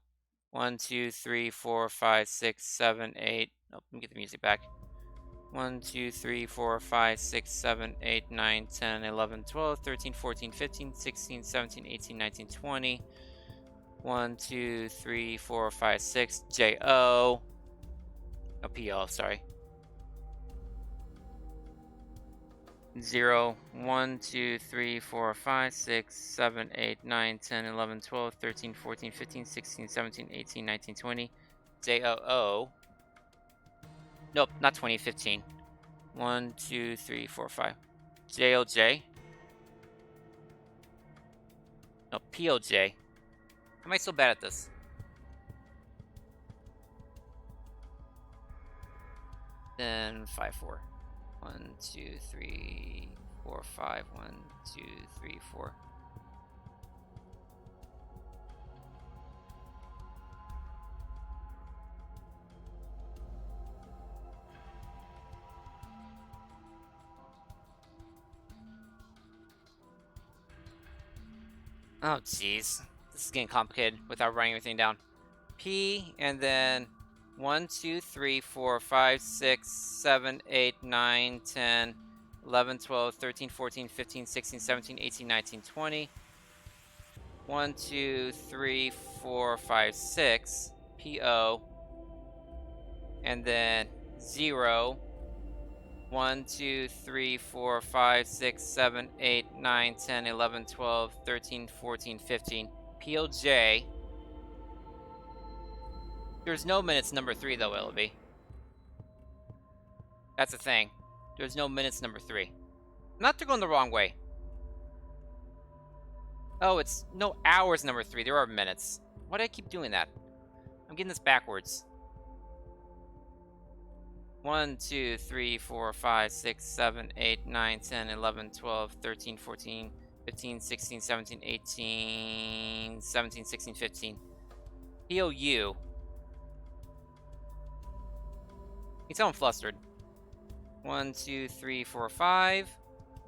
1, 2, 3, 4, 5, 6, 7, 8. Oh, let me get the music back. 1, 2, 3, 4, 5, 6, 7, 8, 9, 10, 11, 12, 13, 14, 15, 16, 17, 18, 19, 20. 1, 2, 3, 4, 5, 6. J-O. Oh, P-O, sorry. 0, 1, 2, 3, 4, 5, 6, 7, 8, 9, 10, 11, 12, 13, 14, 15, 16, 17, 18, 19, 20. J-O-O. Nope, not 20, 15. 1, 2, 3, 4, 5. J-O-J. No, P-O-J. How am I so bad at this? Then 5, 4. 1, 2, 3, 4, 5. 1, 2, 3, 4. Oh, jeez. This is getting complicated without writing everything down. P, and then 1, 2, 3, 4, 5, 6, 7, 8, 9, 10, 11, 12, 13, 14, 15, 16, 17, 18, 19, 20. 1, 2, 3, 4, 5, 6. P-O. And then 0. 1, 2, 3, 4, 5, 6, 7, 8, 9, 10, 11, 12, 13, 14, 15. P-O-J. There's no minutes number 3, though, Willoughby. That's the thing. There's no minutes number 3. Not to go in the wrong way. Oh, it's no hours number 3. There are minutes. Why do I keep doing that? I'm getting this backwards. 1, 2, 3, 4, 5, 6, 7, 8, 9, 10, 11, 12, 13, 14, 15, 16, 17, 18, 17, 16, 15. POU. You can tell I'm flustered. 1, 2, 3, 4, 5.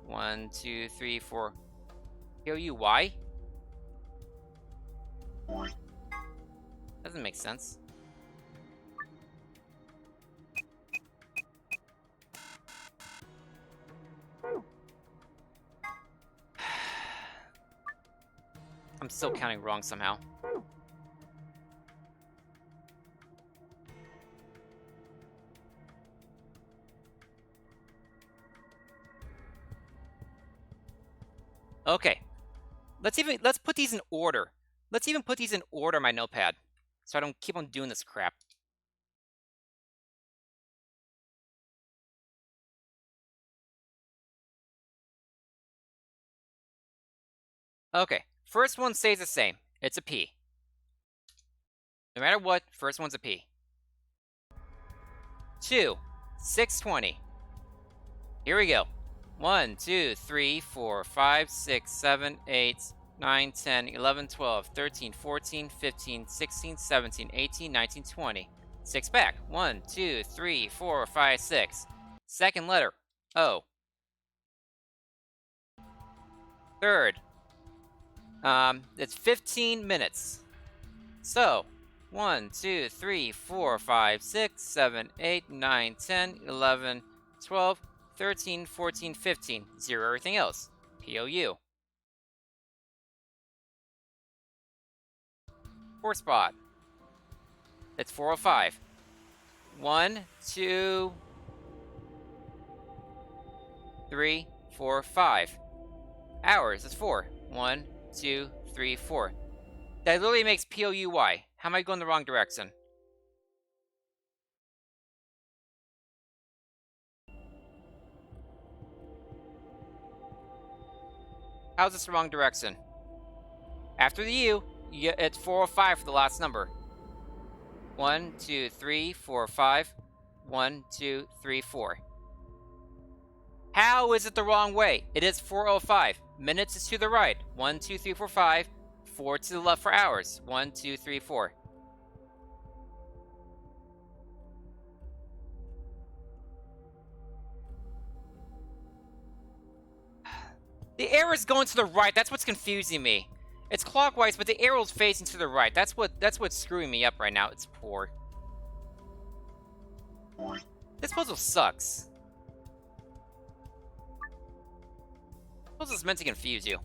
1, 2, 3, 4. POU. Why? Doesn't make sense. I'm still counting wrong somehow. Okay. Let's put these in order. Let's even put these in order on my notepad, so I don't keep on doing this crap. Okay, first one stays the same. It's a P. No matter what, first one's a P. 2, 620. Here we go. 1, 2, 3, 4, 5, 6, 7, 8, 9, 10, 11, 12, 13, 14, 15, 16, 17, 18, 19, 20. 6 back. 1, 2, 3, 4, 5, 6. Second letter, O. Third, it's 15 minutes. So, 1, 2, 3, 4, 5, 6, 7, 8, 9, 10, 11, 12, 13, 14, 15. Zero everything else. POU. Fourth spot. It's 4:05. 1, 2, 3, 4, 5. Hours is 4. 1, 2, 3, 4. That literally makes POUY. How am I going the wrong direction? How's this the wrong direction? After the U, it's 4:05 for the last number. 1, 2, 3, 4, 5. 1, 2, 3, 4. How is it the wrong way? It is 4:05. Minutes is to the right. 1, 2, 3, 4, 5. 4 to the left for hours. 1, 2, 3, 4. The arrow is going to the right. That's what's confusing me. It's clockwise, but the arrow is facing to the right. That's what's screwing me up right now. It's poor. This puzzle sucks. This puzzle is meant to confuse you.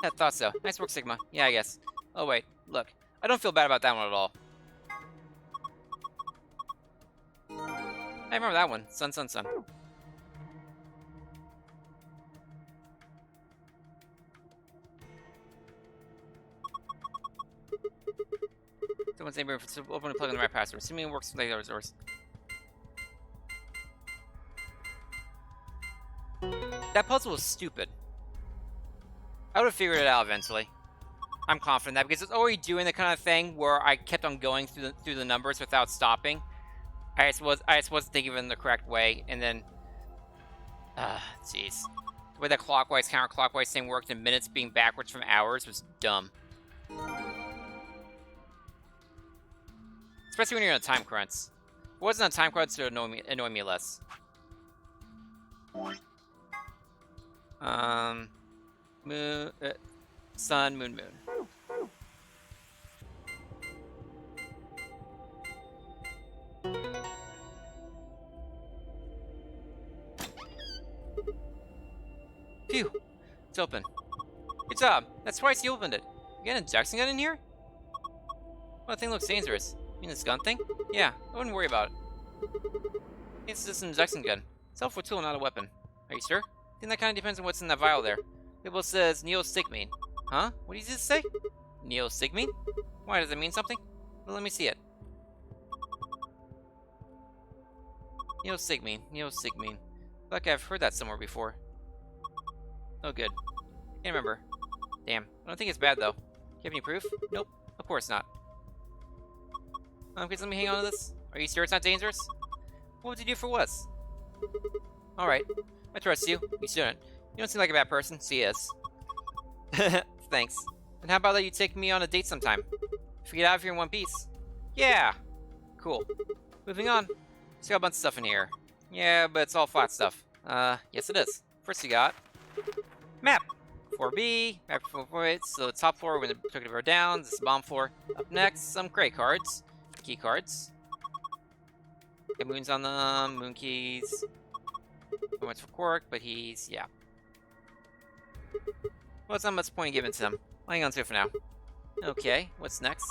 I thought so. Nice work, Sigma. Yeah, I guess. Oh, wait. Look. I don't feel bad about that one at all. I remember that one. Sun, sun, sun. Someone's neighbor open and plug in the right password. Assuming it works with the resource. That puzzle was stupid. I would have figured it out eventually. I'm confident that because it's already doing the kind of thing where I kept on going through the numbers without stopping. I just wasn't thinking of it in the correct way, and then, jeez, the way that clockwise counterclockwise thing worked in minutes being backwards from hours was dumb. Especially when you're in a time crunch. If it wasn't a time crunch, it would annoy me less. Moon, sun, moon, moon. Phew, it's open. Good job. That's twice you opened it. You got an injection gun in here? Well, that thing looks dangerous. You mean this gun thing? Yeah, I wouldn't worry about it. It's just an injection gun. It's a helpful tool, not a weapon. Are you sure? I think that kind of depends on what's in that vial there. Label says neostigmine. Huh? What did you just say? Neostigmine? Why, does it mean something? Well, let me see it. Neostigmine. like I've heard that somewhere before. Oh, good. Can't remember. Damn. I don't think it's bad, though. You have any proof? Nope. Of course not. Please let me hang on to this. Are you sure it's not dangerous? What would you do for Wes? Alright. I trust you. You shouldn't. You don't seem like a bad person. She is. Thanks. And how about that you take me on a date sometime? If we get out of here in one piece. Yeah! Cool. Moving on. Just got a bunch of stuff in here. Yeah, but it's all flat stuff. Yes it is. First we got... map! 4B, map 4.8, so the top floor when the took it down, this is the bomb floor. Up next, some crate cards. Key cards. Get moons on them, moon keys. Not much for Quark, but he's, yeah. Well, it's not much point in giving to him. I'll hang on to it for now. Okay, what's next?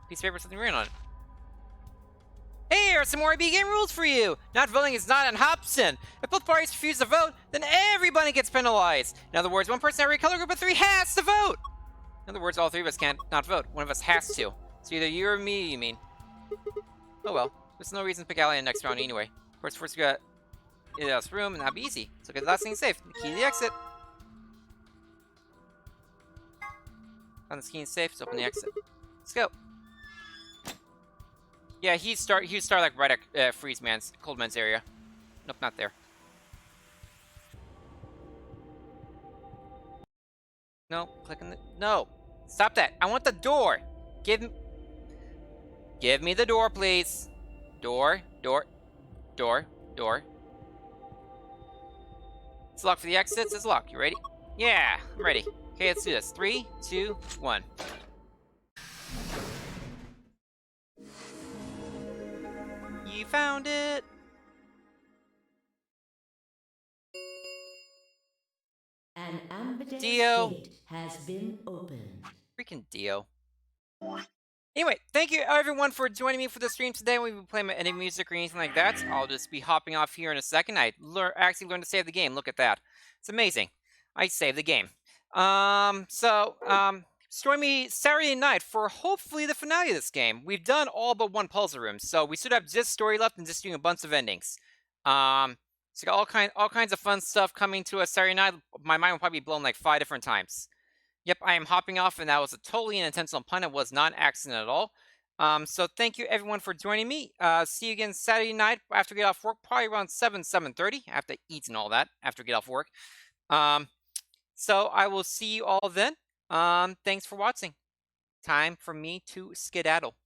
Piece of paper with something written on it. Hey, here are some more AB game rules for you! Not voting is not an option! If both parties refuse to vote, then everybody gets penalized! In other words, one person in every color group of 3 has to vote! In other words, all 3 of us can't not vote. One of us has to. So either you or me, you mean. Oh well. There's no reason to pick Allie in the next round anyway. Of course, first we got in this room, and that'll be easy. So get the last thing safe. The key to the exit. Found the key and safe, so open the exit. Let's go. Yeah, he'd start like right at Freeze Man's, Cold Man's area. Nope, not there. No, click on the... No! Stop that! I want the door! Give me the door, please! Door. It's locked for the exits. It's locked. You ready? Yeah, I'm ready. Okay, let's do this. 3, 2, 1. You found it! An ambidextrous Dio. gate has been opened. Freaking Dio. Anyway, thank you everyone for joining me for the stream today. We won't be playing any music or anything like that. I'll just be hopping off here in a second. I actually learned to save the game. Look at that. It's amazing. I saved the game. Join me Saturday night for hopefully the finale of this game. We've done all but one puzzle room, so we should have just story left and just doing a bunch of endings. So got all kinds of fun stuff coming to us Saturday night. My mind will probably be blown like 5 different times. Yep, I am hopping off, and that was a totally unintentional pun. It was not an accident at all. So thank you everyone for joining me. See you again Saturday night after we get off work, probably around 7:30. I have to eat and all that after we get off work. So I will see you all then. Thanks for watching. Time for me to skedaddle.